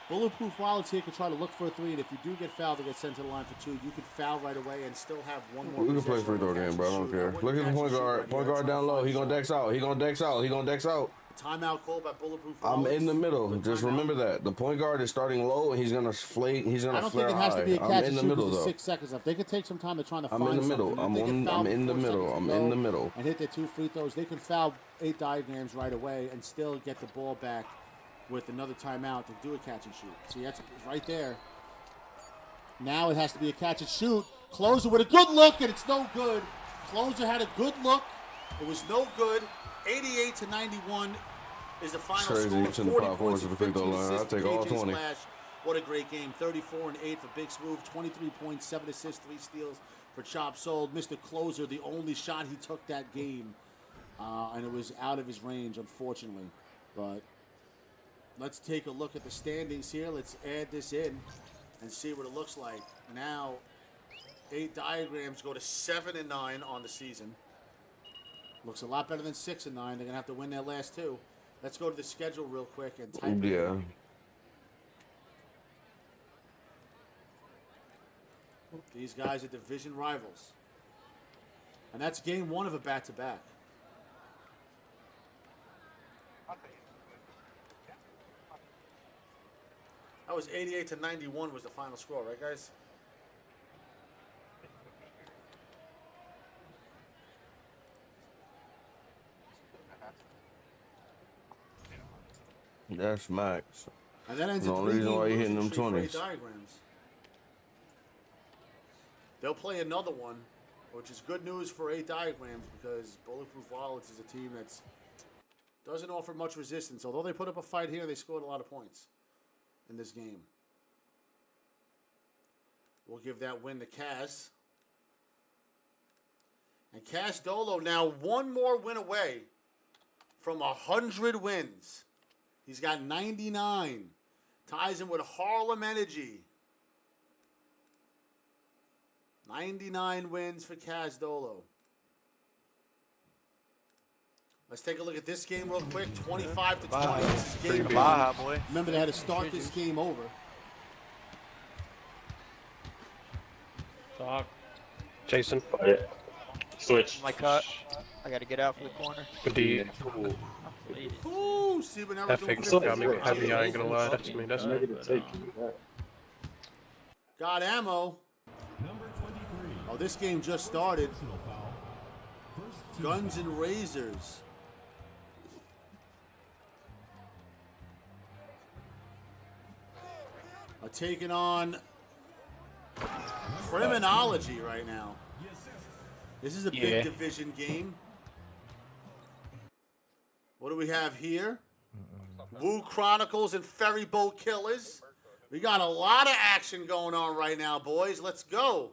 Bulletproof Wallets here can try to look for a 3, and if you do get fouled or get sent to the line for 2, you can foul right away and still have one more. We can play free throw game, bro. I don't care. Look at the point guard. Point guard down low. He going to dex out. He going to dex out. He going to dex out. Timeout call by Bulletproof I'm Wallets. in the middle. Just remember that. The point guard is starting low, and he's going to flake. He's going I to don't flare think it has high. to be a I'm catch in and the shoot middle, because though. it's 6 seconds left. They could take some time to try to I'm find in the middle. something. If I'm they get fouled in the with 4 middle. seconds I'm to in go the middle. and hit their 2 free throws, they can foul 8 diagrams right away and still get the ball back with another timeout to do a catch and shoot. See, that's right there. Now it has to be a catch and shoot. Closer with a good look, and it's no good. Closer had a good look. It was no good. 88-91 is the final Crazy. score. It's in the 40 power points forward to and the free throw 15 line. I'll assists take for all KJ 20. Splash. What a great game. 34 and 8 for Big Smooth. 23 points, 7 assists, 3 steals for Chop Sold. Mr. Closer, the only shot he took that game. And it was out of his range, unfortunately. But let's take a look at the standings here. Let's add this in and see what it looks like. Now, 8 diagrams go to 7 and 9 on the season. Looks a lot better than 6 and 9. They're going to have to win their last 2. Let's go to the schedule real quick and type it in. Yeah. These guys are division rivals. And that's game 1 of a back-to-back. That was 88-91 was the final score, right, guys? That's max. And that ends The a only reason why you hitting losing them streak for 8 20s. diagrams. They'll play another one, which is good news for 8 diagrams because Bulletproof Wallets is a team that doesn't offer much resistance. Although they put up a fight here, they scored a lot of points in this game. We'll give that win to Kaz. And Kaz Dolo now one more win away from 100 wins. He's got 99. Ties him with Harlem Energy. 99 wins for Kaz Dolo. Let's take a look at this game real quick. 25-20. This is game one. Boy. Remember, they had to start this game over. Talk. Jason. Switch. My cut. I gotta get out for the corner. Good D. Ooh, see, but now That we're fake doing got me 50. heavy. I ain't gonna lie. That's me. That's me. Got ammo. Oh, this game just started. Guns and Razors. Are taking on Criminology right now. This is a big division game. What do we have here? Woo Chronicles and Ferry Boat Killers. We got a lot of action going on right now, boys. Let's go.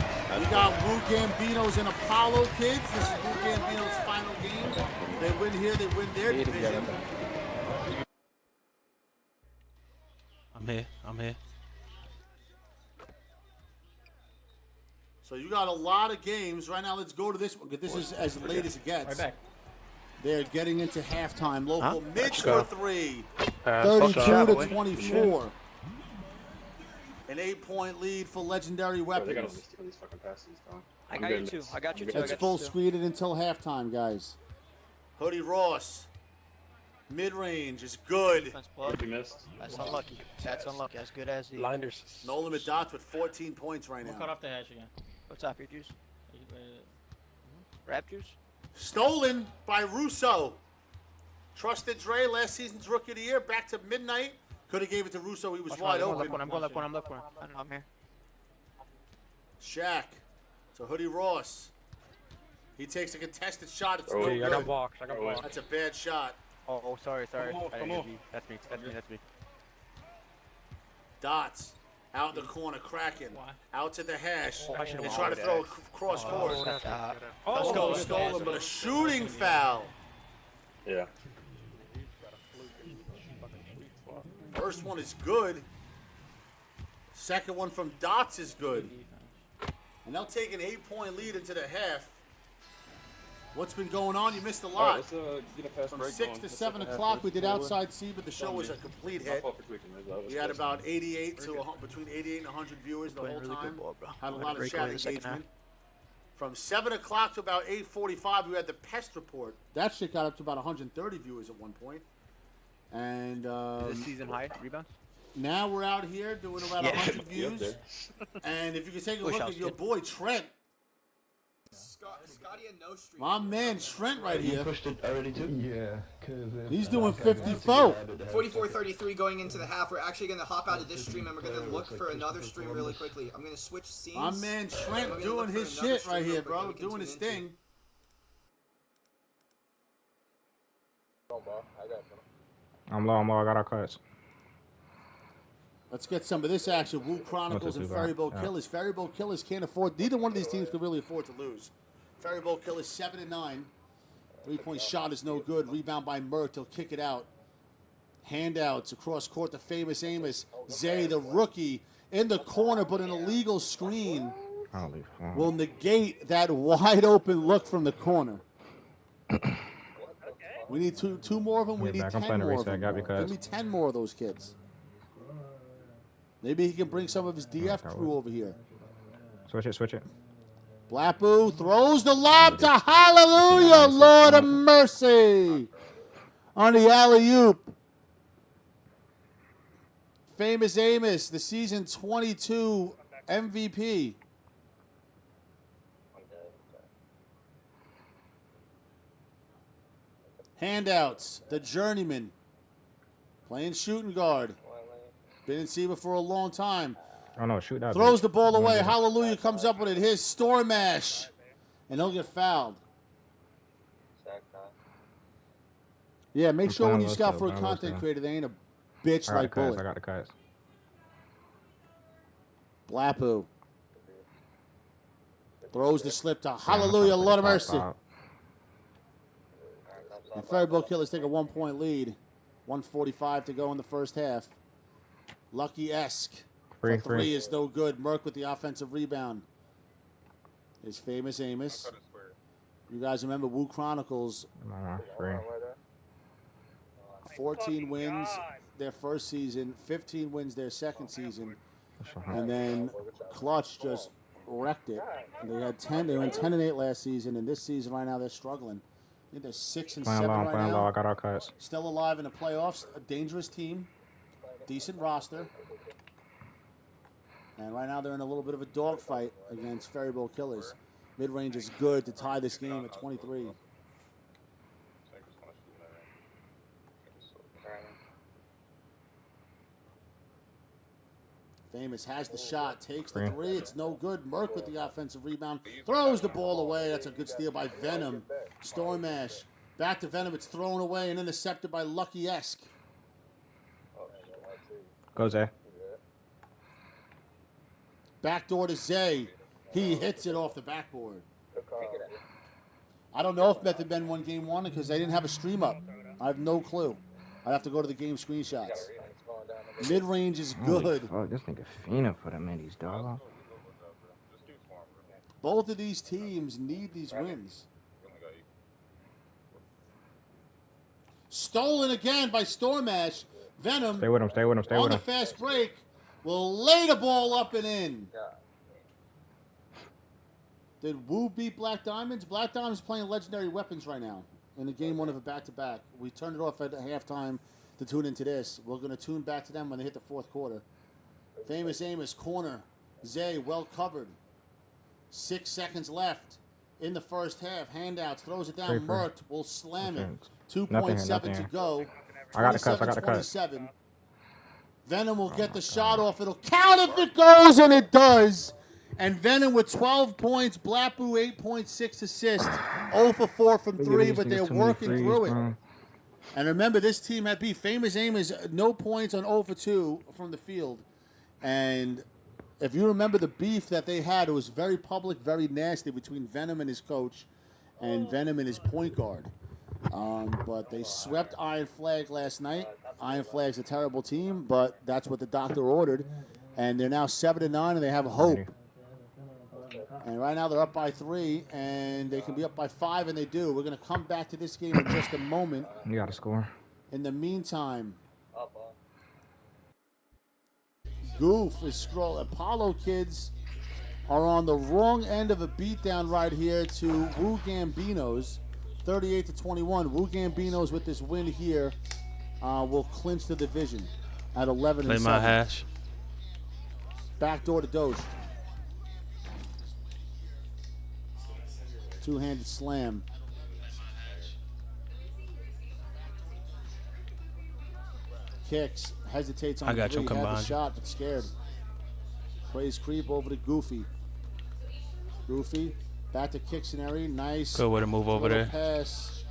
We got Woo Gambinos and Apollo Kids. This is Woo Gambino's final game. They win here, they win their division. I'm here. So you got a lot of games. Right now, let's go to this one. This is as late as it gets. Right back. They're getting into halftime. Local Mitch go. for 3. Touchdown. 32-24. An 8-point lead for Legendary Weapons. I got you too. I got you too. Let's full screen it until halftime, guys. Hoodie Ross. Mid-range is good. You missed. That's unlucky. That's unlucky. As good as the. Blinders. No limit dots with 14 points right Cut now. off the hash again. What's up, your juice? Rap juice? Stolen by Russo. Trusted Dre, last season's Rookie of the Year, back to midnight. Could have gave it to Russo. He was wide open. I'm going left corner. I know I'm here. Shaq. So Hoodie Ross. He takes a contested shot. It's no I got good. blocks. I got blocks. That's a bad shot. Oh, sorry. Come on, I come didn't on. get you. That's me. Dots. Out in the corner, cracking. Out to the hash. I should've They won try to that. throw cross court. That's, Let's go, stolen, but a shooting foul. Yeah. First one is good. Second one from Dots is good. And they'll take an 8-point lead into the half. What's been going on? You missed a lot. Let's get a fast From break 6 going. to Let's 7 take a half o'clock, we break. did Outside C, but the show was a complete My hit. fault for tweaking this. That was We had close. about 88 to between 88 and 100 viewers the whole Really time. good ball, bro. Had a I'm lot gonna of break chat away the second engagement. From 7 o'clock to about 8:45, we had the PEST Report. That shit got up to about 130 viewers at one point. And This season high rebounds. now we're out here doing about 100 views. there. And if you can take a Wish look I at was your good. boy Trent, Scotty and no stream. my man Trent right here, Pushed it already too? Yeah, because he's doing 54. 44-33 going into the half. We're actually going to hop out of this stream and we're going to look for another stream really quickly. I'm going to switch scenes. My man We're Trent gonna doing look for his another shit stream right real here, quick that bro. we can Doing tune his into. thing. I'm low, I got our cuts. Let's get some of this action. Woo Chronicles and Ferry Boat Killers. Ferry Boat Killers can't afford. Neither one of these teams could really afford to lose. Ferry Boat Killers 7-9. 3-point shot is no good. Rebound by Mert. He'll kick it out. Handouts across court. The famous Amos Zay, the rookie, in the corner, but an illegal screen will negate that wide open look from the corner. We need two more of them. We need 10 more of them. Give me 10 more of those kids. Maybe he can bring some of his DF crew over here. Switch it. Blapu throws the lob to Hallelujah, Lord of mercy. On the alley-oop. Famous Amos, the season 22 MVP. Handouts, the journeyman. Playing shooting guard. Been in SEMA for a long time. Oh no, shoot that. Throws bitch. the ball Don't away. do it. Hallelujah comes up with it. Here's Stormash. And he'll get fouled. Yeah, make I'm sure when playing you low scout still, for a playing low content still. creator, they ain't a bitch I got like the cuts. Bullet. I got the cuts. Blapu. Throws the slip to Yeah, I'm Hallelujah, trying to Lord of play mercy. 5-5. And Ferryboat Killers take a 1-point lead. 1:45 to go in the first half. Lucky-esque. Free, For three free. is no good. Merck with the offensive rebound. His famous Amos. You guys remember Wu Chronicles, Nah, free. 14 wins their first season, 15 wins their second season, That's and then Clutch just wrecked it. They had 10. They went 10-8 last season, and this season right now they're struggling. I think they're 6 and Playing 7 low, I'm right playing low. now. I got our cuts. Still alive in the playoffs. A dangerous team, decent roster, and right now they're in a little bit of a dogfight against Ferryboat Killers. Mid-range is good to tie this game at 23. Famous has the shot, takes the three. It's no good. Merck with the offensive rebound. Throws the ball away. That's a good steal by Venom. Stormash. Back to Venom. It's thrown away and intercepted by Lucky-esque. Go Zay. Backdoor to Zay. He hits it off the backboard. I don't know if Method Ben won game one because they didn't have a stream up. I have no clue. I'd have to go to the game screenshots. Mid-range is good. Fuck, this nigga Fina for the minis, dog. Both of these teams need these wins. Stolen again by Stormash. Venom, Stay with him, stay with him, stay on with the him. fast break, will lay the ball up and in. Did Wu beat Black Diamonds? Black Diamonds playing legendary weapons right now in the game one of a back-to-back. We turned it off at halftime to tune into this. We're going to tune back to them when they hit the fourth quarter. Famous Amos, corner. Zay, well covered. 6 seconds left in the first half. Handouts, throws it down. Free. Mert will slam it. Nothing 2.7 here. to go. I got the cuts, I got the cuts. 27. Venom will get the shot off. It'll count if it goes, and it does. And Venom with 12 points. Blapu 8.6 assists. 0 for 4 from 3, but they're working through it. And remember, this team had beat Famous Amos, no points on 0 for 2 from the field. And if you remember the beef that they had, it was very public, very nasty between Venom and his coach and Venom and his point guard. But they swept Iron Flag last night. Iron Flag's a terrible team, but that's what the doctor ordered. And they're now 7-9, and they have hope. And right now they're up by 3, and they can be up by 5, and they do. We're going to come back to this game in just a moment. You got to score. In the meantime, Goof is scrolling. Apollo kids are on the wrong end of a beatdown right here to Wu Gambinos, 38-21. Wu Gambinos with this win here will clinch the division at 11-7. Play my hash. Backdoor to Doge. Two-handed slam. Kicks, hesitates on I got three. you Had the combined. shot, but scared. Plays creep over to Goofy. Goofy, back to Kixonary. Nice. Good way to move over little there. pass.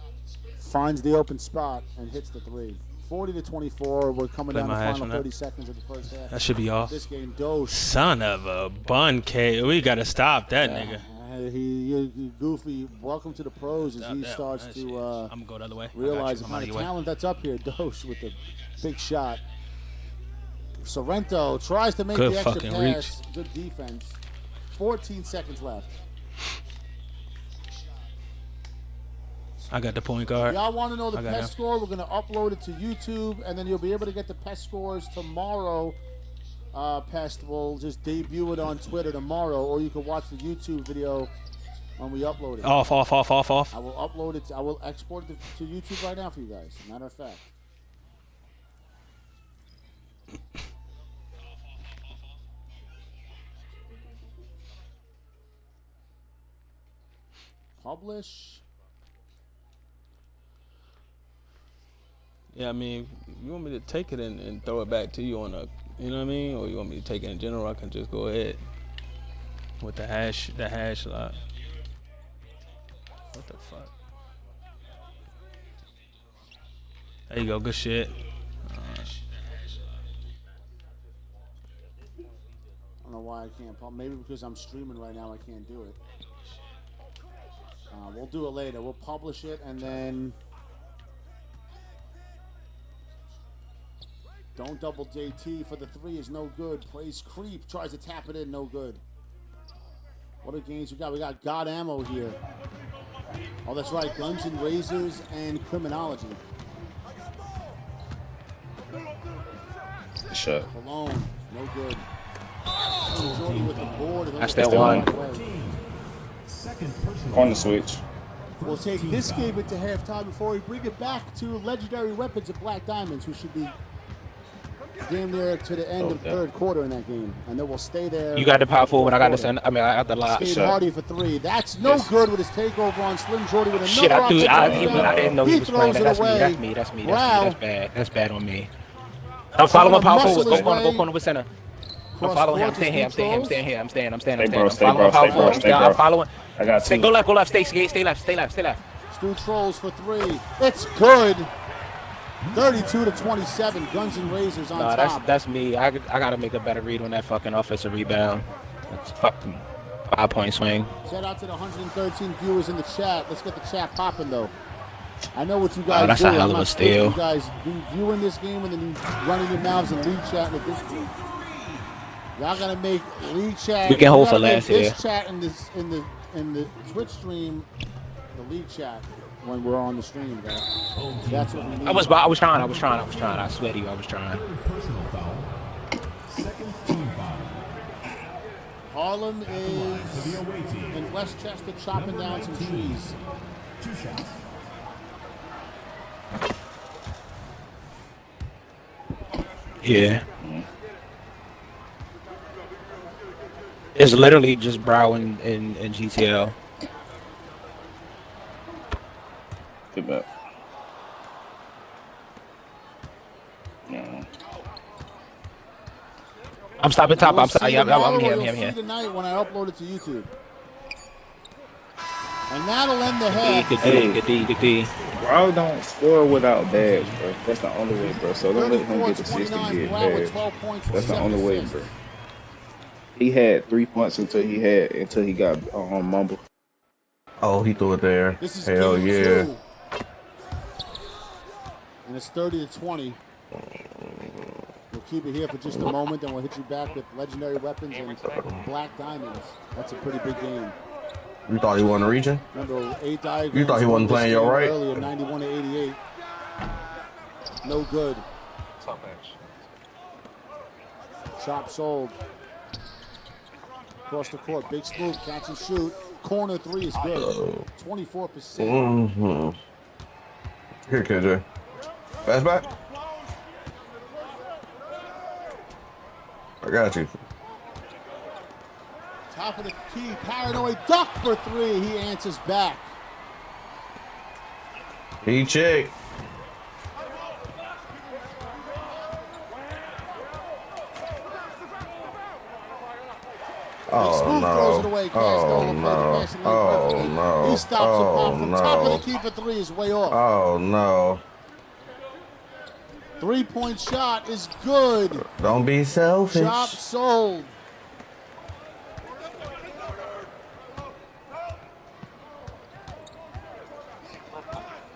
Finds the open spot and hits the 3. 40-24. We're coming Play down the my hash final on that. 30 seconds of the first half. That should be off. This game, Doge. Son of a bun cake. We got to stop that nigga. He Goofy, welcome to the pros as he starts to I'm going to go the other way. realize the I'm out kind of of your way. talent that's up here. Doge with the big shot. Sorrento tries to make Good the extra fucking pass. Good defense. 14 seconds left. I got the point If guard. y'all want to know the I got PEST him. score, we're going to upload it to YouTube, and then you'll be able to get the PEST scores tomorrow. PEST will just debut it on Twitter tomorrow, or you can watch the YouTube video when we upload it. Off. I will upload it. I will export it to YouTube right now for you guys. Matter of fact. Publish. Yeah, I mean, if you want me to take it and throw it back to you on a, you know what I mean? Or you want me to take it in general, I can just go ahead with the hash lock. What the fuck? There you go, good shit. I don't know why I can't. Maybe because I'm streaming right now, I can't do it. We'll do it later. We'll publish it and then don't double JT for the 3 is no good. Plays creep, tries to tap it in, no good. What are games we got? We got God Ammo here. Oh, that's right. Guns and Razors and Criminology. Shut. Malone, no good. Jordy with the board. That's that one. On the switch. We'll take this game into halftime before we bring it back to Legendary Weapons at Black Diamonds, who should be damn near to the end of third quarter in that game. And then we'll stay there. You got the power forward. I got the center. I mean, I got the lock. Steve Hardy for 3. That's no good with his takeover on Slim Jordy with another Shit, I didn't know he was playing that. That's me. That's bad. That's bad on me. I'm I'm following power muscle forward. his way. Go corner with center. I'm following him. I'm staying here. I'm staying Stay, bro, I'm stay, following bro, power stay, bro, forward. stay, Yeah, bro. I'm following. I got 2. Go left. Stay left. Stu Trolls for 3. It's good. 32-27. Guns and Razors on top. That's me. I gotta make a better read on that fucking offensive rebound. That's a fucking 5-point swing. Shout out to the 113 viewers in the chat. Let's get the chat popping though. I know what you guys that's do. a hell I'm of a not steal. You guys be viewing this game and then you running your mouths and lead chat with this team. Y'all gotta make lead chat. We can hold you for gotta last make here. this chat in the Twitch stream, the lead chat when we're on the stream, guys. That's what we need. I was trying. I swear to you, I was trying. Harlem is in Westchester chopping down some trees. Yeah. It's literally just Brow and GTL. Good bet. Yeah. I'm stopping top. I'm sorry. I'm here. You'll see tonight when I upload it to YouTube. And that'll end the half. Good D. Bro, don't score without badge, bro. That's the only way, bro. So don't let him get assists and get badge. That's the only way, bro. He had 3 points until he got mumble. Oh, he threw it there. This is Hell game yeah. 2. And it's 30-20. We'll keep it here for just a moment, then we'll hit you back with Legendary Weapons and Black Diamonds. That's a pretty big game. You thought he won the region? Remember, 8 diagrams. You thought he wasn't playing your right? Earlier, 91-88. No good. Chop sold. Across the court, big smooth, catch and shoot. Corner 3 is good. 24%. Mm-hmm. Here, KJ. Pass back. I got you. Top of the key, paranoid duck for 3. He answers back. He check. Smooth throws it away. Oh no. He stops it off from top of the key for 3 is way off. Oh no. 3-point shot is good. Don't be selfish. Chop sold.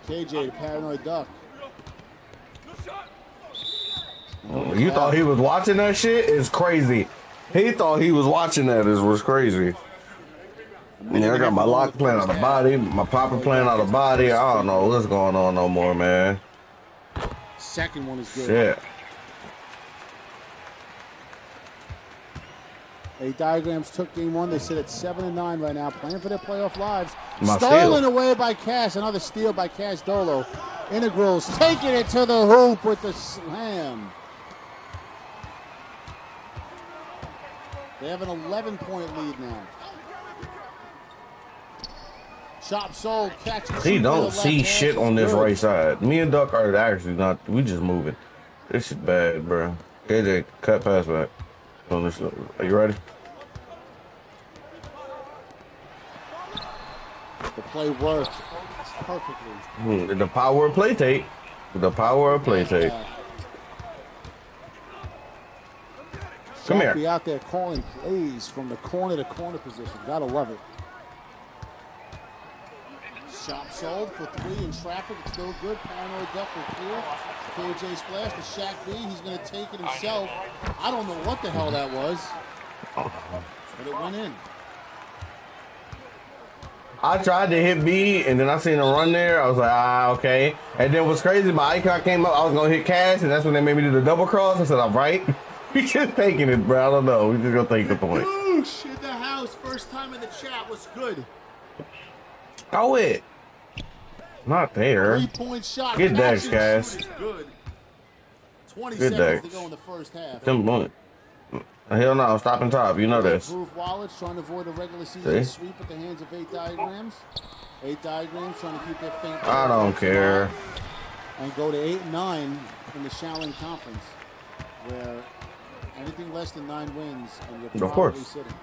KJ, the paranoid duck. You thought he was watching that shit? It's crazy. He thought he was watching that. It was crazy. Yeah, I got my lock playing on the body, my popper playing on the body. I don't know what's going on no more, man. Second one is good. Shit. 8 diagrams took game 1. They sit at 7-9 right now, playing for their playoff lives. My Stolen steal. away by Cass. Another steal by Cass Dolo. Integrals taking it to the hoop with the slam. They have an 11-point lead now. Shop sold, catch and He shoot don't to the see left shit hash on is this good. right side. Me and Duck are actually not. We just moving. This is bad, bro. KJ, cut pass back. On this, are you ready? The play worked perfectly. The power of play take. The power of play take. Come here. Be out there calling plays from the corner to corner position. Gotta love it. Shop sold for 3 in traffic. It's still good. Paranoid Duck will clear. KJ splash to Shaq B. He's going to take it himself. I don't know what the hell that was, but it went in. I tried to hit B, and then I seen him run there. I was like, okay. And then what's crazy, my icon came up. I was going to hit cash, and that's when they made me do the double cross. I said, all right. We just taking it, bro. I don't know. We just going to take the point. Boosh in the house. First time in the chat was good. Go it. Not there. 3-point shot. Get Dex, guys. Good. 20 Good seconds Dex. to go in the first half. 10 points. Hell no, stop and top. You know this. Proof Wallets trying to avoid a regular season sweep at the hands of 8 diagrams. 8 diagrams trying to keep their faint. I don't care. And go to 8-9 in the Shaolin Conference, where anything less than 9 wins, and you're probably sitting.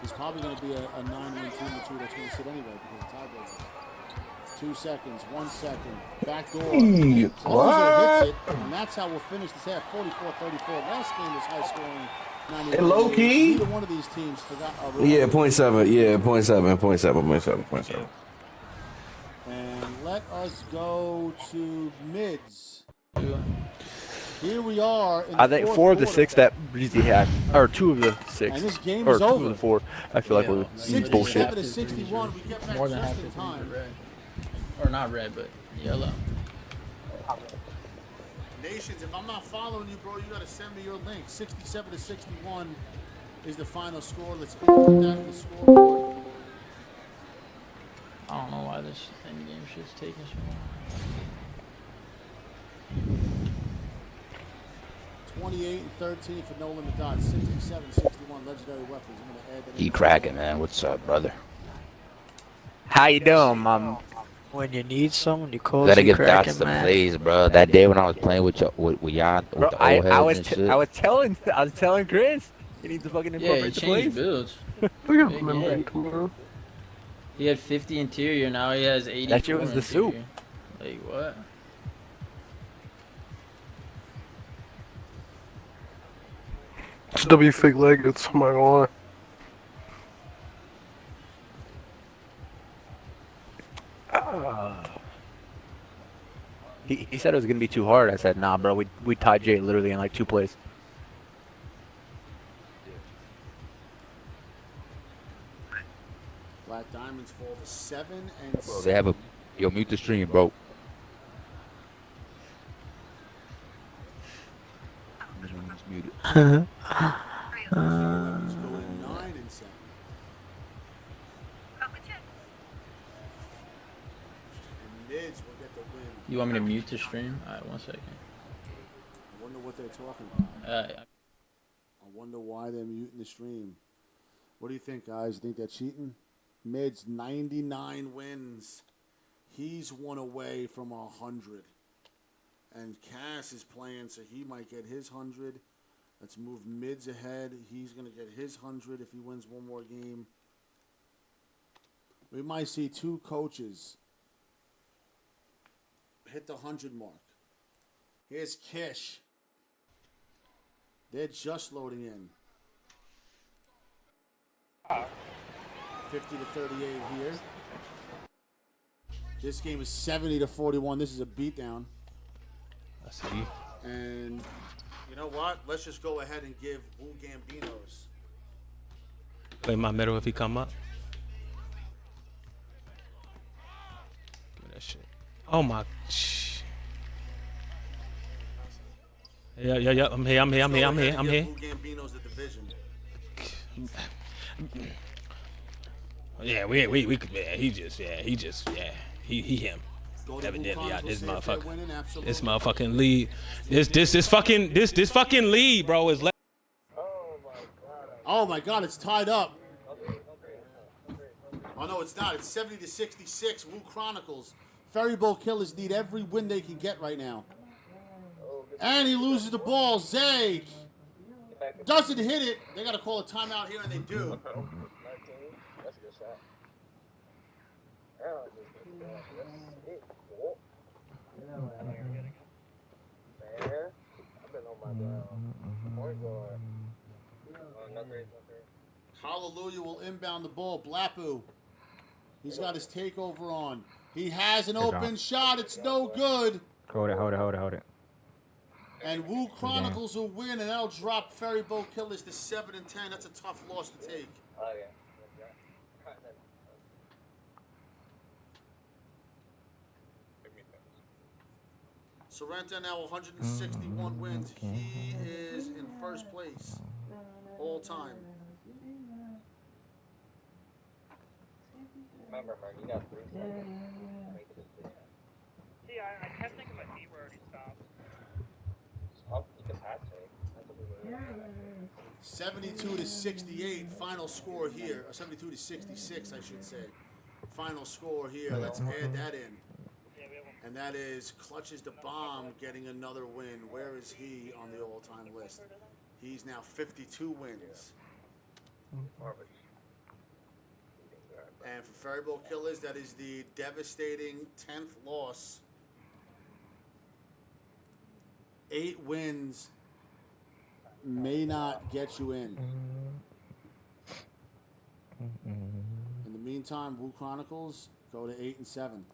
He's probably going to be a 9-win team or two that's going to sit anyway because of tiebreakers. 2 seconds, 1 second, back door. Closer hits it, and that's how we'll finish this half. 44-34. Last game was high scoring. Low key. Neither one of these teams forgot. Yeah, 0.7. Yeah, 0.7. And let us go to mids. Here we are. In I think 4 of the 6 that Breezy had, or 2 of the 6, and this game or is 2 over. of the 4. I feel like we're bullshit. 67-61. We get back More than just half in of time. red. Or not red, but yellow. Nations, if I'm not following you, bro, you got to send me your link. 67-61 is the final score. Let's input that in the scoreboard. I don't know why this end game shit's taking so long. 28-13 for No Limit Dots. 67-61 legendary weapons. I'm gonna add that. He cracking, man. What's up, brother? How you doing, mom? When you need someone, you call. Gotta give Dots the plays, bro. That day when I was playing with y'all, with y'all, with the old heads and shit. I was telling Chris, he needs to fucking incorporate the plays. Builds. We got remember tomorrow. He had 50 interior, now he has 80. That shit was the soup. Like what? It's W fake leg. It's my lie. He said it was gonna be too hard. I said, nah, bro. We tied Jay literally in like 2 plays. Black Diamonds fall to 7 and Bro, they have a yo mute the stream, bro. Muted. You want me to mute the stream? Alright, 1 second. I wonder what they're talking about. I wonder why they're muting the stream. What do you think, guys? You think they're cheating? Mid's 99 wins. He's 1 away from 100. And Cass is playing, so he might get his 100. Let's move Mids ahead. He's going to get his 100 if he wins 1 more game. We might see 2 coaches hit the 100 mark. Here's Kish. They're just loading in. 50-38 here. This game is 70-41. This is a beatdown. I see. And you know what? Let's just go ahead and give Wu Gambinos. Play my middle if he come up. Give me that shit. Oh my. Yeah. I'm here. Wu Gambinos the division. Yeah, he him. Evidently, this motherfucking lead. This fucking lead, bro, is. Oh my God, it's tied up. Oh, no, it's not. It's 70-66. Woo Chronicles. Ferry Boat Killers need every win they can get right now. And he loses the ball. Zay doesn't hit it. They got to call a timeout here, and they do. That's a good shot. Man, I've been on my point guard. No great. Hallelujah will inbound the ball. Blapu. He's got his takeover on. He has an open shot. It's no good. Hold it. And Woo Chronicles will win, and that'll drop Ferry Boat Killers to 7-10. That's a tough loss to take. Oh, yeah. Sorrento now 161 wins. He is in first place all time. Remember, Hern, you got 3 seconds. Make the decision. See, I kept thinking my feet were already stopped. Stop, you can pass it. 72-68, final score here. Or 72-66, I should say. Final score here. Let's add that in. And that is Clutches the Bomb getting another win. Where is he on the all-time list? He's now 52 wins. And for Ferry Boat Killers, that is the devastating 10th loss. 8 wins may not get you in. In the meantime, Woo Chronicles go to 8-7.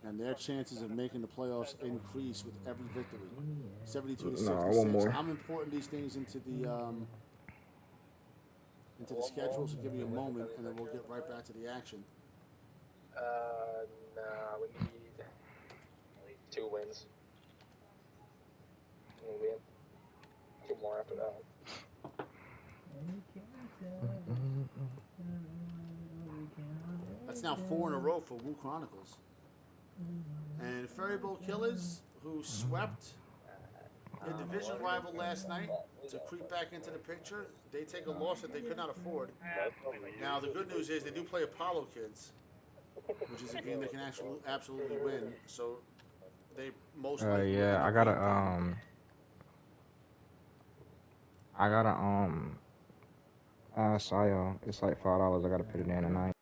And their chances of making the playoffs increase with every victory. 72-66. No, one more. I'm importing these things into the schedule, so give me a moment, and then we'll get right back to the action. Nah, we need 2 wins. We'll win 2 more after that. That's now 4 in a row for Woo Chronicles. And Ferry Boat Killers, who swept their division rival last night to creep back into the picture, they take a loss that they could not afford. Now, the good news is they do play Apollo Kids, which is a game they can actually absolutely win. So they most likely. Yeah, I gotta Sayo, it's like $5. I gotta put it in tonight.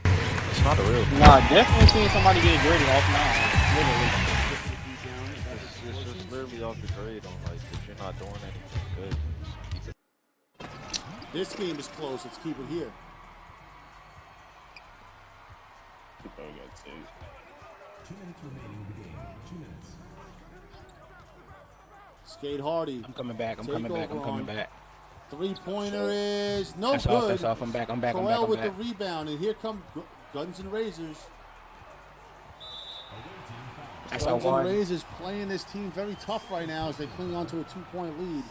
It's not a real. Nah, definitely seeing somebody get graded off now. Literally. It's just literally off the grade on like if you're not doing anything good. Keep it. This game is close. Let's keep it here. He probably got 2. 2 minutes remaining in the game. 2 minutes. Skate Hardy. I'm coming back. I'm coming back. 3-pointer is no That's good. off. That's off. I'm back. Coel with the rebound, and here come Guns and Razors. That's Guns one. and Razors playing this team very tough right now as they cling on to a 2-point lead.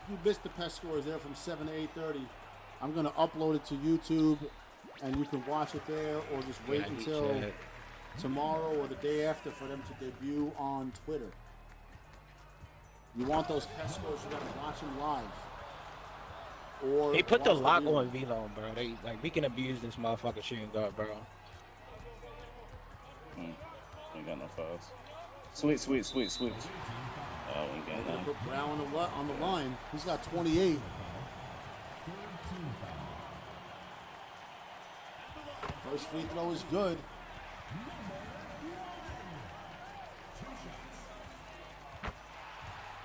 You missed the PEST scores there from 7 to 8:30. I'm going to upload it to YouTube, and you can watch it there, or just wait until tomorrow or the day after for them to debut on Twitter. You want those PEST scores, you got to watch them live. Or They put the watch lock video. on Velo, bro. They like we can abuse this motherfucking shooting guard, bro. Ain't got no fouls. Switch. Oh, ain't got They're gonna none. put Brown on the line. He's got 28. First free throw is good.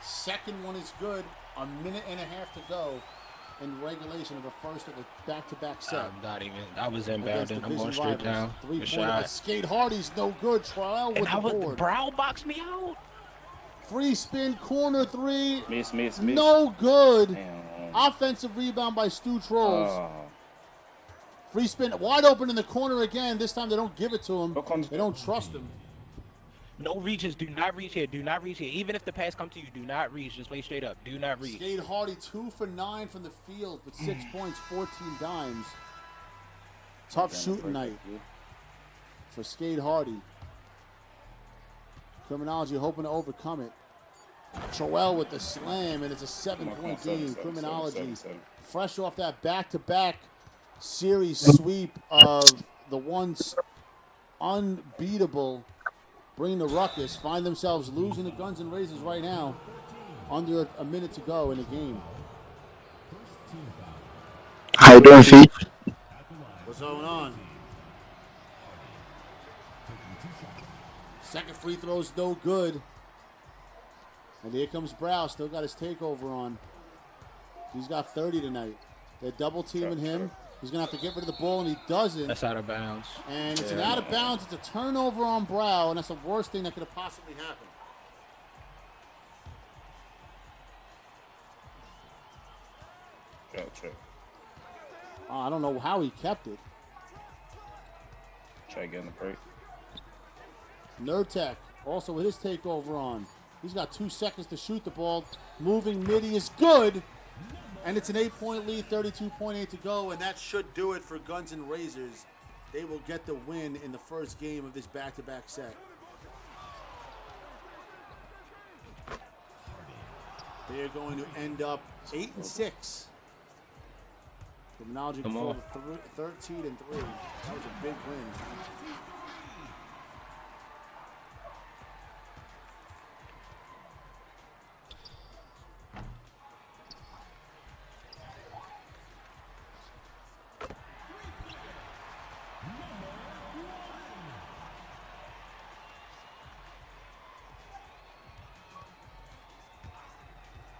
Second one is good. A minute and a half to go in regulation of the first of the back-to-back set. I'm not even. I was Against inbounding. I'm division going straight rivals. down. Good 3-pointer. shot. Skate Hardy's no good. Trial with the board. Brow boxed me out. Free spin, corner 3. Miss. No good. Damn. Offensive rebound by Stu Trolls. Oh. Free spin, wide open in the corner again. This time they don't give it to him. They don't trust him. No reaches. Do not reach here. Do not reach here. Even if the pass comes to you, do not reach. Just play straight up. Do not reach. Skate Hardy 2 for 9 from the field with 6 points, 14 dimes. Tough shooting night for Skate Hardy. Criminology hoping to overcome it. Joel with the slam, and it's a 7-point game. Criminology, fresh off that back-to-back series sweep of the once unbeatable Bring the Ruckus, find themselves losing to Guns N' Razors right now. Under a minute to go in the game. How you doing, Feet? What's going on? Second free throw's no good. And here comes Brow. Still got his takeover on. He's got 30 tonight. They're double teaming him. He's going to have to get rid of the ball, and he doesn't. That's out of bounds. And it's an out of bounds. It's a turnover on Brow, and that's the worst thing that could have possibly happened. Check. I don't know how he kept it. Try getting the break. Nurtek also with his takeover on. He's got 2 seconds to shoot the ball. Moving midi is good. And it's an 8-point lead, 32.8 to go. And that should do it for Guns N' Razors. They will get the win in the first game of this back-to-back set. They are going to end up 8-6. Criminology controlled 13-3. That was a big win.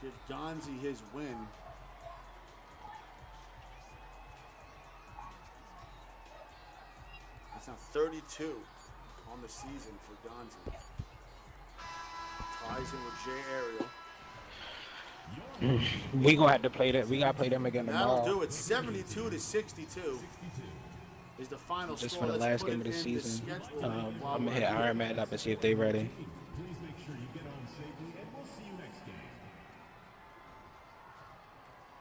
Give Gonzi his win. It's now 32 on the season for Gonzi. Ties in with Jay Ariel. We gonna have to play that. We gotta play them again tomorrow. That'll do it. 72-62 is the final Just score. for the Let's last put game of it the in season. schedule I'm while gonna we're hit here. Iron Man up and see if they ready. Please make sure you get home safely, and we'll see you next game.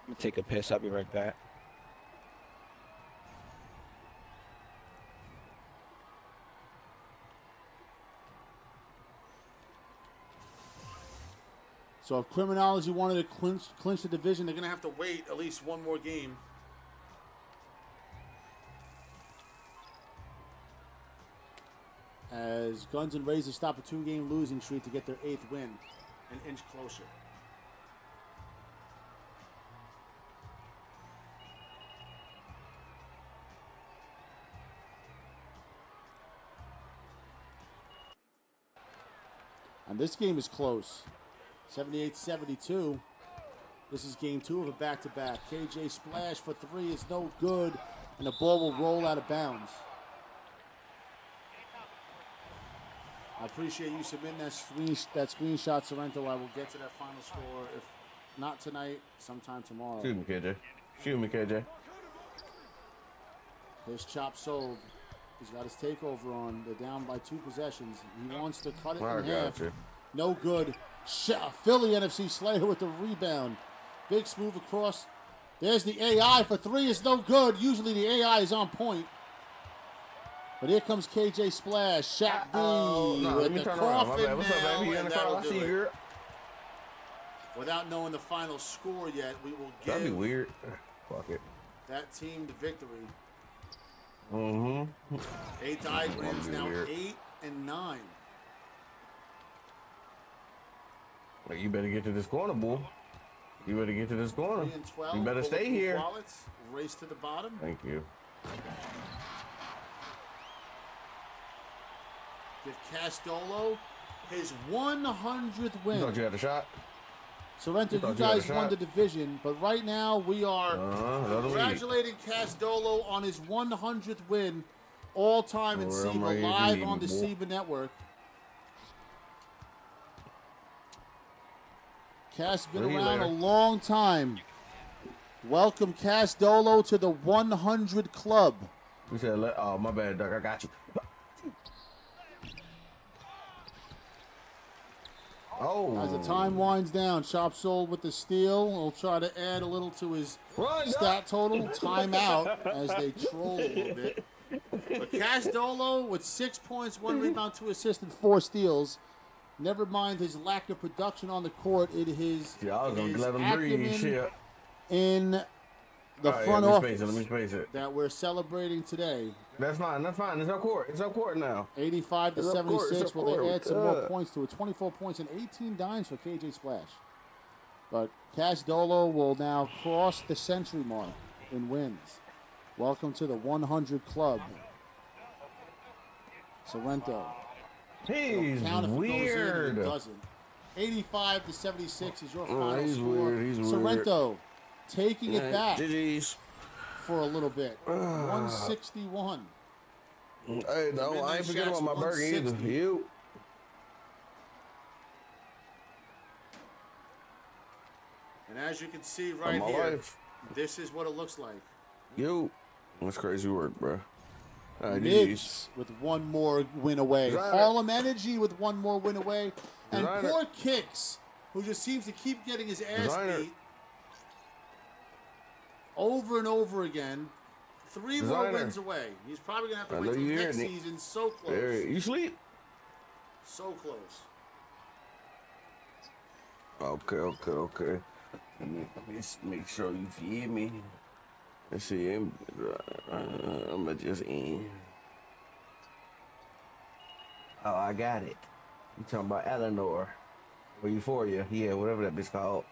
I'm gonna take a piss. I'll be right back. So if Criminology wanted to clinch the division, they're going to have to wait at least one more game. As Guns N' Razors stop a 2-game losing streak to get their 8th win, an inch closer. And this game is close. 78-72. This is game 2 of a back-to-back. KJ splash for 3 is no good, and the ball will roll out of bounds. I appreciate you submitting that screenshot, Sorrento. I will get to that final score, if not tonight, sometime tomorrow. Shoot me, KJ. Shoot me, KJ. Here's Chop Sold. He's got his takeover on. They're down by 2 possessions. He wants to cut it in half. No good. Philly NFC Slayer with the rebound. Big smooth across. There's the AI for 3. It's no good. Usually the AI is on point. But here comes KJ Splash. Shaq B with the coffin What's up, baby? You in the car? I see you, girl. Without knowing the final score yet, we will give That'd be weird. Fuck it. that team the victory. Mm-hmm. 8 diagrams now, weird. 8 and 9. Well, you better get to this corner, boy. You better get to this corner. 3 and 12. You better stay here. Wallets, race to the bottom. Thank you. Give Castolo his 100th win. You thought you had a shot? Sorrento, you guys won the division, but right now we are congratulating Castolo on his 100th win all time in SEMA, live on the SEMA network. Cass been around a long time. Welcome Castolo to the 100 Club. We said, oh, my bad, Doug. I got you. Oh. As the time winds down, Chop Sold with the steal. He'll try to add a little to his stat total. Timeout as they troll a little bit. But Castolo with 6 points, 1 rebound, 2 assists, and 4 steals. Never mind his lack of production on the court. It is Yeah, I was gonna his let him breathe. acumen Shit. in the All right, front let office me space it. that we're celebrating today. That's fine. That's fine. It's up court. It's up court now. 85 to It's up court, 76. it's up Will they court. add some more points to it? 24 points and 18 dimes for KJ Splash. But Cash Dolo will now cross the century mark in wins. Welcome to the 100 club. Sorrento. He's Count if it goes in and weird. it doesn't. 85 to 76 is your final he's score. weird. He's weird. Sorrento taking it back GG's. for a little bit. 161. Hey, no, I ain't forgetting about my burger either. 160. You. And as you can see right my here, life. this is what it looks like. You. That's crazy work, bro. All right, Mids with one more win away. Designer. Harlem Energy with one more win away. And Designer. poor Kicks, who just seems to keep getting his ass Designer. beat over and over again. 3 more Designer. wins away. He's probably going to have to I wait know till you next hearing it. season. So close. There, you sleep? So close. Okay. Let me make sure you feel me. Let's see. I'ma just in. Oh, I got it. You talking about Eleanor or Euphoria? Yeah, whatever that bitch called.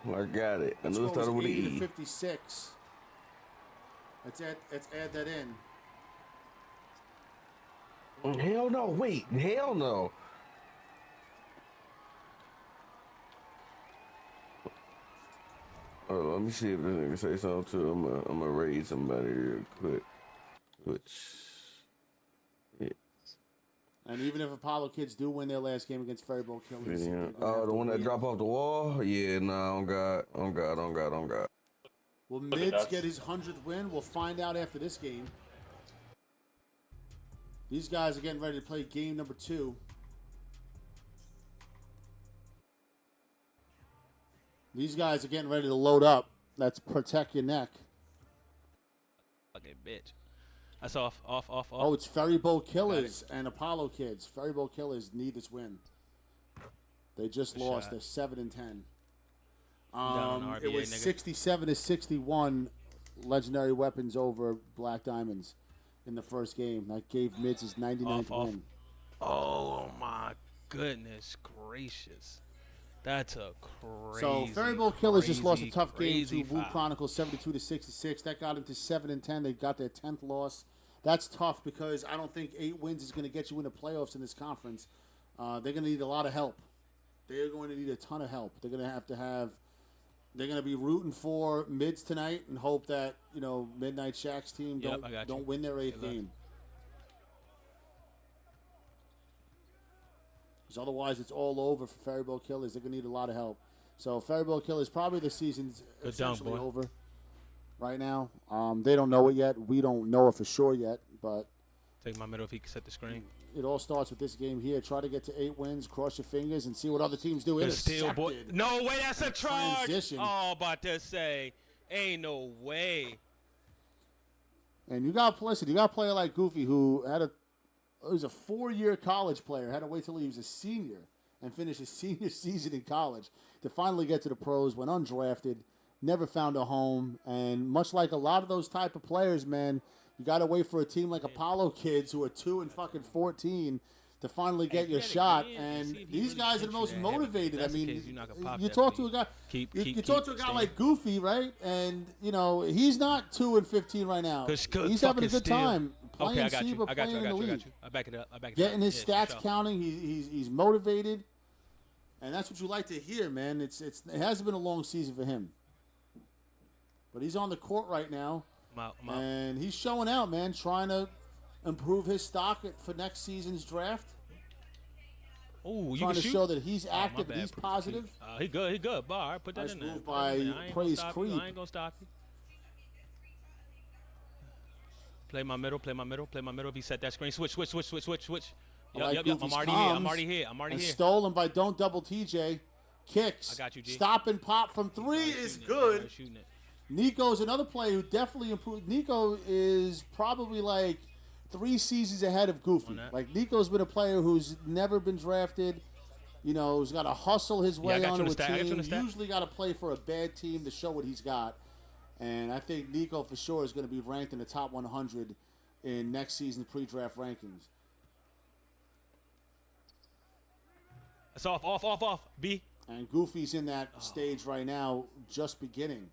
I got it. I know it started with an 80 to E. 56. Let's add that in. Hell no! Wait, hell no! Oh, let me see if this nigga say something too. I'm gonna raid somebody real quick. Yeah. And even if Apollo kids do win their last game against Fairybolt Killers, Yeah. they're gonna Oh, have the to one that win. drop off the wall? Yeah, nah, on God. Will Mids get his 100th win? We'll find out after this game. These guys are getting ready to play game number 2. These guys are getting ready to load up. That's protect your neck. Fucking bitch. That's off. Oh, it's Fairybolt Killers and Apollo kids. Fairybolt Killers need this win. They just lost. shot. They're 7 and 10. Down on It RBA, was nigga. 67 to 61. Legendary Weapons over Black Diamonds in the first game. That gave Mids his 99th Off. win. Oh my goodness gracious. That's a crazy. So Fairybolt Killers just lost a tough game crazy to Wu foul. Chronicles 72 to 66. That got them to 7 and 10. They got their 10th loss. That's tough because I don't think 8 wins is going to get you into playoffs in this conference. They're going to need a lot of help. They're going to need a ton of help. They're going to have. They're going to be rooting for Mids tonight and hope that Midnight Shack's team Yep, I got you. don't win their 8th Good luck. game. Because otherwise, it's all over for Fairybolt Killers. They're going to need a lot of help. So Fairybolt Killers, probably the season's Good job, essentially boy. over right now. They don't know it yet. We don't know it for sure yet, but Take my middle if he can set the screen. it all starts with this game here. Try to get to 8 wins, cross your fingers, and see what other teams do. Good steal, boy. Intercepted. No way, that's a charge. Transition. Oh, about to say, ain't no way. And you got a player like Goofy who was a 4-year college player, had to wait till he was a senior and finish his senior season in college to finally get to the pros, went undrafted, never found a home, and much like a lot of those type of players, man, you got to wait for a team like Apollo kids who are 2 and fucking 14 to finally get your shot. And these guys are the most motivated. I mean, you talk to a guy, you talk to a guy like Goofy, right? And he's not 2 and 15 right now. He's having a good time playing Okay, I got you. Seabrook, I got playing you. in the league. I back it up. Getting his Yeah, stats for sure. counting, he's motivated, and that's what you like to hear, man. It hasn't been a long season for him, but he's on the court right now, I'm out. and he's showing out, man. Trying to improve his stock for next season's draft. Oh, you trying can to shoot? show that he's Oh, my active, bad. he's positive. He good. Bar, all right, put that Nice in there. move Put that in by there. I ain't Praise gonna stop you. Creep. I ain't gonna stop you. Play my middle. If he set that screen, switch. I like Yep. Goofy's I'm already here. I'm already and here. Stolen by Don't Double TJ. Kicks. I got you, G. Stop and pop from 3 is good. Shooting it. Nico's another player who definitely improved. Nico is probably like 3 seasons ahead of Goofy. Like, Nico's been a player who's never been drafted. You know, who's got to hustle his way onto a team. Usually got to play for a bad team to show what he's got. And I think Nico for sure is going to be ranked in the top 100 in next season's pre-draft rankings. It's off. B. And Goofy's in that stage right now, just beginning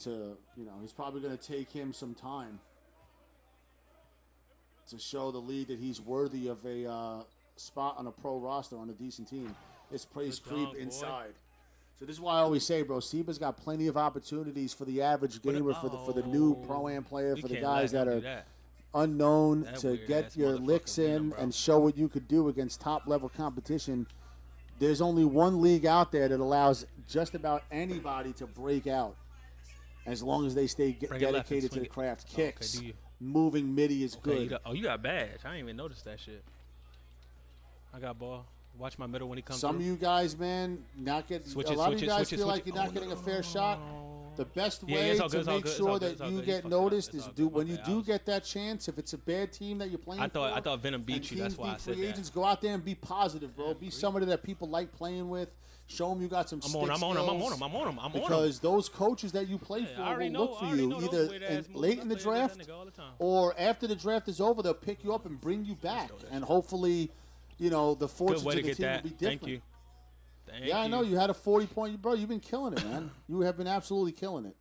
to, you know, he's probably going to take him some time to show the league that he's worthy of a spot on a pro roster on a decent team. It's praise creep inside. So this is why I always say, bro, Seba's got plenty of opportunities for the average gamer, for the new pro-am player, for the guys that are unknown to get your licks in and show what you could do against top-level competition. There's only one league out there that allows just about anybody to break out as long as they stay dedicated to the craft. Kicks, moving midi is good. You got badge. I didn't even notice that shit. I got ball. Watch my middle when he comes Some through. of you guys, man, not getting. A lot of you guys feel like you're not getting a fair shot. The best way to make sure that you get noticed is when you do get that chance. If it's a bad team that you're playing for, I thought Venom beat you. That's why I said free agents, go out there and be positive, bro. Be somebody that people like playing with. Show them you got some stick skills. I'm on him. Because those coaches that you play for will look for you either late in the draft or after the draft is over. They'll pick you up and bring you back, and hopefully, you know, the fortunes of the team will be different. Thank you. I know you had a 40-point, bro. You've been killing it, man. You have been absolutely killing it.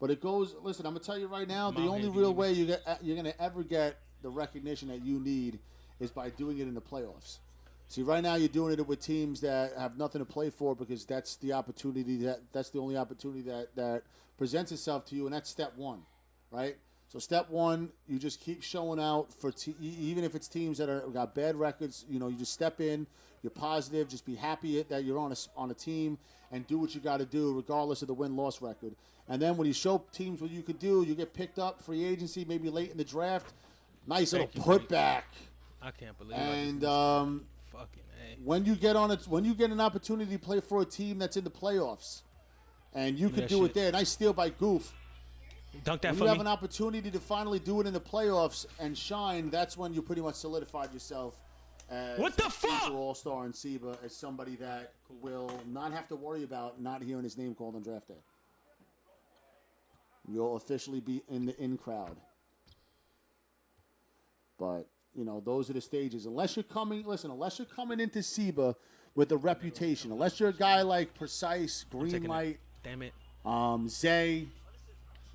But it goes. Listen, I'm gonna tell you right now. The only real way you're gonna ever get the recognition that you need is by doing it in the playoffs. See, right now you're doing it with teams that have nothing to play for because that's the opportunity that's the only opportunity that presents itself to you, and that's step one, right? So step one, you just keep showing out for even if it's teams that got bad records. You know, you just step in. You're positive. Just be happy that you're on a team and do what you got to do, regardless of the win-loss record. And then when you show teams what you could do, you get picked up, free agency, maybe late in the draft. Nice little putback. I can't believe. And fucking when you get an opportunity to play for a team that's in the playoffs, and you could do it there. Nice steal by Goof. Dunk that when for you have me. an opportunity to finally do it in the playoffs and shine, that's when you pretty much solidified yourself as what the a fuck? future all-star in Seba, as somebody that will not have to worry about not hearing his name called on draft day. You'll officially be in the in crowd. But, you know, those are the stages. Unless you're coming into Seba with a reputation, unless you're a guy like Precise, Greenlight, damn it, Zay,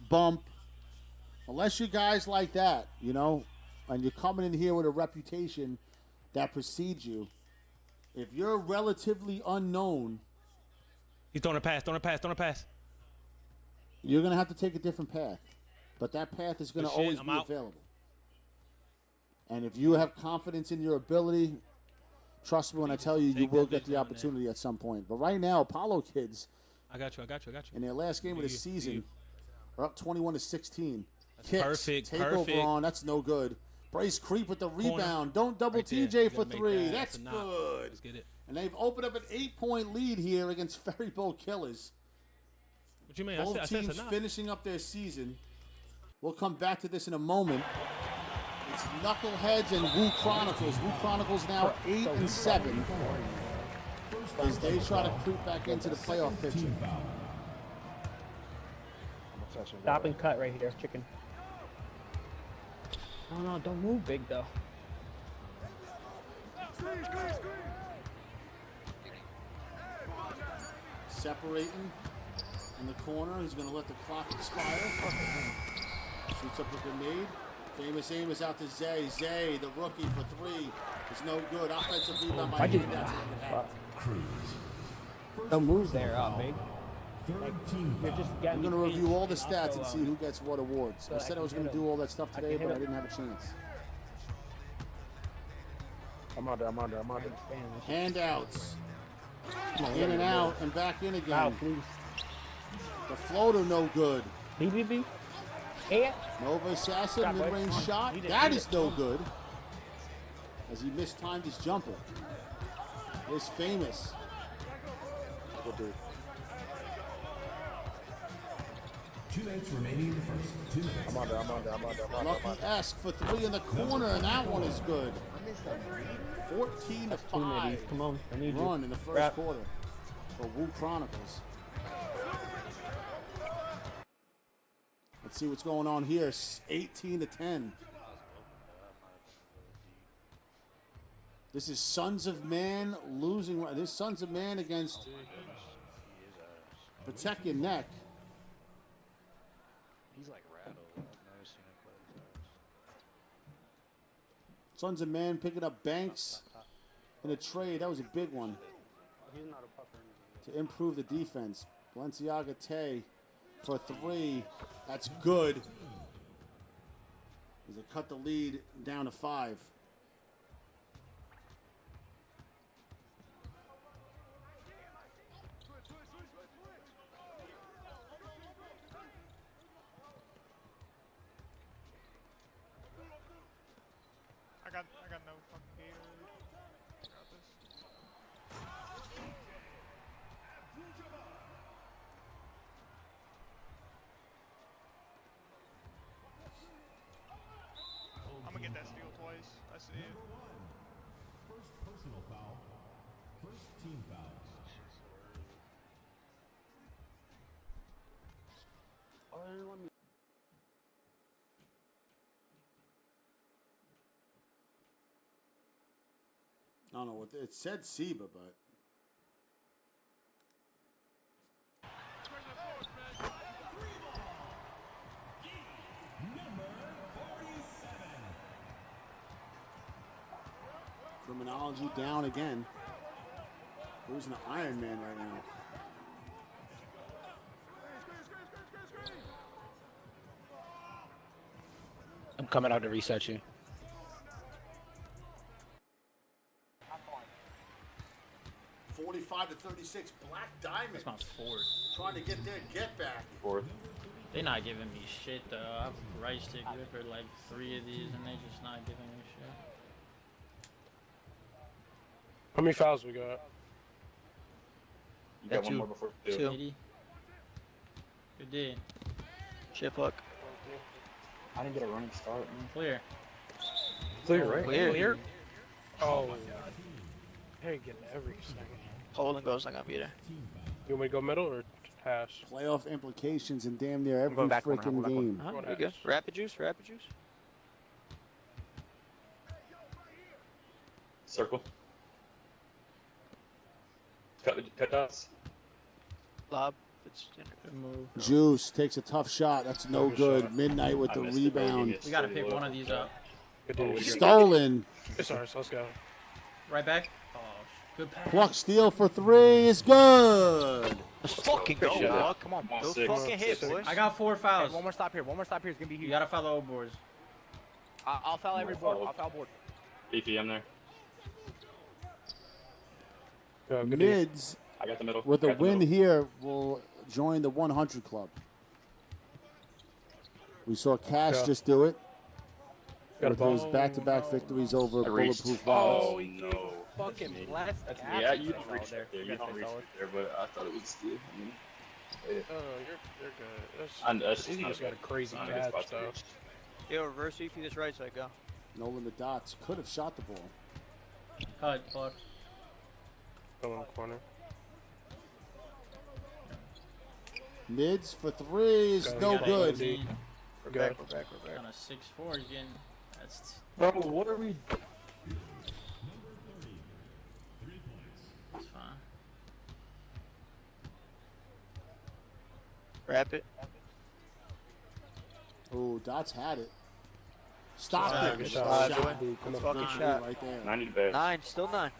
Bump, unless you're guys like that, you know, and you're coming in here with a reputation that precedes you, if you're relatively unknown, he's throwing a pass. You're going to have to take a different path. But that path is going to always be available. And if you have confidence in your ability, trust me when I tell you, you will get the opportunity at some point. But right now, Apollo kids, I got you. in their last game of the season, are up 21-16. That's Kicks, perfect. Takeover on, that's no good. Brace creep with the rebound. Don't double Right there. TJ You for gotta make three. that. That's That's a knock. good. Let's get it. And they've opened up an 8-point lead here against Ferryboat Killers. What you mean? Both I said teams it's a knock. finishing up their season. We'll come back to this in a moment. It's Knuckleheads and Wu Chronicles. Wu Chronicles now 8-7 as they try to creep back into the playoff picture. Stop and cut right here, chicken. No, don't move big though. Separating in the corner. He's going to let the clock expire. Shoots up a grenade. Famous aim is out to Zay. Zay, the rookie for three, is no good. Offensive rebound by Heat. That's a good hat. Don't move there, big. Like, you're just I'm going to review all the stats and see who gets what awards. I said I was going to do all that stuff today, but I didn't have a chance. I'm out there. Handouts. In and out and back in again. The floater no good. BBB. Nova Assassin, Stop, mid-range boy. shot. Eat it, That eat is it. no good. As he mistimed his jumper. It's Famous. 2 minutes remaining in the first. 2 minutes. I'm on there. Lucky-esque for 3 in the corner, and that one is good. 14 to 5. Come on, I need Run you. in the first quarter for Wu Chronicles. Let's see what's going on here. 18 to 10. This is Sons of Man losing. This is Sons of Man against Protect Your Neck. He's like rattled. I've never seen him play his ass. Sons of Man picking up Banks in a trade. That was a big one to improve the defense. Balenciaga Tay for 3. That's good. As they cut the lead down to 5. I got no fucking gear. Got this. I'm gonna get that steal twice. I see it. First personal foul. First team foul. I don't know what it said. Seba, but Criminology down again. Who's an Iron Man right now? I'm coming out to reset you. 45 to 36. Black Diamond. That's my fourth. Trying to get their get back. Fourth. They not giving me shit though. I've right stick ripper like 3 of these and they just not giving me shit. How many fouls we got? You got one more before 2. 80. Good day. Chip hook. I didn't get a running start, man. Clear. Clear, right? Clear. Oh my god. Hey, getting every second. Hold and goes not gonna be there. You want me to go middle or hash? Playoff implications in damn near every going back one, freaking I'm going game. Huh? You good? Rapid juice. Rapid juice. Circle. Cut dots. Lob. It's Good move. Juice takes a tough shot. That's no good. Midnight with the rebound. We gotta pick one of these up. Stolen. It's ours. Let's go. Right back. Oh, good pass. Pluck steal for 3 is good. Let's fucking go, shot. dog. Come on, go fucking hit, boys. I got 4 fouls. Hey, one more stop here. One more stop here. It's gonna be huge. You gotta foul the old boards. I'll foul every board. I'll foul board. BP, I'm there. Mids I got the middle. with a Got the win middle. here will join the 100 club. We saw Cash Yeah. just do it. Got a With ball. his back-to-back victories over I reached. Bulletproof Oh Wallets. no. Fucking blast. That's me. Yeah, you don't reach there. You don't reach there, but I thought it was steal. Oh, you're good. That's just He not just got a crazy not a good catch, spot to though. reach. Yo, reverse sweep this right side. Go. No limit dots. Could have shot the ball. Cut, Clark. Go in the corner. Mids for 3 is Go, no you got good. 18. We're Good. back. On a 6-4 again. That's Bro, what are we? that's fine. Wrap it. Oh, Dots had it. Stopped Shot. it. Good Shot. shot. Good Fucking Good shot. right there. 90 to bed. 9. Still 9.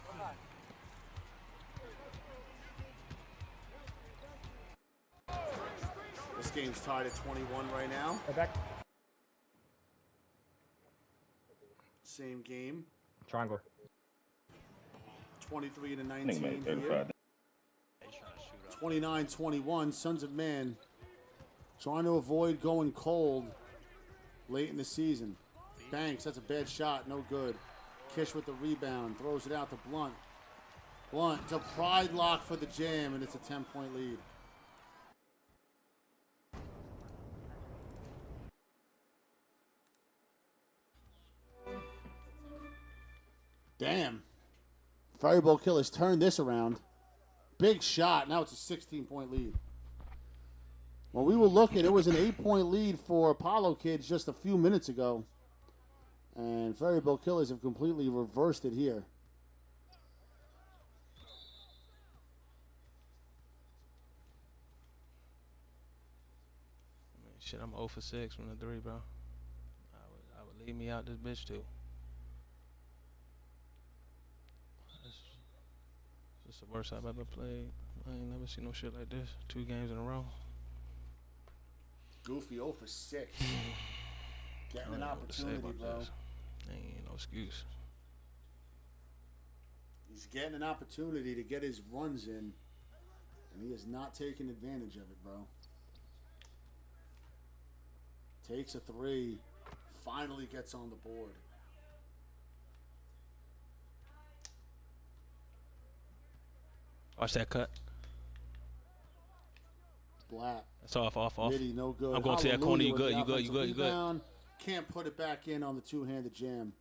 This game's tied at 21 right now. Back. Same game. Triangle. 23 to I 19 think made here. 35. 29-21. Sons of Man trying to avoid going cold late in the season. Banks, that's a bad shot. No good. Kish with the rebound. Throws it out to Blunt. Blunt, it's a pride lock for the jam, and it's a 10-point lead. Damn. Fairy Bowl Killers turned this around. Big shot. Now it's a 16-point lead. When we were looking, it was an 8-point lead for Apollo Kids just a few minutes ago. And Fairy Bowl Killers have completely reversed it here. Shit, I'm 0 for 6 from the 3, bro. I would leave me out this bitch too. This is the worst I've ever played. I ain't never seen no shit like this. 2 games in a row. Goofy 0 for 6. Getting an know what to say opportunity, about bro. this. Ain't no excuse. He's getting an opportunity to get his runs in, and he is not taking advantage of it, bro. Takes a 3. Finally gets on the board. Watch that cut. Black. That's off. Mitty, no good. I'm going to that corner. You Hallelujah good, with you the good. rebound. Can't put it back in on the two-handed jam.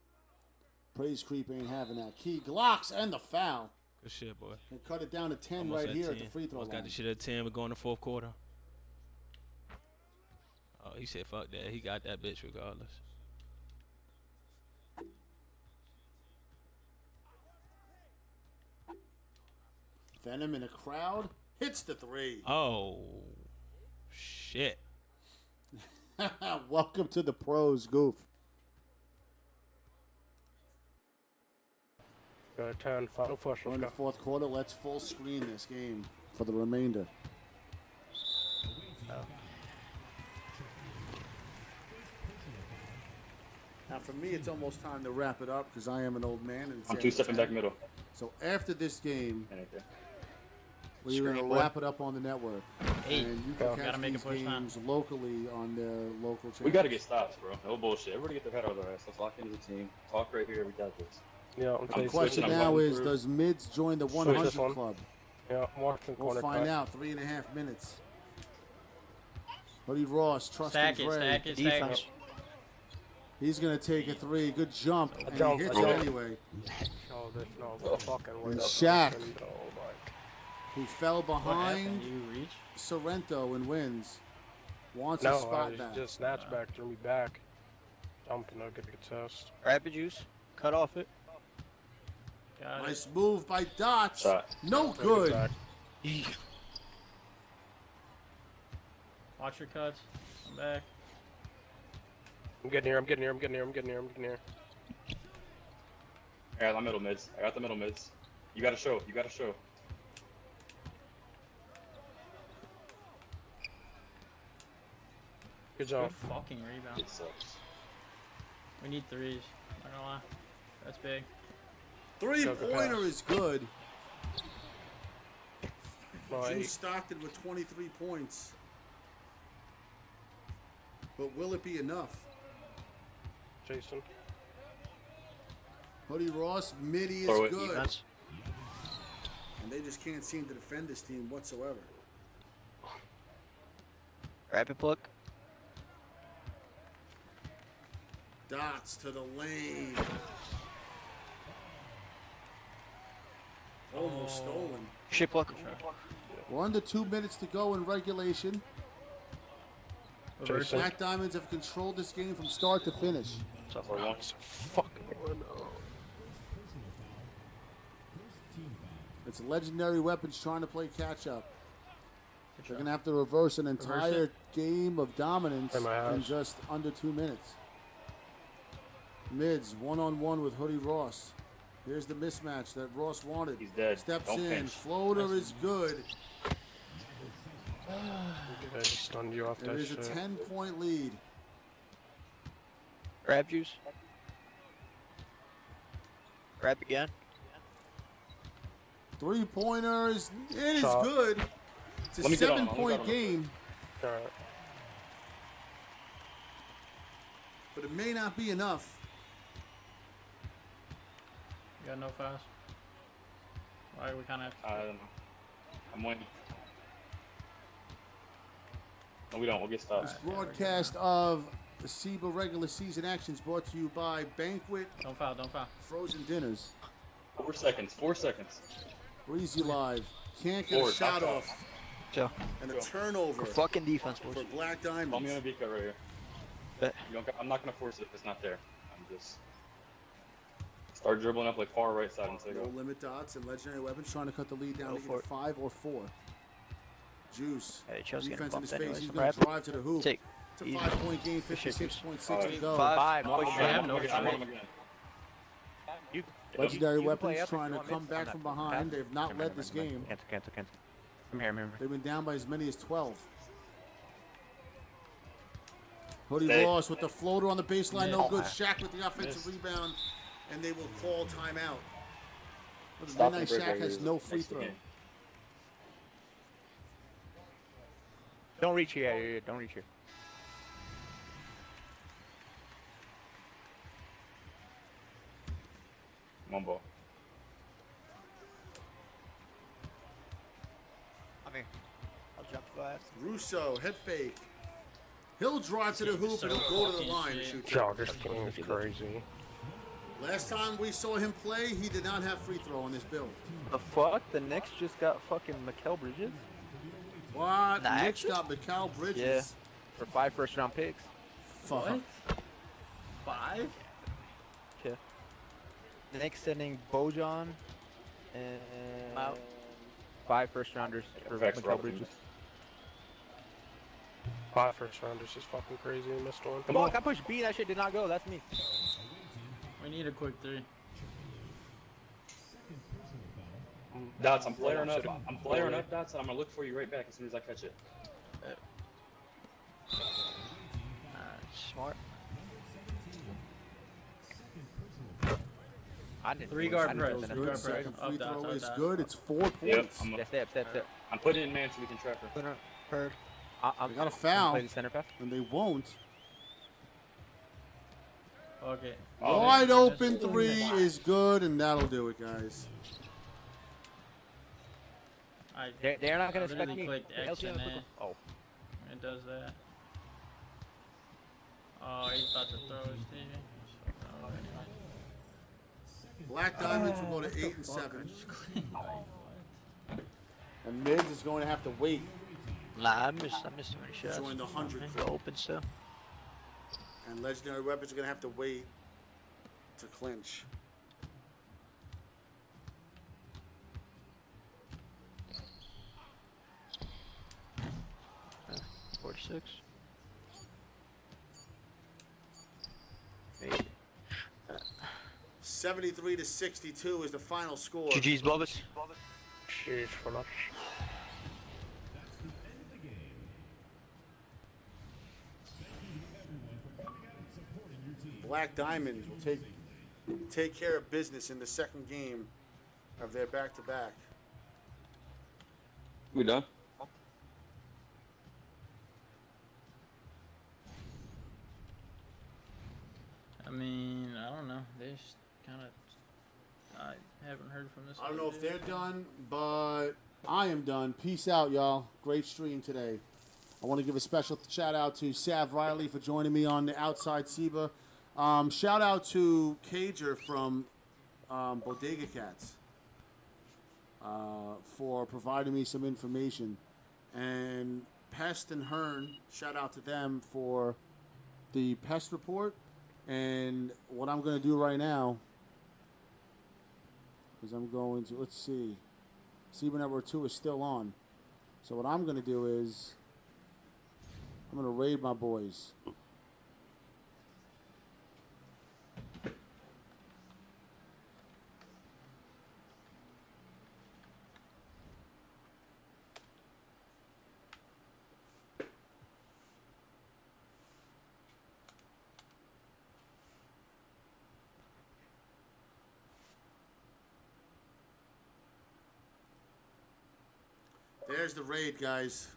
Praise Creep ain't having that. Key Glocks and the foul. Good shit, boy. And cut it down to 10 Almost right here 10. at the free throw Almost line. got the shit at 10. We're going to fourth quarter. Oh, he said fuck that. He got that bitch regardless. Venom in a crowd. Hits the 3. Oh, shit. Welcome to the pros, Goof. Got a 10, final push. We're in the fourth quarter. Let's full screen this game for the remainder. Now, for me, it's almost time to wrap it up because I am an old man. And it's I'm after 2-stepping 10. back middle. So after this game, we're Screen going to boy. wrap it up on the network. Hey, and you can gotta catch make a these push now. games locally on their local channels. We got to get stops, bro. No bullshit. Everybody get their head out of their ass. Let's lock into the team. Talk right here. We got this. Yeah, The question now is, does Mids join the 100 club? Yeah, I'm watching We'll corner find cut. out. 3.5 minutes. Buddy Ross, trusting Stack it, Dre. stack it, stack it. He's going to take a 3. Good jump. And jump, he hits I it jump. anyway. Oh, there's no fucking way. And that's Shaq, happened. Oh, who fell behind happened? You reach? Sorrento and wins, wants no, a spot I back. just snatched back, threw me back. Jumping, I'll get a test. Rapid juice. Cut off it. Got Nice move by Dots. Shot. No good. Watch your cuts. Come back. I'm getting here, I'm getting here, I'm getting here, I'm getting here, I'm getting here. I got the middle mids. I got the middle mids. You got to show. You got to show. Good job. Good fucking rebound. It sucks. We need 3s. Not gonna lie. That's big. 3-pointer is good. No, Drew 8. Stockton with 23 points. But will it be enough? Jason. Buddy Ross, Mitty Throw is it. good. Defense. And they just can't seem to defend this team whatsoever. Rapid pluck. Dots to the lane. Almost stolen. Shit pluck. We're under 2 minutes to go in regulation. Jason. Black Diamonds have controlled this game from start to finish. Fucking It's legendary weapons trying to play catch up. They're going to have to reverse an entire game of dominance In my house. in just under 2 minutes. Mids, one-on-one with Hoodie Ross. Here's the mismatch that Ross wanted. He's dead. Steps Don't in. pinch. Floater is good. I just stunned you off There that is a shit. 10-point lead. Grab juice. Grab again. 3-pointers. It is Shot. good. It's a Let me get on him. Let me get 7-point on him. game, Alright. but it may not be enough. You got no fast. Alright, we kind of. I don't know. I'm winning. No, we don't. We'll get stopped. This broadcast of The SEBA regular season actions brought to you by Banquet. Don't foul, don't foul. Frozen Dinners. 4 seconds. 4 seconds. Breezy Live. Can't get a Forward, shot back off. Chill. And a turnover. Good fucking defense, boys. For Black Call me Diamonds. on a V cut right here. Bet. I'm not gonna force it if it's not there. I'm just start dribbling up like far right side until I No go. limit dots and legendary weapons trying to cut the lead down Go to for either it. 5 or 4. Juice. Hey, Chelsea getting Defense in his bumped face. anyways, He's so going to perhaps- drive to the hoop. Take. It's a Easy. 5-point game, Good shit, 56.6 to go. Five. I'm no again. shot. I'm again. Legendary You can play weapons up if trying you to want come mids. back I'm from not- behind. They've not Come led here, this come here. game. Cancel. Come here. They've been down by as many as 12. Hoodie Stay. Ross with the floater on the baseline, no Miss. good. Shaq with the offensive Miss. rebound, and they will call timeout. But the Stop Midnight the break Shaq right has here. no free Next throw. game. Don't reach here. Yeah, don't reach here. Come on, ball. I'm here. I'll jump fast. Russo, head fake. He'll drive to the hoop and he'll go to the line and shoot. Yo, this game is crazy. Last time we saw him play, he did not have free throw on this build. The fuck? The Knicks just got fucking Mikal Bridges? What? Nah, Knicks got Mikal Bridges. Yeah. For 5 first-round picks. Fuck. What? 5? Yeah. The Knicks sending Bojan and Out. 5 first-rounders for Facts, Mikal Robert. Bridges. 5 first rounders is fucking crazy. Missed one. Come on, I pushed B. That shit did not go. That's me. We need a quick 3. Dots, I'm flaring up. I'm flaring up, Dots, and I'm gonna look for you right back as soon as I catch it. Smart. I didn't. 3 guard I press. didn't 3 Good. guard press. Second free Up, dots, throw up, is dots. good. It's 4 points. Yep. Step. I'm putting it in man so we can trap her. Heard. They got a foul, Play the center pass. and they won't. Okay. Oh, Wide open 3 is good, and that'll do it, guys. They're not gonna I expect really me. clicked X LCM in click- there. Oh, It does that. Oh, he's about to throw his TV. Oh, anyway. Black Diamonds will go to 8 and 7. And Mids is going to have to wait. Nah, I missed too many shots. Join the 100 They're crew. open still. And Legendary Weapons are going to have to wait to clinch. Uh, 46. Hey. 73 to 62 is the final score. GG's, Bubba's. Sheesh, for luck. Black Diamonds will take care of business in the second game of their back-to-back. We done? I mean, I don't know. They just kind of. I haven't heard from this. I don't other know if dude. they're done, but I am done. Peace out, y'all. Great stream today. I want to give a special shout out to Sav Riley for joining me on the Outside SEBA. Shout out to Cager from Bodega Cats for providing me some information. And Pest and Hern, shout out to them for the PEST report. And what I'm going to do right now is I'm going to, let's see, SEBA Network 2 is still on. So what I'm going to do is I'm going to raid my boys. There's the raid, guys.